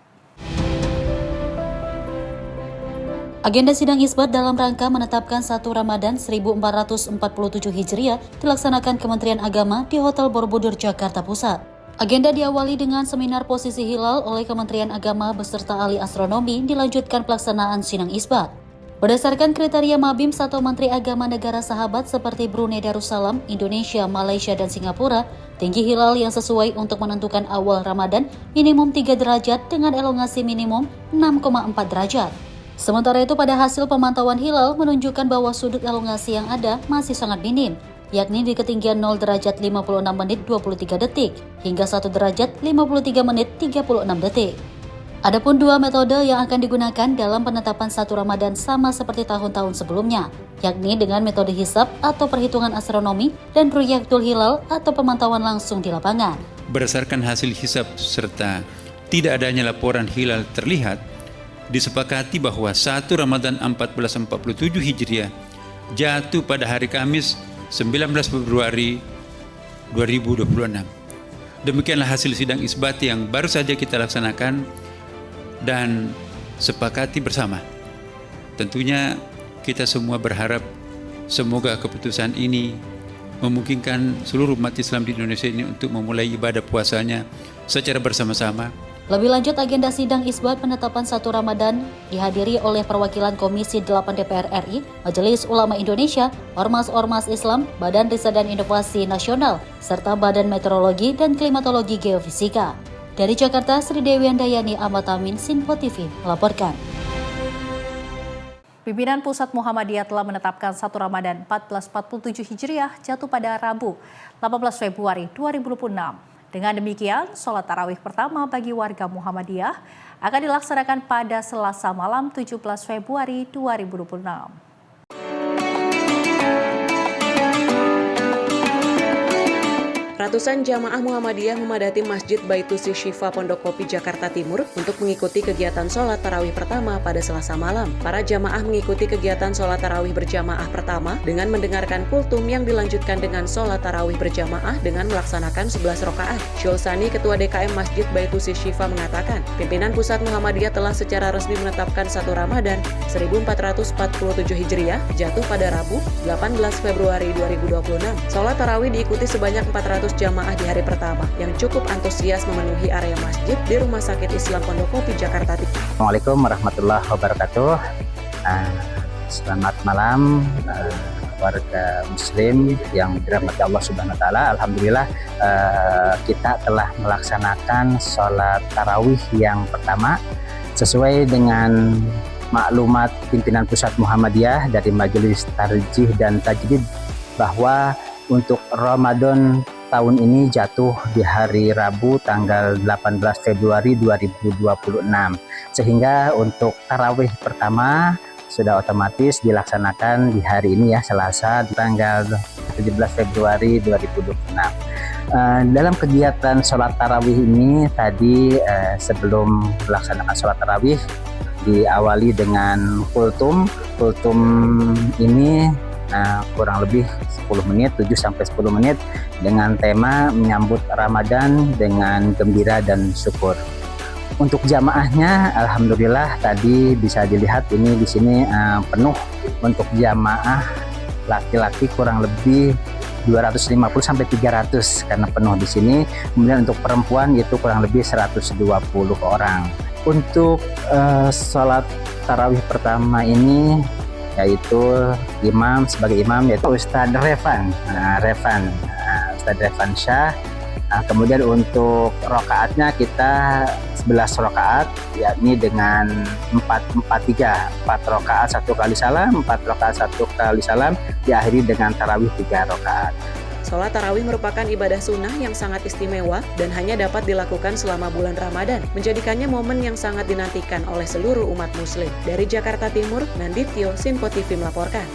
Agenda sidang isbat dalam rangka menetapkan 1 Ramadan 1447 Hijriah dilaksanakan Kementerian Agama di Hotel Borobudur, Jakarta Pusat. Agenda diawali dengan seminar posisi hilal oleh Kementerian Agama beserta ahli astronomi, dilanjutkan pelaksanaan sidang isbat. Berdasarkan kriteria MABIMS atau Menteri Agama negara sahabat seperti Brunei Darussalam, Indonesia, Malaysia, dan Singapura, tinggi hilal yang sesuai untuk menentukan awal Ramadan minimum 3 derajat dengan elongasi minimum 6,4 derajat. Sementara itu pada hasil pemantauan hilal menunjukkan bahwa sudut elongasi yang ada masih sangat minim. yakni di ketinggian 0 derajat 56 menit 23 detik hingga 1 derajat 53 menit 36 detik. Adapun dua metode yang akan digunakan dalam penetapan 1 Ramadan sama seperti tahun-tahun sebelumnya, yakni dengan metode hisab atau perhitungan astronomi dan ruyaktul hilal atau pemantauan langsung di lapangan. Berdasarkan hasil hisab serta tidak adanya laporan hilal terlihat, disepakati bahwa 1 Ramadan 1447 Hijriah jatuh pada hari Kamis 19 Februari 2026. Demikianlah hasil sidang isbat yang baru saja kita laksanakan dan sepakati bersama. Tentunya kita semua berharap semoga keputusan ini memungkinkan seluruh umat Islam di Indonesia ini untuk memulai ibadah puasanya secara bersama-sama. Lebih lanjut, agenda sidang isbat penetapan 1 Ramadan dihadiri oleh perwakilan Komisi 8 DPR RI, Majelis Ulama Indonesia, Ormas-Ormas Islam, Badan Riset dan Inovasi Nasional, serta Badan Meteorologi dan Klimatologi Geofisika. Dari Jakarta, Sri Dewi Andayani, Ahmad Amin, Sinpo TV melaporkan. Pimpinan Pusat Muhammadiyah telah menetapkan 1 Ramadan 1447 Hijriah jatuh pada Rabu 18 Februari 2026. Dengan demikian, sholat tarawih pertama bagi warga Muhammadiyah akan dilaksanakan pada Selasa malam 17 Februari 2026. Ratusan jamaah Muhammadiyah memadati Masjid Baitusi Syifa Pondok Kopi Jakarta Timur untuk mengikuti kegiatan sholat tarawih pertama pada Selasa malam. Para jamaah mengikuti kegiatan sholat tarawih berjamaah pertama dengan mendengarkan kultum yang dilanjutkan dengan sholat tarawih berjamaah dengan melaksanakan 11 rakaat. Syulsani, Ketua DKM Masjid Baitusi Syifa mengatakan, pimpinan Pusat Muhammadiyah telah secara resmi menetapkan 1 Ramadan 1447 Hijriah jatuh pada Rabu 18 Februari 2026. Sholat tarawih diikuti sebanyak 400 jamaah di hari pertama yang cukup antusias memenuhi area masjid di Rumah Sakit Islam Pondok Kopi Jakarta Timur. Assalamualaikum warahmatullahi wabarakatuh. Selamat malam warga Muslim yang dirahmati Allah Subhanahu Wa Taala. Alhamdulillah kita telah melaksanakan sholat tarawih yang pertama sesuai dengan maklumat pimpinan Pusat Muhammadiyah dari Majelis Tarjih dan Tajdid bahwa untuk Ramadan tahun ini jatuh di hari Rabu tanggal 18 Februari 2026. Sehingga untuk tarawih pertama sudah otomatis dilaksanakan di hari ini ya, Selasa tanggal 17 Februari 2026. Dalam kegiatan sholat tarawih ini tadi sebelum melaksanakan sholat tarawih diawali dengan kultum. Kultum ini kurang lebih 10 menit, 7-10 menit dengan tema menyambut Ramadan dengan gembira dan syukur. Untuk jamaahnya, alhamdulillah tadi bisa dilihat ini di sini penuh. Untuk jamaah laki-laki kurang lebih 250 sampai 300 karena penuh di sini. Kemudian untuk perempuan itu kurang lebih 120 orang. Untuk sholat tarawih pertama ini yaitu sebagai imam yaitu Ustadz Revan Syah. Kemudian untuk rokaatnya kita 11 rokaat, yakni dengan 4 rokaat 1 kali salam, 4 rokaat 1 kali salam, diakhiri dengan tarawih 3 rokaat. Sholat tarawih merupakan ibadah sunnah yang sangat istimewa dan hanya dapat dilakukan selama bulan Ramadan, menjadikannya momen yang sangat dinantikan oleh seluruh umat muslim. Dari Jakarta Timur, Nandityo, Sinpo TV melaporkan.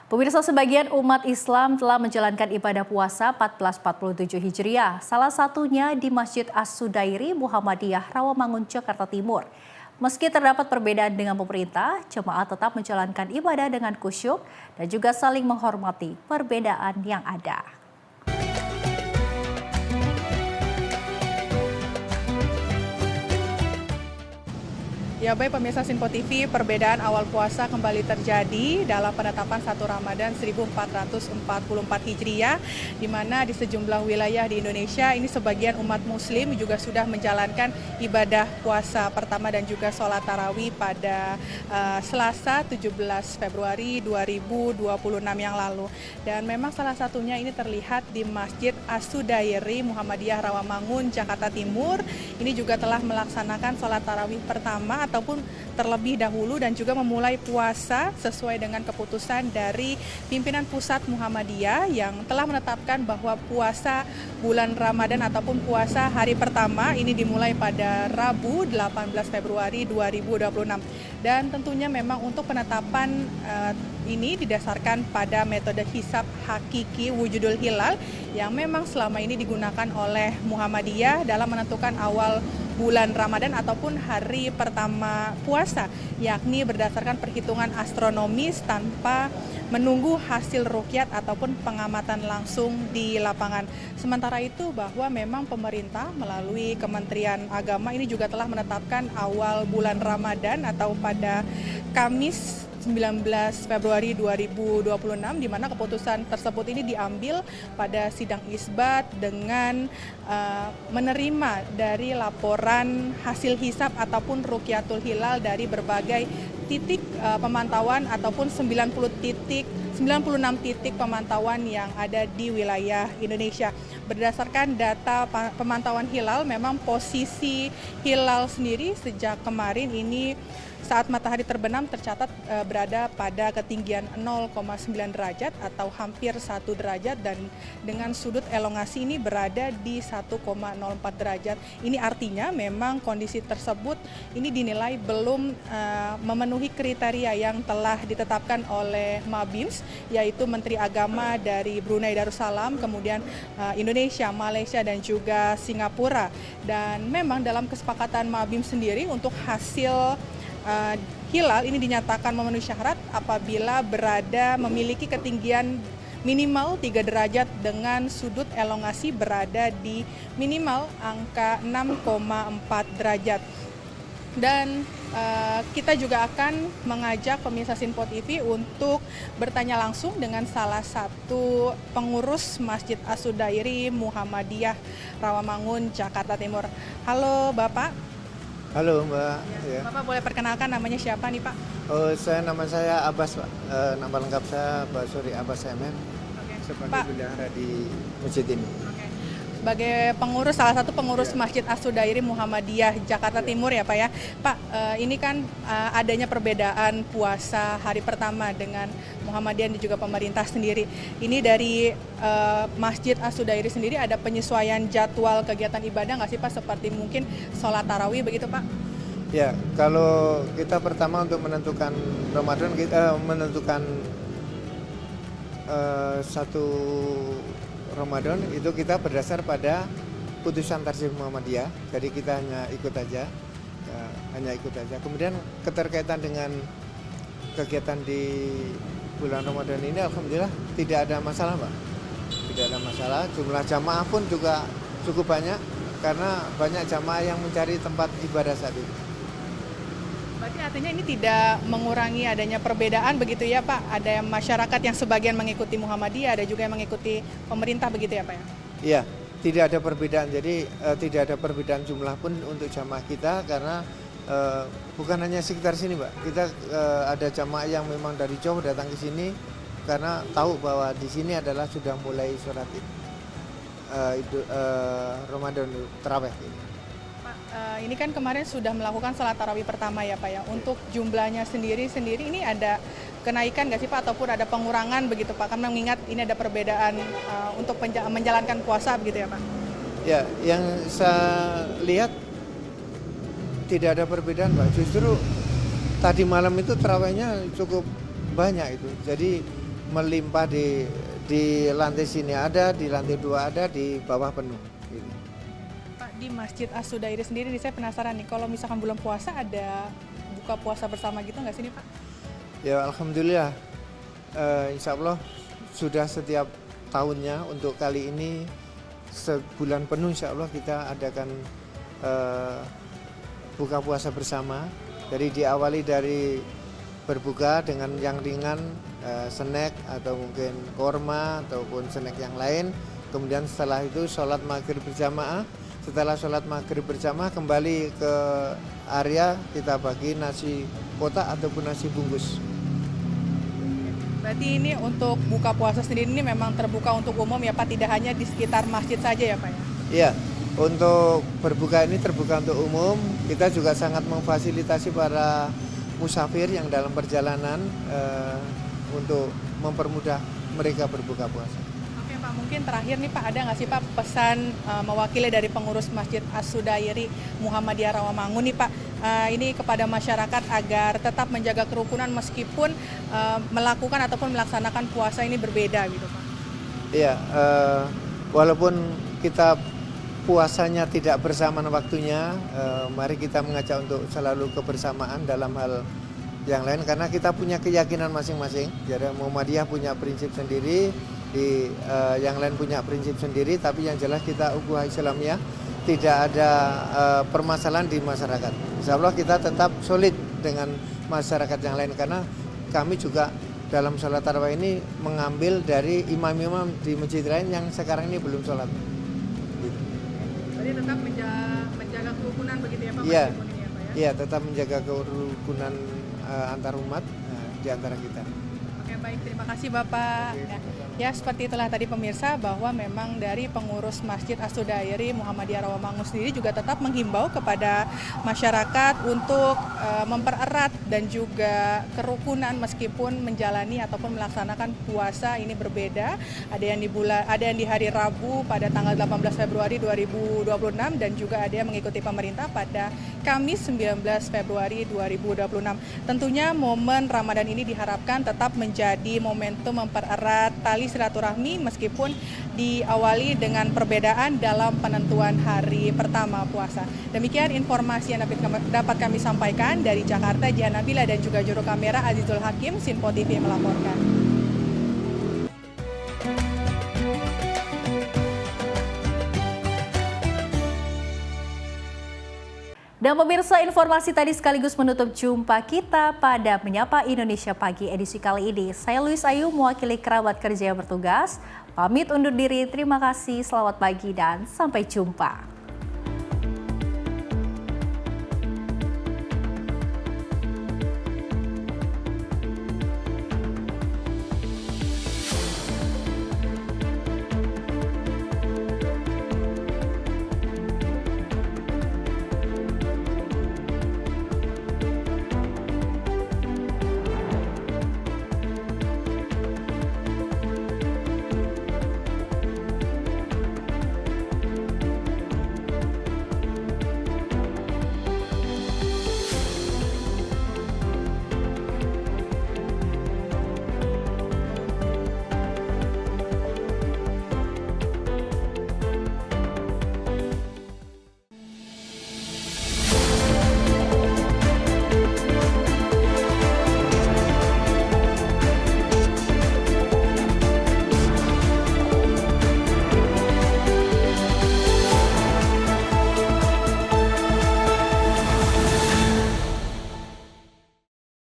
Pemirsa, sebagian umat Islam telah menjalankan ibadah puasa 1447 Hijriah, salah satunya di Masjid As-Sudairi Muhammadiyah Rawamangun, Jakarta Timur. Meski terdapat perbedaan dengan pemerintah, jemaat tetap menjalankan ibadah dengan khusyuk dan juga saling menghormati perbedaan yang ada. Ya baik pemirsa Sinpo TV, perbedaan awal puasa kembali terjadi dalam penetapan 1 Ramadan 1444 Hijriah, di mana di sejumlah wilayah di Indonesia ini sebagian umat muslim juga sudah menjalankan ibadah puasa pertama dan juga sholat tarawih pada Selasa 17 Februari 2026 yang lalu. Dan memang salah satunya ini terlihat di Masjid As-Sudairi Muhammadiyah Rawamangun, Jakarta Timur. Ini juga telah melaksanakan sholat tarawih pertama ataupun terlebih dahulu dan juga memulai puasa sesuai dengan keputusan dari pimpinan pusat Muhammadiyah yang telah menetapkan bahwa puasa bulan Ramadan ataupun puasa hari pertama ini dimulai pada Rabu 18 Februari 2026. Dan tentunya memang untuk penetapan ini didasarkan pada metode hisab hakiki wujudul hilal yang memang selama ini digunakan oleh Muhammadiyah dalam menentukan awal bulan Ramadan ataupun hari pertama puasa, yakni berdasarkan perhitungan astronomis tanpa menunggu hasil ruqyat ataupun pengamatan langsung di lapangan. Sementara itu bahwa memang pemerintah melalui Kementerian Agama ini juga telah menetapkan awal bulan Ramadan atau pada Kamis 19 Februari 2026, di mana keputusan tersebut ini diambil pada sidang isbat dengan menerima dari laporan hasil hisab ataupun ruqyatul hilal dari berbagai titik pemantauan ataupun 96 titik pemantauan yang ada di wilayah Indonesia. Berdasarkan data pemantauan hilal, memang posisi hilal sendiri sejak kemarin ini saat matahari terbenam tercatat berada pada ketinggian 0,9 derajat atau hampir 1 derajat dan dengan sudut elongasi ini berada di 1,04 derajat. Ini artinya memang kondisi tersebut ini dinilai belum memenuhi kriteria yang telah ditetapkan oleh Mabims, yaitu Menteri Agama dari Brunei Darussalam, kemudian Indonesia, Malaysia dan juga Singapura. Dan memang dalam kesepakatan Mabims sendiri untuk hasil hilal ini dinyatakan memenuhi syarat apabila memiliki ketinggian minimal 3 derajat dengan sudut elongasi berada di minimal angka 6,4 derajat. Dan kita juga akan mengajak pemirsa Sinpo TV untuk bertanya langsung dengan salah satu pengurus Masjid As-Sudairi Muhammadiyah Rawamangun, Jakarta Timur. Halo Bapak. Halo Mbak. Ya. Bapak boleh perkenalkan namanya siapa nih Pak? Nama saya Abbas Pak. Nama lengkap saya Basuri Abbas MM. Sebagai bendahara di masjid ini. Sebagai pengurus, salah satu pengurus Masjid As-Sudairi Muhammadiyah Jakarta Timur ya Pak ya. Pak, ini kan adanya perbedaan puasa hari pertama dengan Muhammadiyah dan juga pemerintah sendiri. Ini dari Masjid As-Sudairi sendiri ada penyesuaian jadwal kegiatan ibadah nggak sih Pak? Seperti mungkin sholat tarawih begitu Pak? Ya, kalau kita pertama untuk menentukan Ramadan, kita menentukan satu Ramadan itu kita berdasar pada putusan Tarjih Muhammadiyah, jadi kita hanya ikut aja. Kemudian keterkaitan dengan kegiatan di bulan Ramadan ini, alhamdulillah tidak ada masalah, Pak. Tidak ada masalah. Jumlah jamaah pun juga cukup banyak karena banyak jamaah yang mencari tempat ibadah saat ini. Berarti artinya ini tidak mengurangi adanya perbedaan begitu ya Pak? Ada masyarakat yang sebagian mengikuti Muhammadiyah, ada juga yang mengikuti pemerintah begitu ya Pak ya? Iya, tidak ada perbedaan. Jadi tidak ada perbedaan jumlah pun untuk jamaah kita karena bukan hanya sekitar sini Pak. Kita ada jamaah yang memang dari jauh datang ke sini karena tahu bahwa di sini adalah sudah mulai sholat Ramadan Tarawih. Ini kan kemarin sudah melakukan sholat tarawih pertama ya Pak ya. Untuk jumlahnya sendiri ini ada kenaikan nggak sih Pak ataupun ada pengurangan begitu Pak? Karena mengingat ini ada perbedaan untuk menjalankan puasa begitu ya Pak? Ya, yang saya lihat tidak ada perbedaan Pak. Justru tadi malam itu tarawihnya cukup banyak itu. Jadi melimpah di lantai sini ada, di lantai 2 ada, di bawah penuh. Gitu. Di Masjid As-Sudairi sendiri, saya penasaran nih, kalau misalkan bulan puasa ada buka puasa bersama gitu nggak sih nih Pak? Ya alhamdulillah, insya Allah sudah setiap tahunnya. Untuk kali ini sebulan penuh insya Allah kita adakan buka puasa bersama. Jadi diawali dari berbuka dengan yang ringan, snack atau mungkin korma ataupun snack yang lain. Kemudian setelah itu sholat maghrib berjamaah. Setelah sholat maghrib berjamaah kembali ke area, kita bagi nasi kotak ataupun nasi bungkus. Berarti ini untuk buka puasa sendiri ini memang terbuka untuk umum ya Pak, tidak hanya di sekitar masjid saja ya Pak ya? Iya, untuk berbuka ini terbuka untuk umum. Kita juga sangat memfasilitasi para musafir yang dalam perjalanan untuk mempermudah mereka berbuka puasa. Oke Pak, mungkin terakhir nih Pak, ada nggak sih Pak pesan mewakili dari pengurus Masjid As-Sudairi Muhammadiyah Rawamangun nih Pak, ini kepada masyarakat agar tetap menjaga kerukunan meskipun melakukan ataupun melaksanakan puasa ini berbeda gitu Pak? Iya, walaupun kita puasanya tidak bersamaan waktunya, mari kita mengajak untuk selalu kebersamaan dalam hal yang lain, karena kita punya keyakinan masing-masing. Jadi Muhammadiyah punya prinsip sendiri, yang lain punya prinsip sendiri, tapi yang jelas kita ukhuwah Islamiyah, tidak ada permasalahan di masyarakat. Insya Allah kita tetap solid dengan masyarakat yang lain, karena kami juga dalam sholat tarawih ini mengambil dari imam-imam di masjid lain yang sekarang ini belum sholat. Jadi tetap menjaga kerukunan begitu ya Pak? Iya, ya, Pak, ya? Iya, tetap menjaga kerukunan antar umat di antara kita. Oke baik, terima kasih Bapak. Ya seperti itulah tadi pemirsa, bahwa memang dari pengurus Masjid As-Sudairi Muhammadiyah Rawamangun sendiri juga tetap menghimbau kepada masyarakat untuk mempererat dan juga kerukunan meskipun menjalani ataupun melaksanakan puasa ini berbeda. Ada yang di hari Rabu pada tanggal 18 Februari 2026 dan juga ada yang mengikuti pemerintah pada Kamis 19 Februari 2026. Tentunya momen Ramadan ini diharapkan tetap menjadi momentum mempererat tali silaturahmi meskipun diawali dengan perbedaan dalam penentuan hari pertama puasa. Demikian informasi yang dapat kami sampaikan dari Jakarta. Jihan Nabila dan juga juru kamera Azizul Hakim, Sinpo TV melaporkan. Dan pemirsa, informasi tadi sekaligus menutup jumpa kita pada Menyapa Indonesia Pagi edisi kali ini. Saya Luis Ayu mewakili kerabat kerja yang bertugas. Pamit undur diri, terima kasih, selamat pagi dan sampai jumpa.